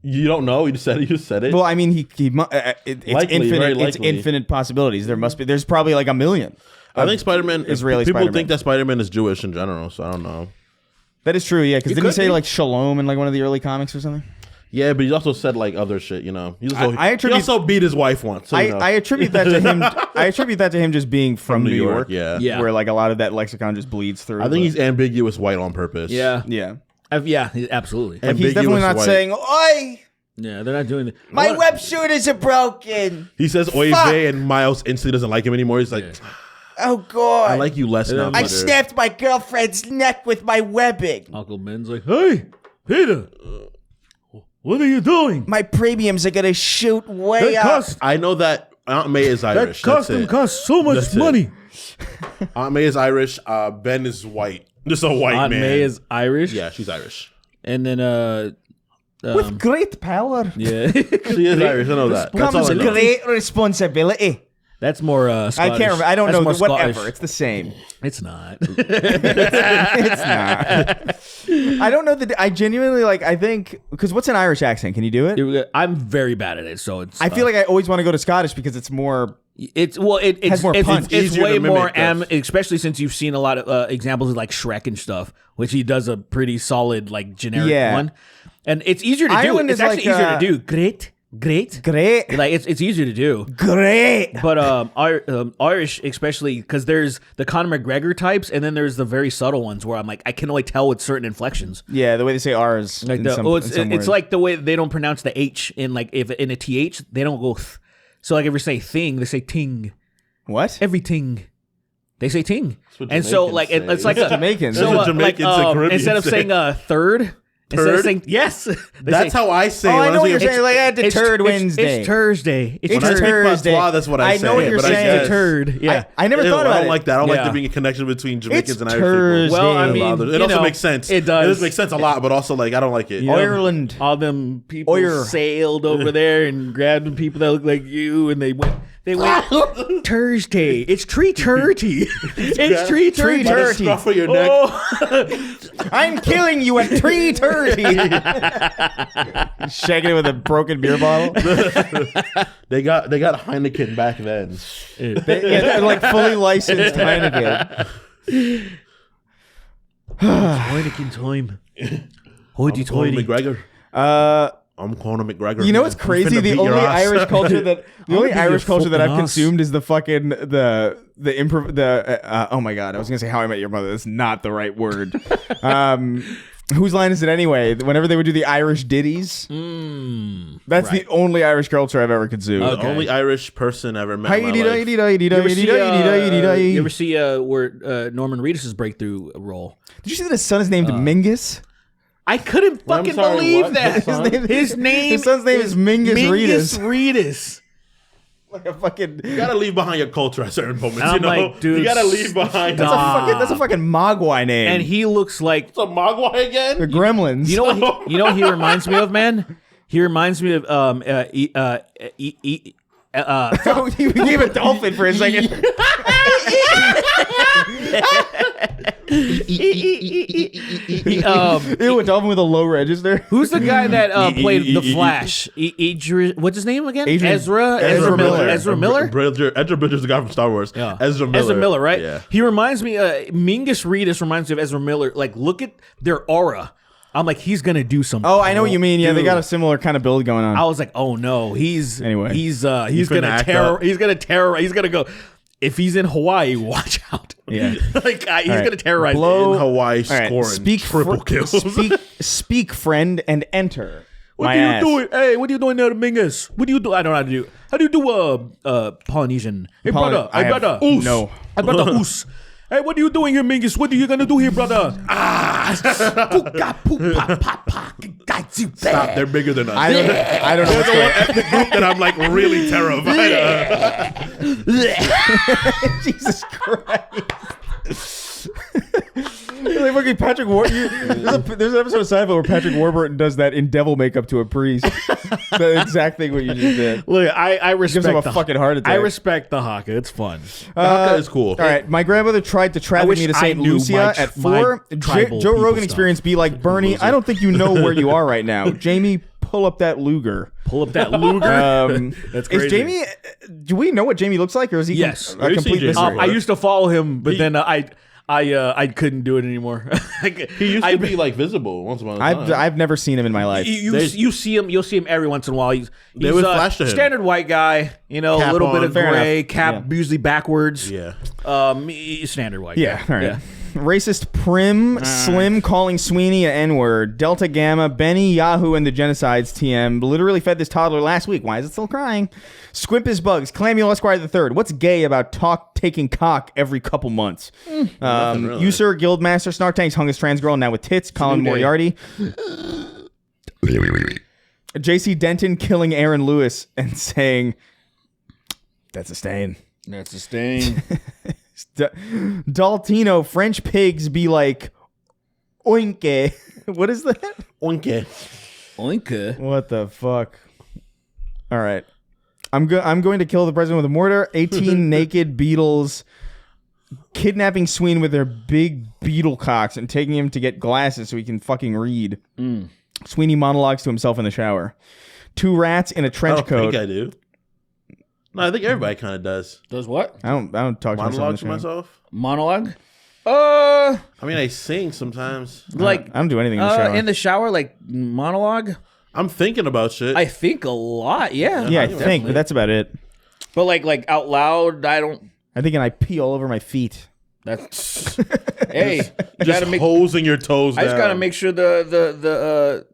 You don't know. You just said it. Well, I mean, it's Likely, infinite. very It's likely. infinite possibilities. There's probably like a million. I think Spider-Man. Israeli people Spider-Man. think that Spider-Man is Jewish in general, so I don't know. That is true. Yeah, because didn't he could say be. like shalom in like one of the early comics or something? Yeah, but he also said like other shit. You know, he attribute- also beat his wife once. So, you know. I attribute that to him. I attribute that to him just being from New York. Yeah. Yeah. Where like a lot of that lexicon just bleeds through. I think he's ambiguous white on purpose. Yeah. yeah. Yeah. Absolutely. Like he's definitely not white. saying "Oi, Yeah. They're not doing it. my web shooters are broken." He says oy vey, and Miles instantly doesn't like him anymore. He's like, Oh God! I like you less now. I brother." snapped my girlfriend's neck with my webbing. Uncle Ben's like, hey, Peter, what are you doing? My premiums are gonna shoot way up. I know that Aunt May is Irish. That's it. costs so That's it. Aunt May is Irish. Ben is white. Just a white Aunt man. May is Irish. Yeah, she's Irish. And then With great power yeah, She is Irish. I know that. That's all comes I know. great responsibility. that's more Scottish. I can't remember. I don't That's know. more Whatever. Scottish. It's the same. It's not. It's not. I don't know that. I genuinely like. I think because what's an Irish accent? Can you do it? I'm very bad at it, so it's. I feel like I always want to go to Scottish because it's more. It's has more punch. It's Easier way to mimic more this. especially since you've seen a lot of examples of like Shrek and stuff, which he does a pretty solid like generic one, and it's easier to Ireland do. It's is actually like, easier to do. Great. Great. Like it's easier to do. Great. But Irish, especially because there's the Conor McGregor types, and then there's the very subtle ones where I'm like I can only tell with certain inflections. Yeah, the way they say R's. Like it's like the way they don't pronounce the H in like if in a TH they don't go. So like if you say thing, they say ting. What? Everything. They say ting. what And so Jamaicans like say. it's like a Jamaicans. That's what Jamaicans and Caribbeans instead of say. saying third, instead of saying yes, they That's say, how I say. Oh, when I know what you're saying- saying. Like, it's deterred Wednesday. It's Thursday. It's It's When I speak Thursday. patois, that's what I say. know what you're but I saying. guess- Deterred. Yeah. I never Ew, thought I about don't it. like that. I don't like Yeah. there being a connection between Jamaicans It's and Irish Thursday. people. Well, I It mean, bothers- you it also know, makes sense. it does. It does make sense a lot, but also like I don't like it. You know, Ireland. All them people Oir. sailed over there and grabbed people that look like you, and they went. Thursday. It's 3:30. It's 3:30. By the scruff of your neck. Oh. I'm killing you at 3:30. Shaking it with a broken beer bottle. They got Heineken back then. They're like fully licensed Heineken. Heineken time. Hoity Conor toity. McGregor. I'm Conor McGregor. You know what's I'm crazy? finna The beat only your ass. Irish culture that I've fucking ass. consumed is the fucking the improv oh my god, I was gonna say How I Met Your Mother. That's not the right word. Whose line is it anyway? Whenever they would do the Irish ditties, that's the only Irish culture I've ever consumed. The only Irish person ever met in my life. You ever see where Norman Reedus' breakthrough role? Did you see that his son is named Mingus? I couldn't Well, I'm fucking sorry, believe what? that. His His son's name is Mingus Reedus. Reedus. Like a fucking. You gotta leave behind your culture at certain moments. I'm You know, like, dude, you gotta leave behind. That's a fucking Mogwai name. And he looks like It's a Mogwai again. the Gremlins. you know what he reminds me of, man. He reminds me of you gave a dolphin for a second. Ew, a dolphin with a low register. Who's the guy that played the Flash? What's his name again? Adrian- Ezra Miller. Ezra Miller. Ezra Bridger's the guy from Star Wars. Yeah. Ezra Miller. Ezra Miller, right? Yeah. He reminds me. Mingus Reedus reminds me of Ezra Miller. Like, look at their aura. I'm like, he's gonna do something. Oh, I know what you mean. Yeah, they Dude. got a similar kind of build going on. I was like, oh no, he's Anyway. he's finna gonna act terror. up. He's gonna terror. He's gonna go. If he's in Hawaii, watch out. Yeah. Like he's right. gonna terrorize. Blow- In Hawaii, All right, scoring speak triple kills. speak, friend, and enter. What my are you ass. doing? Hey, what are you doing there, Mingus? What do you do? I don't know how to do. How do you do Polynesian? Hey, brother. I Hey, have brother. no. Hey, brother. Oos. Hey, what are you doing here, Mingus? What are you gonna do here, brother? Stop, they're bigger than us. I don't know. What's going ethnic group that I'm like really terrified of. Jesus Christ. Like fucking Patrick there's an episode of Seinfeld where Patrick Warburton does that in devil makeup to a priest. The exact thing what you just did. Look, I respect him a the fucking heart attack. I respect the haka. It's fun. Haka is cool. All right, my grandmother tried to traffic wish me to I St. knew Lucia my at my 4. tribal Joe people Rogan stuff. experience be like, Bernie, I don't think you know where you are right now. Jamie, pull up that Luger. Pull up that Luger. That's crazy. Is Jamie? Do we know what Jamie looks like, or is he Yes. a Have you seen complete Jamie? mystery? I used to follow him, but then I couldn't do it anymore. He used to be like visible once upon a time. I've never seen him in my life. You see him. You'll see him every once in a while. He's would flash to him. Standard white guy. You know, Cap a little bit on. of Fair gray, enough. cap usually backwards. Yeah. Standard white. Yeah, guy. all right. Racist Prim, Slim calling Sweeney an N-word, Delta Gamma, Benny, Yahoo, and the Genocides TM literally fed this toddler last week. Why is it still crying? Squimp is bugs. Clamuel Esquire III. What's gay about taking cock every couple months? really. You, sir, Guildmaster, Snark Tanks hung his trans girl, now with tits, Colin new day. Moriarty. JC Denton killing Aaron Lewis and saying, that's a stain. That's a stain. Daltino, French pigs be like, oinke. What is that? Oinke. Oinka. What the fuck? All right. I'm going to kill the president with a mortar. 18 naked beetles kidnapping Sween with their big beetle cocks and taking him to get glasses so he can fucking read. Sweeney monologues to himself in the shower. 2 rats in a I trench don't coat. think I do. No, I think everybody kind of does. Does what? I don't talk to myself. Monologue to on the show. myself. Monologue? I mean, I sing sometimes. Like I don't do anything in the shower. in the shower, like monologue. I'm thinking about shit. I think a lot. Yeah. yeah, I think, but that's about it. But like out loud, I don't. I think, and I pee all over my feet. That's hey. You just gotta make. hosing your toes I just down. gotta make sure the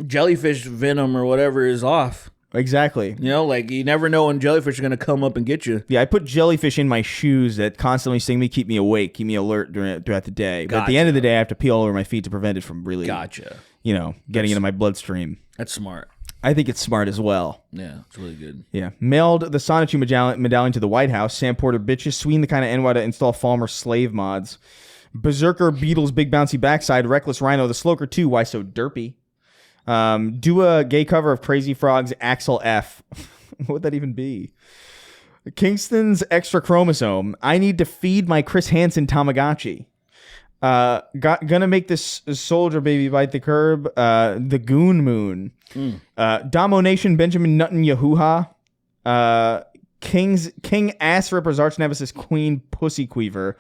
jellyfish venom or whatever is off. Exactly. You know, like you never know when jellyfish are gonna come up and get you. Yeah, I put jellyfish in my shoes that constantly sting me, keep me awake, keep me alert throughout the day. But at the end of the day, I have to pee all over my feet to prevent it from really, getting into my bloodstream. That's smart. I think it's smart as well. Yeah, it's really good. Yeah. Mailed the Sonichu medallion to the White House. Sam Porter bitches. Sween the kind of NY to install Falmer slave mods. Berserker Beetle's big bouncy backside. Reckless Rhino the Sloker 2. Why so derpy? Do a gay cover of Crazy Frog's Axel F. What would that even be? Kingston's extra chromosome. I need to feed my Chris Hansen Tamagotchi. Gonna make this soldier baby bite the curb. The Goon Moon. Domination Benjamin Nutton Yahuha. King Ass Ripper's arch nemesis Queen Pussy Queever.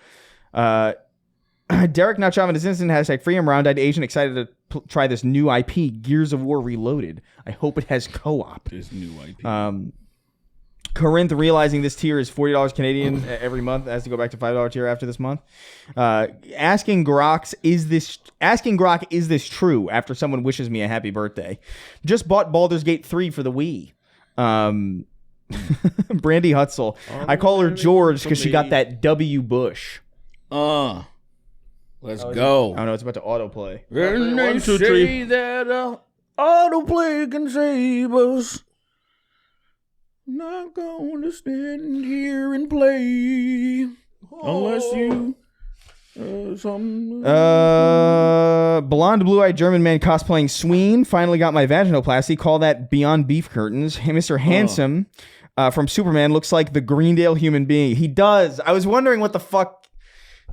Derek Not Chauvinist Instant hashtag Freedom Round-Eyed Asian excited to try this new IP Gears of War Reloaded. I hope it has co-op. This new IP. Corinth realizing this tier is $40 Canadian every month has to go back to $5 tier after this month. Asking Grok is this true after someone wishes me a happy birthday. Just bought Baldur's Gate 3 for the Wii. Brandy Hutzel. I call her George because she got that W Bush. Let's go. Oh no, it's about to autoplay. And they say that autoplay can save us. Not gonna stand here and play unless you. Blonde, blue-eyed German man cosplaying Sween. Finally got my vaginoplasty. Call that Beyond Beef Curtains. Hey, Mr. Handsome from Superman looks like the Greendale human being. He does. I was wondering what the fuck.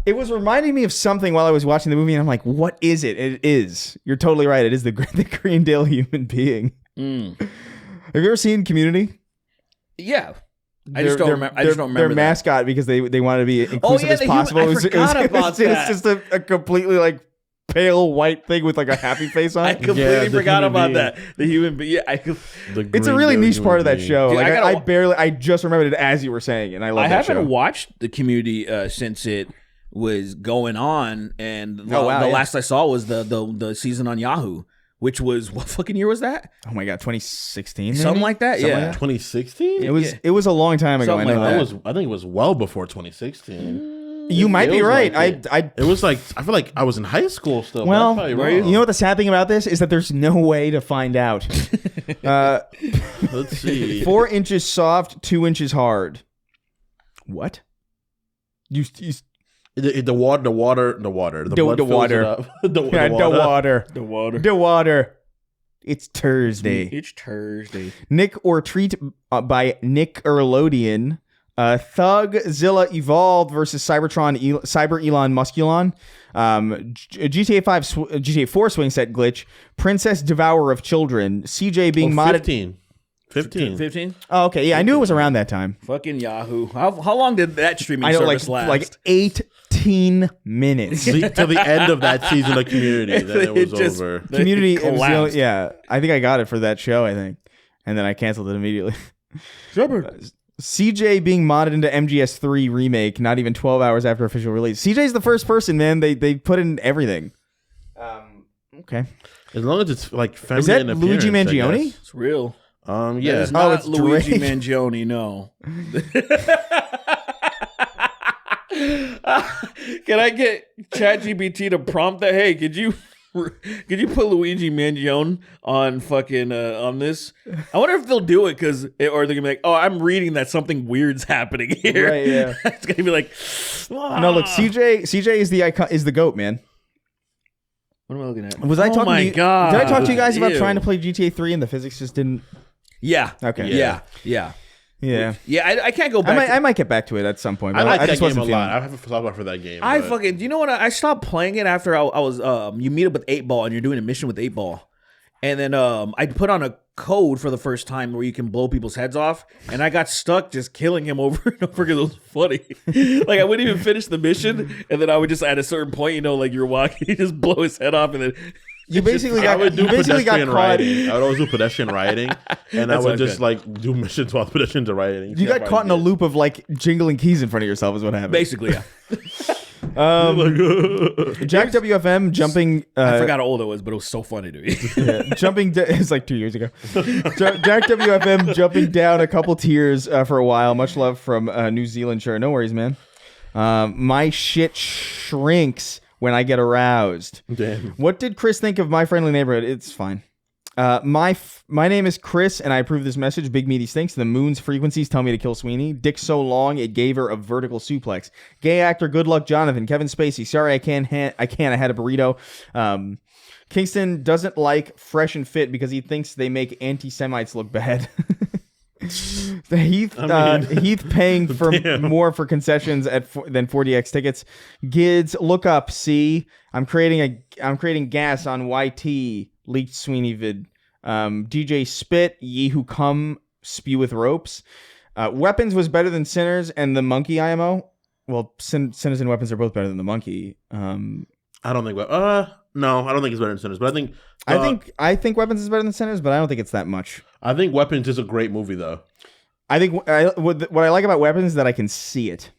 It was reminding me of something while I was watching the movie, and I'm like, what is it? It is. You're totally right. It is the Greendale human being. Have you ever seen Community? Yeah. I just don't remember their mascot because they wanted to be inclusive as possible. I forgot about that. It's just a completely like pale white thing with like a happy face on it. I completely forgot about that. The human being. Yeah, it's a really niche part of that show. Dude, like I just remembered it as you were saying it, and I love that show. I haven't watched the Community since it was going on, and the last I saw was the season on Yahoo. Which was, what fucking year was that? Oh my god, 2016? Something like that, something yeah. Like that? 2016? It was a long time ago. Something I know like that. I think it was well before 2016. You might be right. It was like, I feel like I was in high school still. Well, you know what the sad thing about this is that there's no way to find out. Let's see. 4 inches soft, 2 inches hard. What? You The water. It's Thursday. Nick or Treat by Nick Erlodian. Thugzilla Evolved versus Cyber Elon Musculon. GTA 4 swing set glitch. Princess Devourer of Children. CJ being modded. 15. Oh, okay. Yeah, I knew it was around that time. Fucking Yahoo. How long did that streaming service last? Like 18 minutes. Till the end of that season of Community. Then it was over. Community, I think I got it for that show, I think. And then I canceled it immediately. CJ being modded into MGS3 remake, not even 12 hours after official release. CJ's the first person, man. They put in everything. Okay. As long as it's like feminine. Is that Luigi Mangione? It's real. Yeah. It's not it's Luigi Drake. Mangione, no. Can I get ChatGPT to prompt that? Hey, could you put Luigi Mangione on fucking on this? I wonder if they'll do it or they're gonna be like, oh, I'm reading that something weird's happening here. Right, yeah. It's gonna be like, No, look, CJ is the icon, is the GOAT, man. What am I looking at? Was I talking to you? God. Did I talk to you guys about Ew. trying to play GTA 3 and the physics just didn't? Yeah. Okay. Yeah. Yeah. I can't go back. I might get back to it at some point. I But like I that just game wasn't a feeling lot. it. I have a soft spot for that game. Do you know what? I stopped playing it after I was you meet up with 8-Ball and you're doing a mission with 8-Ball. And then I put on a code for the first time where you can blow people's heads off, and I got stuck just killing him over and over because it was funny. Like I wouldn't even finish the mission, and then I would just at a certain point, like you're walking, you just blow his head off, and then You basically got pedestrian caught. riding. I would always do pedestrian riding, and I would not just like do missions while pedestrians are riding. You got caught in a loop of like jingling keys in front of yourself is what happened. basically, yeah. Jack WFM jumping. I forgot how old it was, but it was so funny to me. It's like 2 years ago. Jack WFM jumping down a couple tiers for a while. Much love from New Zealand. Sure, no worries, man. My shit shrinks when I get aroused. Damn. What did Chris think of My Friendly Neighborhood? It's fine. My name is Chris, and I approve this message. Big Meaty stinks. The moon's frequencies tell me to kill Sweeney. Dick so long it gave her a vertical suplex. Gay actor, good luck, Jonathan. Kevin Spacey. Sorry, I can't. I had a burrito. Kingston doesn't like Fresh and Fit because he thinks they make anti-Semites look bad. Heath paying for more for concessions than 4DX tickets. Gids, look up. See, I'm creating gas on YT. Leaked Sweeney vid. DJ Spit, ye who come spew with ropes. Weapons was better than Sinners and the Monkey IMO. Well, Sinners and Weapons are both better than the Monkey. I don't think. No, I don't think it's better than Sinners. But I think Weapons is better than Sinners, but I don't think it's that much. I think Weapons is a great movie, though. I think what I like about Weapons is that I can see it.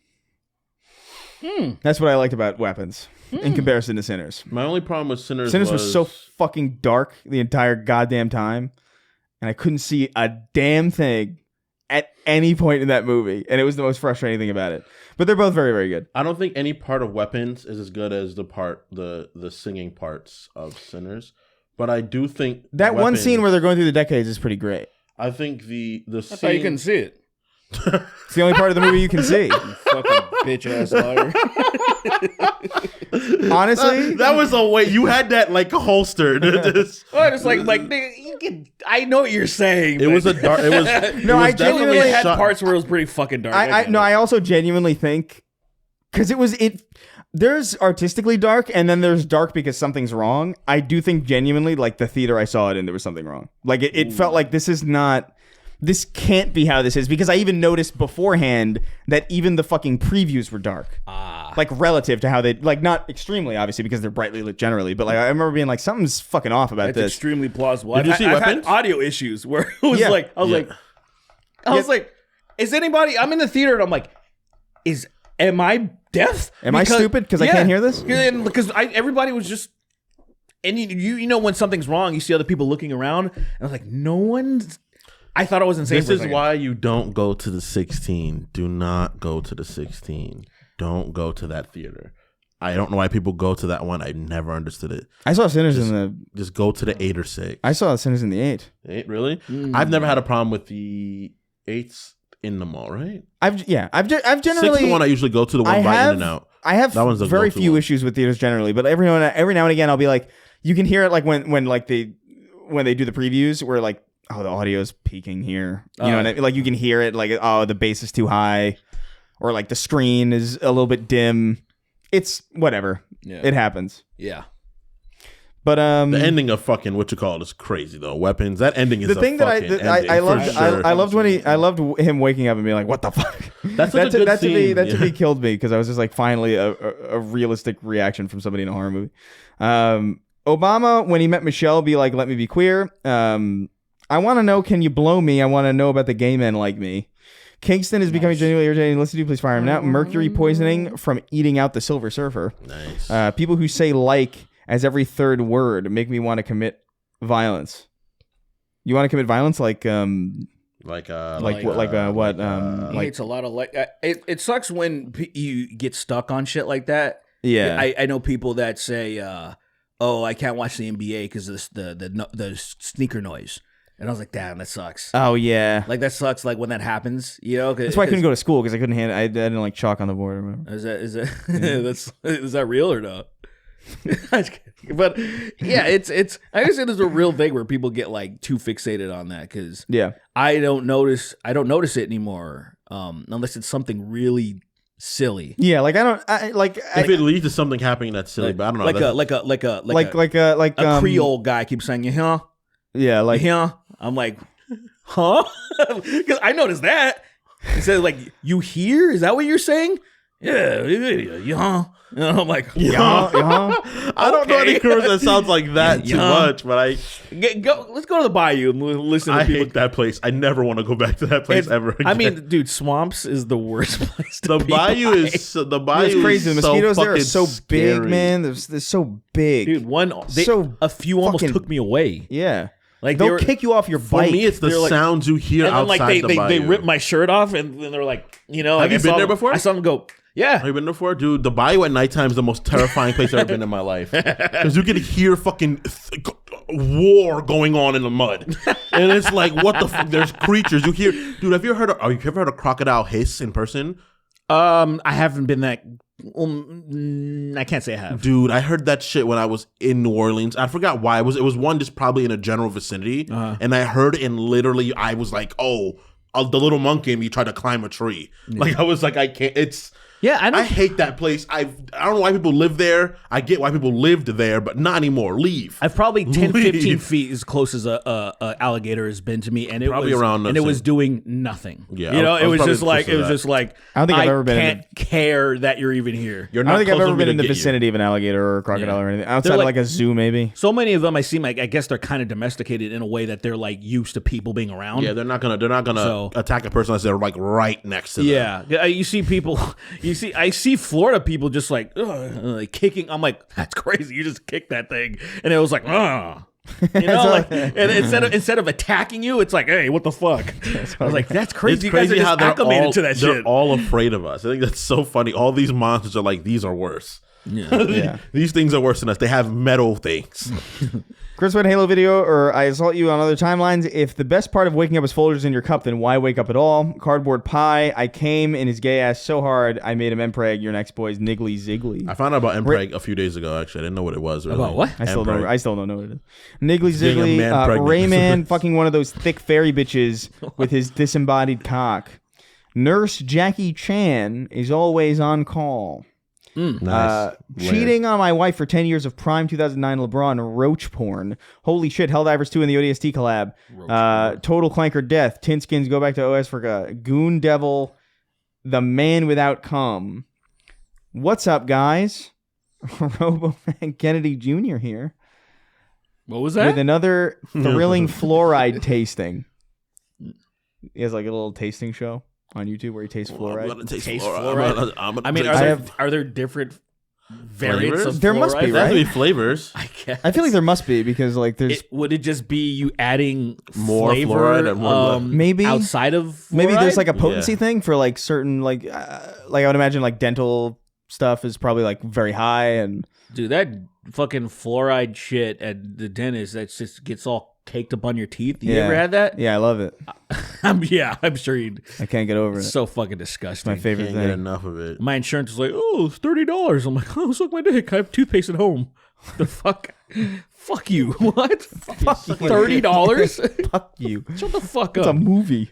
That's what I liked about Weapons. In comparison to Sinners. My only problem with Sinners was so fucking dark the entire goddamn time, and I couldn't see a damn thing at any point in that movie, and it was the most frustrating thing about it. But they're both very, very good. I don't think any part of Weapons is as good as the singing parts of Sinners, but I do think that one scene where they're going through the decades is pretty great. I think the That's how you couldn't see it. It's the only part of the movie you can see. You fucking bitch ass liar. Honestly, that was a way you had that like holstered. It's like nigga, you can. I know what you're saying. It was a dark. It was no. I genuinely genuinely had parts where it was pretty fucking dark. I also genuinely think because there's artistically dark, and then there's dark because something's wrong. I do think genuinely, like the theater I saw it in, there was something wrong. Like it felt like this can't be how this is, because I even noticed beforehand that even the fucking previews were dark. Like relative to how they, like, not extremely obviously because they're brightly lit generally, but like I remember being like, something's fucking off about That's this. extremely plausible. Did you see I've Weapons? had audio issues where it was I was like, is anybody? I'm in the theater and I'm like, am I deaf? Am I stupid because I can't hear this? Because everybody was just. And you know when something's wrong, you see other people looking around, and I was like, no one's. I thought I was insane. This is why you don't go to the 16. Do not go to the 16. Don't go to that theater. I don't know why people go to that one. I never understood it. I saw Sinners just go to the 8 or 6. I saw Sinners in the 8. 8, really? I've never had a problem with the 8s in the mall, right? I've generally 6 is the one I usually go to. The one by In and Out. I have that one's very few issues with theaters generally, but every now and again I'll be like, you can hear it like when they do the previews where like, oh, the audio's peaking here. You know what I mean? Like you can hear it like, oh, the bass is too high, or like the screen is a little bit dim. It's whatever. Yeah. It happens. Yeah. But the ending of fucking is crazy though. Weapons. That ending is the thing that I loved. Sure. I loved when I loved him waking up and being like, "What the fuck?" That's such a good scene. That to me killed me because I was just like, finally a realistic reaction from somebody in a horror movie. Obama, when he met Michelle, be like, "Let me be queer." I want to know, can you blow me? I want to know about the gay men like me. Kingston is becoming genuinely irritating. Listen to you, please fire him now. Mercury poisoning from eating out the Silver Surfer. Nice. People who say like as every third word make me want to commit violence. You want to commit violence like He hates a lot of it sucks when you get stuck on shit like that. Yeah. I know people that say, oh, I can't watch the NBA because of the sneaker noise. And I was like, damn, that sucks. Oh, yeah. Like, that sucks, like, when that happens, you know? That's why I couldn't go to school, because I couldn't I didn't like chalk on the board. Or whatever. Is that real or not? But, yeah, it's I understand there's a real thing where people get, like, too fixated on that, because I don't notice it anymore, unless it's something really silly. Yeah, like, if it leads to something happening that's silly, but I don't know. Like a Creole guy keeps saying, huh? Yeah, like, yeah. I'm like, huh? Because I noticed that. It says, like, you hear? Is that what you're saying? yeah. And I'm like, I don't know any curse that sounds like that too much, but let's go to the bayou and listen to I people. hate that place. I never want to go back to that place ever again. I mean, dude, swamps is the worst place to the be bayou by. is the bayou. It's crazy. The is mosquitoes so there are so scary. big, man. They're so big. Dude, So a few almost fucking- took me away. Yeah. Like They'll kick you off your For bike. me, it's the They're like- sounds you hear And then outside like the bayou. they rip my shirt off and then they're like, you know, Have like, you been there before? I saw them go, yeah. Have you been there before? Dude, the bayou at nighttime is the most terrifying place I've ever been in my life. Because you can hear fucking war going on in the mud. And it's like, what the fuck? There's creatures. You hear, dude, have you ever heard a crocodile hiss in person? I haven't been that. I can't say I have. Dude, I heard that shit when I was in New Orleans. I forgot why. It was one just probably in a general vicinity. And I heard it and literally I was like, oh, the little monkey in me tried to climb a tree. Like I was like, I can't. Yeah, I know. I hate that place. I don't know why people live there. I get why people lived there, but not anymore. Leave. I've probably 10, Leave. 15 feet as close as a alligator has been to me, and it Probably was around the and it was same. doing nothing. Yeah, you know, I it was was just probably like close to that. I don't think I've ever been in can't care that you're even here. You're I not don't think I've close ever enough been in to the get you. vicinity of an alligator or a crocodile or anything. Outside They're of like- like a zoo, maybe. So many of them, I seem like I guess they're kind of domesticated in a way that they're like used to people being around. Yeah, they're not gonna So- attack a person unless they're like right next to them. Yeah, you see people. I see Florida people just like kicking. I'm like, that's crazy. You just kicked that thing, and it was like, you know, like, and instead of attacking you, it's like, hey, what the fuck? I was like, that's crazy. It's You guys crazy are how just they're acclimated to that they're shit. all afraid of us. I think that's so funny. All these monsters are like, these are worse. Yeah. These things are worse than us. They have metal things. Chris went Halo video, or I assault you on other timelines. If the best part of waking up is Folgers in your cup, then why wake up at all? Cardboard pie. I came in his gay ass so hard, I made him Mpreg. Your next boy's Niggly Ziggly. I found out about Mpreg a few days ago. Actually, I didn't know what it was. Really. About what? I still don't know what it is. Niggly Getting a Ziggly. man pregnant. Rayman fucking one of those thick fairy bitches with his disembodied cock. Nurse Jackie Chan is always on call. Nice. Cheating on my wife for 10 years of prime 2009 LeBron roach porn. Holy shit, Helldivers 2 in the ODST collab. Total Clanker Death. Tinskins go back to OS for Goon Devil. The Man Without Cum. What's up, guys? Robo Kennedy Jr. here. What was that? With another thrilling fluoride tasting. He has like a little tasting show on YouTube where he tastes fluoride. I'm gonna taste Taste fluoride. fluoride. I'm gonna I mean, taste- are there different variants Flavors? of There must fluoride? be, There has to right? be flavors. I guess. I feel like there must be because like there's Would it just be you adding More flavor, fluoride and more maybe outside of fluoride? maybe there's like a potency Yeah. thing for like certain like I would imagine like dental stuff is probably like very high and Dude, that fucking fluoride shit at the dentist that just gets all caked up on your teeth. You Yeah. ever had that? yeah, I love it. I'm sure you'd. I can't get over it. It's so fucking It's disgusting. my favorite Can't get thing. enough of it. My insurance is like, oh, it's $30. I'm like, oh, suck my dick. I have toothpaste at home. The fuck? Fuck you. What? $30? Fuck you. Shut the fuck It's a up. movie.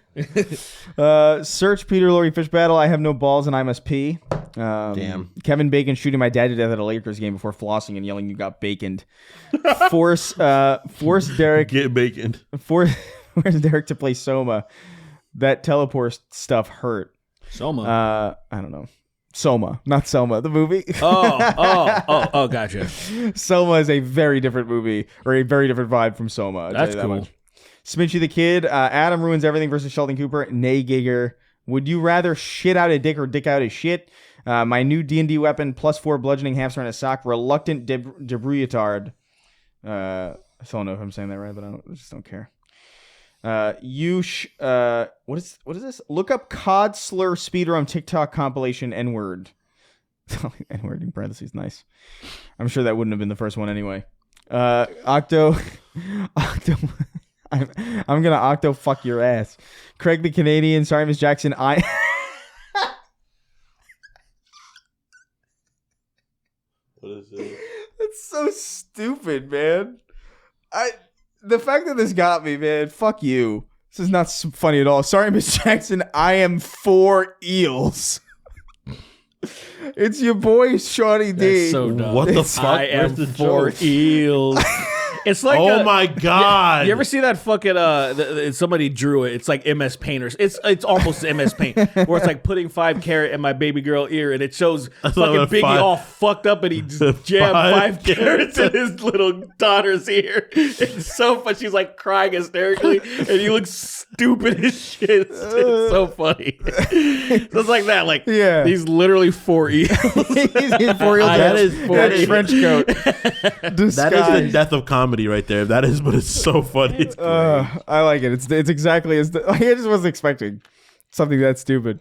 Search Peter Lorre Fish Battle. I have no balls and I must pee. Damn. Kevin Bacon shooting my dad to death at a Lakers game before flossing and yelling, "You got baconed." Force Derek. Get bacon. Force Derek to play Soma. That teleport stuff hurt. Soma. I don't know. Soma, not Selma, the movie. Oh, gotcha. Soma is a very different movie or a very different vibe from Soma. I'll tell That's you that cool. much. Sminchy the Kid. Adam ruins everything versus Sheldon Cooper. Nay Giger. Would you rather shit out a dick or dick out a shit? My new D&D weapon, +4 bludgeoning, hamster, and a sock. Reluctant debrouillard. I still don't know if I'm saying that right, but I just don't care. What is this? Look up cod slur speedrun TikTok compilation N-word. N-word in parentheses, nice. I'm sure that wouldn't have been the first one anyway. Octo I'm gonna Octo fuck your ass. Craig the Canadian, sorry Miss Jackson, What is it? It's so stupid, man. The fact that this got me, man, fuck you. This is not funny at all. Sorry, Miss Jackson, I am 4 eels. It's your boy, Shawty D. That's so dumb. What the fuck? I am Where's the 4 joke? eels. It's like Oh my god! You ever see that fucking somebody drew it? It's like MS Painters. It's almost MS Paint, where it's like putting 5 carat in my baby girl ear, and it shows fucking Biggie all fucked up, and he just jammed 5 carats in his little daughter's ear. It's so funny. She's like crying hysterically, and he looks stupid as shit. It's so funny. So it's like that. Like he's literally 4 eels. He's 4 eels. That is trench coat. That is the death of comedy right there. That is, but it's so funny. It's I like it. It's exactly as I just wasn't expecting something that stupid.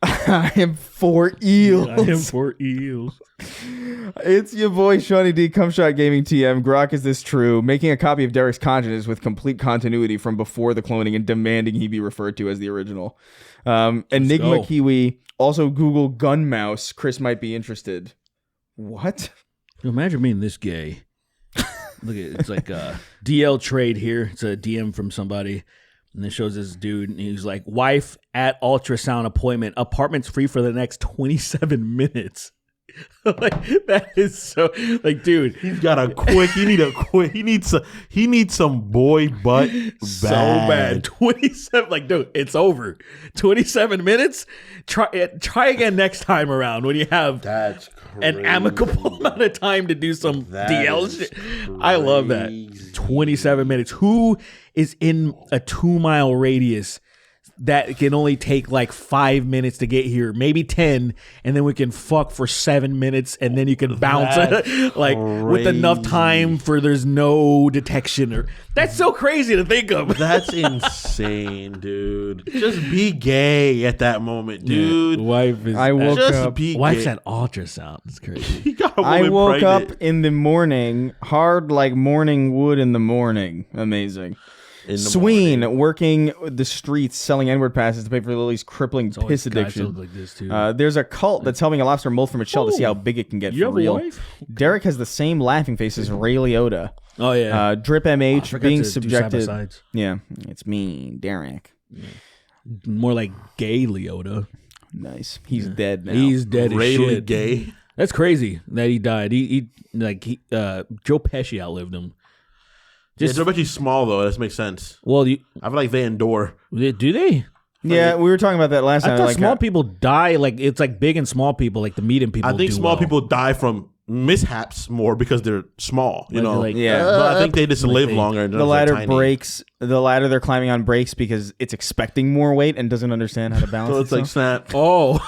I am 4 eels. I am 4 eels. It's your boy Shawnee D, Cumshot Gaming TM. Grok, is this true? Making a copy of Derek's consciousness with complete continuity from before the cloning and demanding he be referred to as the original. Enigma go. Kiwi. Also Google gun mouse. Chris might be interested. What? Imagine being this gay. Look at it's like a DL trade here. It's a DM from somebody. And it shows this dude, and he's like, wife at ultrasound appointment. Apartment's free for the next 27 minutes. Like, that is so, like, dude. He's got a quick, he needs some boy butt So bad. 27, like, dude, it's over. 27 minutes? Try again next time around when you have That's an amicable amount of time to do some DL shit. I love that. 27 minutes. Who is in a 2-mile radius that can only take like 5 minutes to get here, maybe 10, and then we can fuck for 7 minutes, and then you can bounce like with enough time for there's no detection. Or that's so crazy to think of. That's insane, dude. Just be gay at that moment, dude. Wife is. I woke Just up. be Wife's gay. at ultrasound. It's crazy. He got a I woman woke pregnant. up in the morning, hard like morning wood in the morning. Amazing. In the Sween morning. working the streets selling N-word passes to pay for Lily's crippling piss Guys look addiction. like this too. There's a cult that's helping a lobster molt from its shell to see how big it can get you for have real. a wife? Derek has the same laughing face as Ray Liotta. Oh yeah. Drip I MH forgot being to do subjected. side-by-sides. Yeah, it's me, Derek. More like gay Leota. Nice. He's dead now. He's dead as Rayleigh shit. gay. That's crazy that he died. He Joe Pesci outlived him. Just Joe Pesci's small though. That makes sense. Well, I feel like they endure. do they? Yeah, we were talking about that last I time. thought like small people die. Like it's like big and small people, like the medium people. I think do small well. people die from mishaps more because they're small. You know. Yeah. But I think they just live they- longer. the ladder breaks. The ladder they're climbing on breaks because it's expecting more weight and doesn't understand how to balance. So it's like itself. snap. Oh,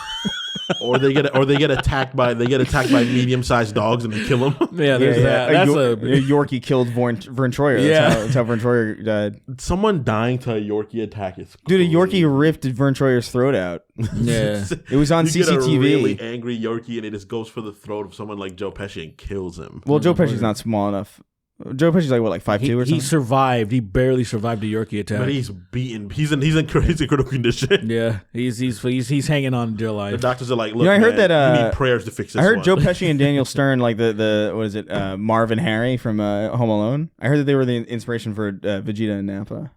or they get attacked by medium-sized dogs and they kill them. yeah. There's that. That's a Yorkie killed Vern Troyer. Yeah. That's how Vern Troyer died. Someone dying to a Yorkie attack is Dude, a Yorkie ripped Vern Troyer's throat out. yeah. It was on you get a CCTV. really angry Yorkie and it just goes for the throat of someone like Joe Pesci and kills him. Well, Joe Pesci's not small enough. Joe Pesci's like what, like 5'2" or He something. survived. He barely survived a Yorkie attack. But he's beaten. He's in critical condition. yeah, he's hanging on dear The life. doctors are like, look, I heard man, that, you need prayers to fix this. I heard one. Joe Pesci and Daniel Stern, like the what is it, Marv and Harry from Home Alone. I heard that they were the inspiration for Vegeta and Nappa.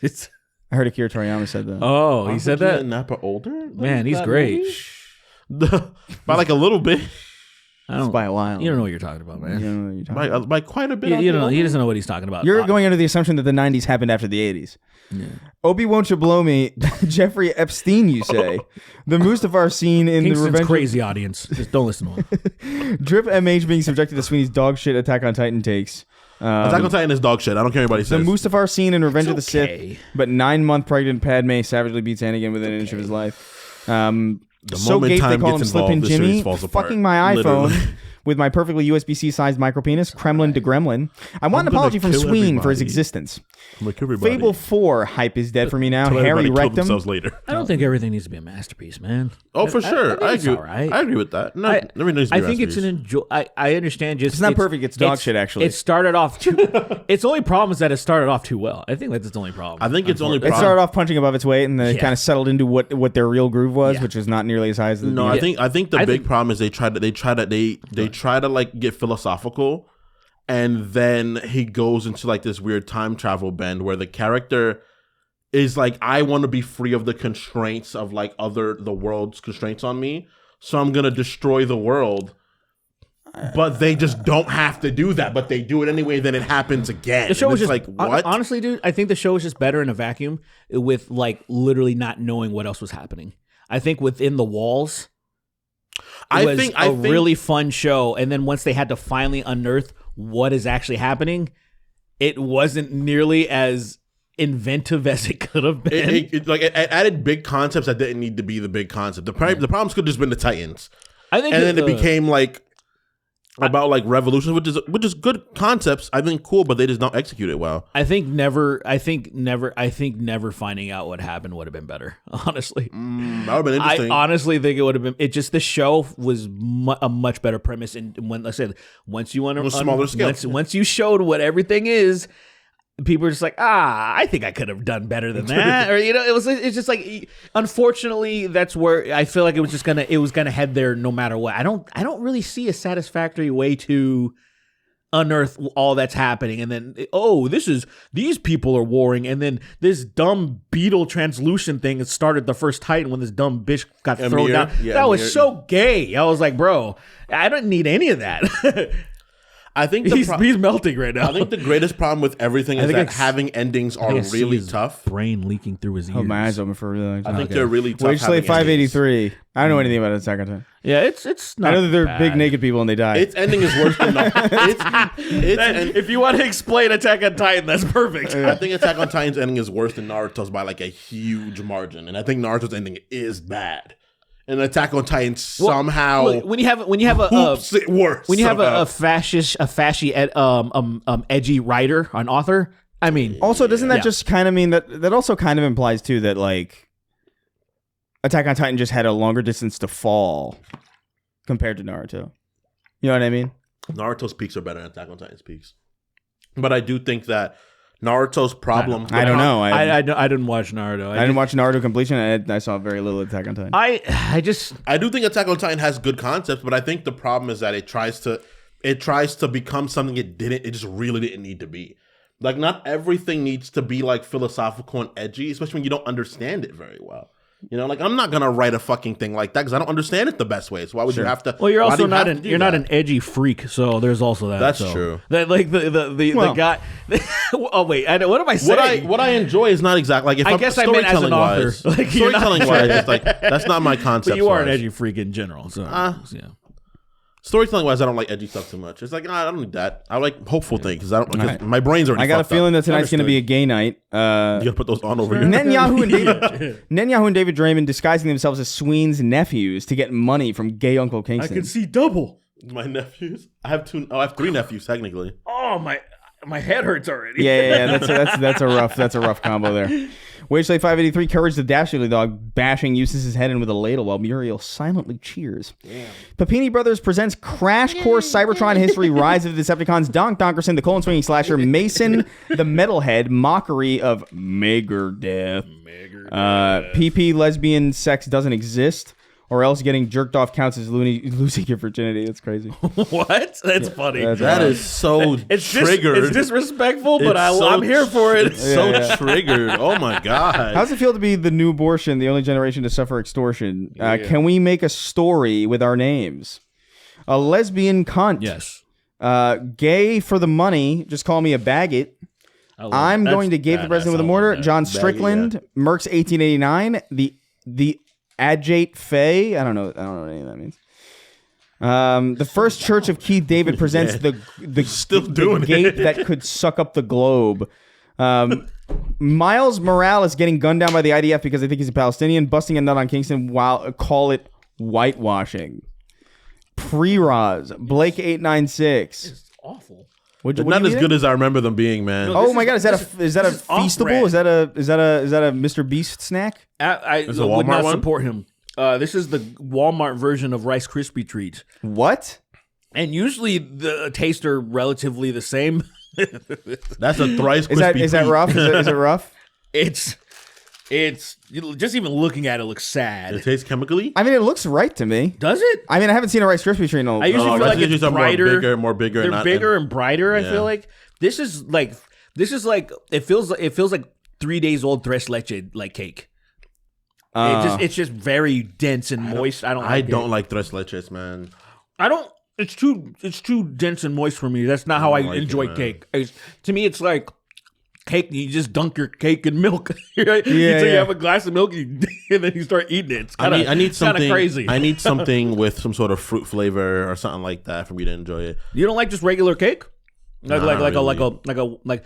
It's I heard Akira Toriyama said that. oh, he said that. Napa older? Man, he's That great. movie? By like a little bit. I It's don't. by a while. You don't know what you're talking about, man. You don't know what you're talking about. By quite a bit. You don't know. He doesn't know what he's talking about. You're going under the assumption that the 90s happened after the 80s. Yeah. Obi, won't you blow me? Jeffrey Epstein, you say. The Mustafar scene in Kingston's the Revenge crazy audience. Just don't listen to him. Drip MH being subjected to Sweeney's dog shit Attack on Titan takes. Attack on Titan is dog shit. I don't care what anybody The says. Mustafar scene in Revenge of the okay. Sith, but 9-month pregnant Padme savagely beats Anakin within an inch of his life. The So moment gay they time call him gets Slippin' involved, the series Jimmy, falls apart. fucking my iPhone Literally. with my perfectly USB-C sized micro penis, Kremlin to Gremlin. I want an gonna apology from kill Sween for his everybody. existence. Like everybody. Fable 4 hype is dead for me now. Till Harry everybody kill wrecked him. themselves later. I don't think everything needs to be a masterpiece, man. Oh, for sure. I think it's agree. all right. I agree with that. No, I everything needs to be I think it's an masterpiece. enjoy. I understand. Just It's not perfect, it's dog shit, actually. It started off too. Its only problem is that it started off too well. I think that's its only problem. I think it's only It problem. started off punching above its weight, and then it Yeah. kind of settled into what their real groove was, Yeah. which was not nearly as high as the. No, I think the I big think- problem is they try to like get philosophical, and then he goes into like this weird time travel bend where the character is like, I want to be free of the constraints of like the world's constraints on me, so I'm gonna destroy the world. but they just don't have to do that. But they do it anyway. Then it happens again. The show was it's just like what? Honestly, dude, I think the show was just better in a vacuum with like literally not knowing what else was happening. I think within the walls, I think really fun show. And then once they had to finally unearth what is actually happening, it wasn't nearly as inventive as it could have been. It added big concepts that didn't need to be the big concept. The problems could have just been the Titans. I think, and then it became like about like revolution, which is good concepts. I think cool, but they just don't execute it well. I think never finding out what happened would have been better. Honestly, that would have been interesting. I honestly think it would have been. It just the show was a much better premise, and when I said once you want to smaller scale, once you showed what everything is. People are just like, I think I could have done better than that, or it's just like, unfortunately, that's where I feel like it was gonna head there no matter what. I don't really see a satisfactory way to unearth all that's happening, and then these people are warring, and then this dumb beetle translucent thing that started the first Titan when this dumb bitch got thrown down. Yeah, that was so gay. I was like, bro, I don't need any of that. I think he's melting right now. I think the greatest problem with everything is that having endings are really tough. Brain leaking through his ears. Oh, my eyes open for a really long time. I think they're really tough. Wage Slave 583. I don't know anything about Attack on Titan. Yeah, it's not. I know that they're bad. big naked people and they die. Its ending is worse than if you want to explain Attack on Titan, that's perfect. I think Attack on Titan's ending is worse than Naruto's by like a huge margin, and I think Naruto's ending is bad. And Attack on Titan somehow when you have a it worse. When you have a fashy edgy writer, an author. I mean, also, doesn't that just kind of mean that also kind of implies too that like Attack on Titan just had a longer distance to fall compared to Naruto? You know what I mean? Naruto's peaks are better than Attack on Titan's peaks, but I do think that Naruto's problem. I don't know. I didn't watch Naruto. I didn't watch Naruto completion. I saw very little Attack on Titan. I do think Attack on Titan has good concepts, but I think the problem is that it tries to become something it just really didn't need to be. Like, not everything needs to be like philosophical and edgy, especially when you don't understand it very well. You know, like, I'm not gonna write a fucking thing like that because I don't understand it the best way. So why would you have to? Well, you're also not an edgy freak, so there's also that. That's true. That like the guy. Oh wait, what am I saying? What I enjoy is not exactly like if I guess I meant as an author. Like, storytelling wise, it's like that's not my concept. But you are an edgy freak in general, so yeah. Storytelling wise, I don't like edgy stuff too much. It's like, I don't need that. I like hopeful things. My brain's already. I got a feeling that tonight's going to be a gay night. You gotta put those on over here. Netanyahu and David Draymond disguising themselves as Sween's nephews to get money from gay Uncle Kingston. I can see double. My nephews. I have two. Oh, I have three nephews technically. Oh my head hurts already. Yeah. That's a rough combo there. Wage Slave 583, Courage the Dastardly Dog, bashing Eustace's head in with a ladle while Muriel silently cheers. Damn. Papini Brothers presents Crash Course Cybertron History, Rise of the Decepticons, Donk Donkerson, the colon swinging slasher, Mason, the Metalhead, mockery of Megadeth. PP lesbian sex doesn't exist. Or else getting jerked off counts as losing your virginity. That's crazy. What? That's funny. That is so triggered. It's disrespectful, but I'm here for it. It's so triggered. Oh my God. How's it feel to be the new abortion, the only generation to suffer extortion? Can we make a story with our names? A lesbian cunt. Yes. Gay for the money. Just call me a baggot. I'm going to give the president with a mortar. John Strickland. Merck's 1889. The Adjate Faye. I don't know what any of that means. The First Church of Keith David presents the gate that could suck up the globe. Miles Morales getting gunned down by the IDF because they think he's a Palestinian, busting a nut on Kingston while call it whitewashing. Pre-Roz, Blake 896. It's awful. Not as good as I remember them being, man. Oh my God! Is that a Feastable? Is that a Mr. Beast snack? I would not support him. This is the Walmart version of Rice Krispie treats. What? And usually the tastes are relatively the same. That's a thrice Krispie. Is that rough? Is it rough? It's just even looking at it looks sad. It tastes chemically. I mean, it looks right to me. Does it? I mean, I haven't seen a Rice Krispie treat in a I usually feel like it's brighter, more bigger. They're bigger and brighter. I feel like this is like it feels like 3 days old tres leche like cake. It's just very dense and moist. I don't like tres leches, man. it's too dense and moist for me. That's not how I like enjoy it, cake. To me, it's like cake. You just dunk your cake in milk. Right? You have a glass of milk and then you start eating it. It's kind of I need something crazy. I need something with some sort of fruit flavor or something like that for me to enjoy it. You don't like just regular cake? Like Nah, like really.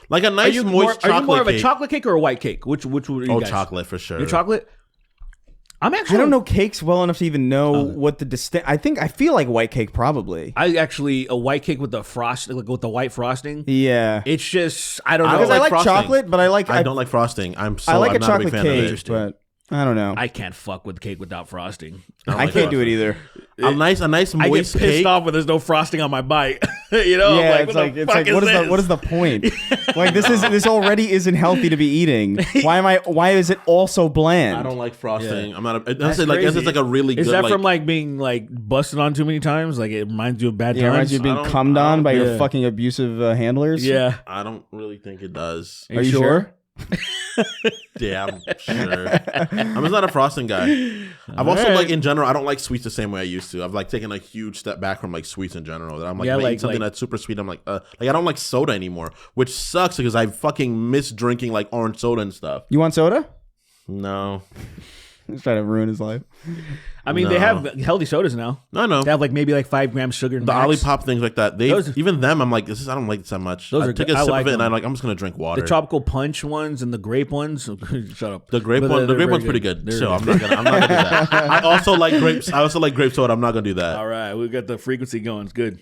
like a nice moist chocolate cake. Are you more of a chocolate cake or a white cake? Which would you guys? Chocolate for sure. Your chocolate? I'm actually. I don't know cakes well enough to even know what the distinct. I feel like white cake probably. I actually a white cake with the frost, like with the white frosting. Yeah, It's just I don't know. because I like frosting. chocolate, but I don't like frosting. I like I'm a not a chocolate big fan of cake, it. but I don't know. I can't fuck with cake without frosting. I can't do it either. A nice I get moist pissed cake. off when there's no frosting on my bite. You know, Yeah, I'm like, what is the point? Like this already isn't healthy to be eating. Why is it all so bland? I don't like frosting. Yeah. I'm not. That's It's crazy. like a really Is good. that like, from like being like busted on too many times? Like it reminds you of bad Yeah, it times. reminds you of being I don't- cummed I on don't- by your yeah. fucking abusive handlers. Yeah. I don't really think it does. Are you sure? Yeah, I'm sure. I'm just not a frosting guy. I've also Alright. like in general, I don't like sweets the same way I used to. I've like taken a huge step back from like sweets in general. That I'm like, Yeah, if I like- eat something like- that's super sweet. I'm like I don't like soda anymore, which sucks because I fucking miss drinking like orange soda and stuff. You want soda? No, He's trying to ruin his life. I mean, they have healthy sodas now. I know. They have like maybe like 5 grams sugar. The max. Olipop things like that. Even them, I'm like, I don't like this that much. Those I are take good. a I sip like of it and them. I'm like, I'm just gonna drink water. The tropical punch ones and the grape ones. Shut up. The grape But one, the they're grape very one's pretty good. They're So I'm not gonna do that. I also like grapes. I also like grape soda. I'm not gonna do that. All right, we got the frequency going. It's good.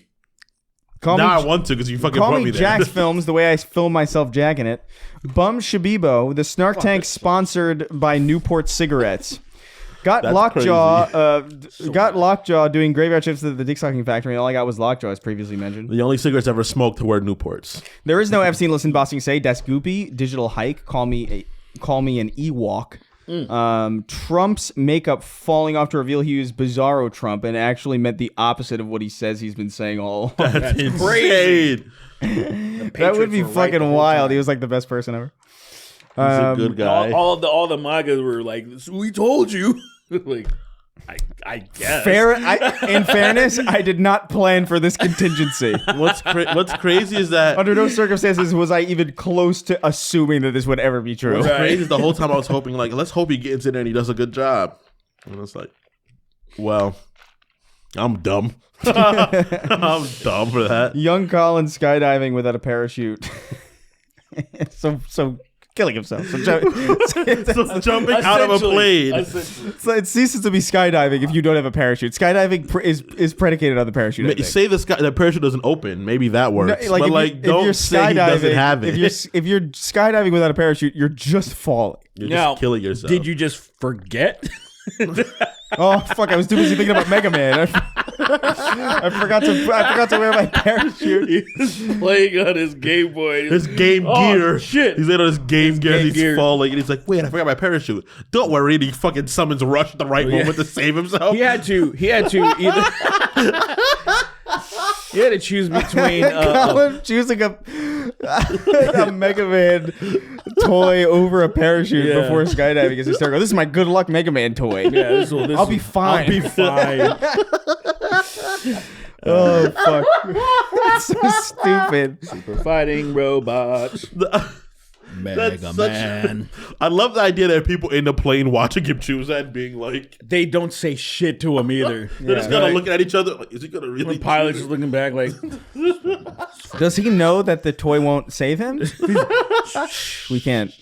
Call Now I me, want to because you fucking call brought me me there. Jax Films, the way I film myself jacking it. Bum Shabibo, the Snark Tank sponsored by Newport Cigarettes. Got That's Lockjaw doing graveyard shifts at the Dick Sucking Factory. All I got was Lockjaw, as previously mentioned. The only cigarettes ever smoked were Newports. There is no I've seen, listen, bossing say. Das Goopy, Digital Hike, call me an Ewok. Trump's makeup falling off to reveal he used Bizarro Trump and actually meant the opposite of what he says he's been saying all along. That's insane. That would be fucking wild. He was like the best person ever. He's a good guy. All the MAGAs were like, "We told you." Like, I guess. In fairness, I did not plan for this contingency. What's crazy is that Under no circumstances was I even close to assuming that this would ever be true. what's crazy is the whole time I was hoping like, let's hope he gets in there and he does a good job. And it's like, well, I'm dumb. I'm dumb for that. Young Colin skydiving without a parachute. so killing himself. So Jumping out of a plane. So it ceases to be skydiving if you don't have a parachute. Skydiving is predicated on the parachute. I think. Say the parachute doesn't open. Maybe that works. No, but don't say he doesn't have it. If you're skydiving without a parachute, you're just falling. You're Now, just killing yourself. Did you just forget? Oh fuck! I was too busy thinking about Mega Man. I forgot to wear my parachute. He's playing on his Game Boy. His Game Oh, Gear. shit. He's in on his Game Gear. Game He's Gear. falling. And he's like, wait, I forgot my parachute. Don't worry. And he fucking summons Rush at the right moment to save himself. He had to either. He had to choose between. Colin choosing a Mega Man toy over a parachute Yeah. before skydiving is hysterical. This is my good luck Mega Man toy. Yeah, I'll be fine. I'll be fine. Oh fuck! That's so stupid. Super fighting robots. That's Mega such- Man. I love the idea that people in the plane watching him choose that and being like, They don't say shit to him either. they're just kind of looking at each other. Like, is he gonna really? The pilot's just looking back like, Does he know that the toy won't save him? We can't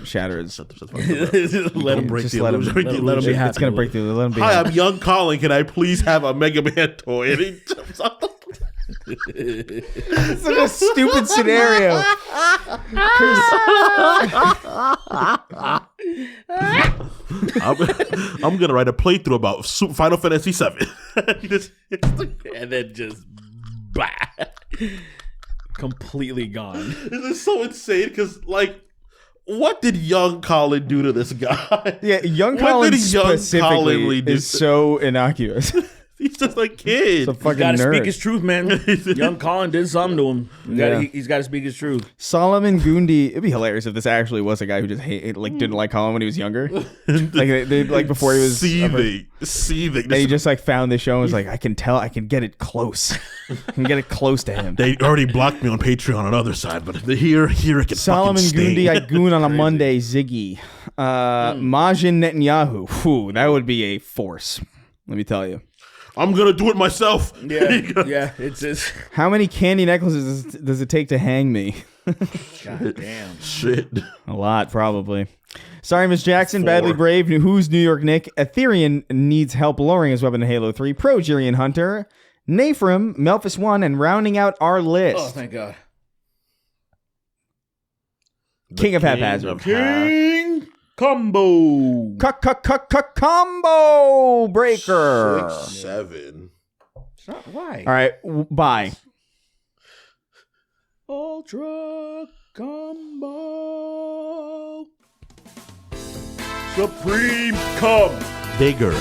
shatter his. let him break Just the let him. illusion. Let him be happy. It's gonna break through. Let him be. Hi, happy. I'm young Colin. Can I please have a Mega Man toy? And he jumps off. It's such a stupid scenario. I'm gonna write a playthrough about Final Fantasy VII. And then just bah, completely gone. This is so insane because, like, what did young Colin do to this guy? Yeah, young What Colin did young specifically Colin do? is so innocuous. He's just like kid. He's a fucking Got to nerd. speak his truth, man. Young Colin did something to him. He's got to speak his truth. Solomon Gundi. It'd be hilarious if this actually was a guy who just didn't like Colin when he was younger. like before he was seething. And he just like found this show and was like, I can get it close. I can get it close to him. They already blocked me on Patreon on the other side, but here it can Solomon fucking sting. Gundi, I goon on a Monday. Ziggy, Majin Netanyahu. Whew, that would be a force. Let me tell you. I'm gonna do it myself. Yeah. It's How many candy necklaces does it take to hang me? God damn. Shit. A lot, probably. Sorry, Miss Jackson. Badly Brave. Who's New York Nick? Ethereum needs help lowering his weapon in Halo 3. Progerian Hunter. Nafrim, Melphis 1, and rounding out our list. Oh, thank God. King of Haphazard. King Combo. Combo Breaker. 6, 7. It's not why. All right, bye. Ultra Combo. Supreme Cum. Bigger.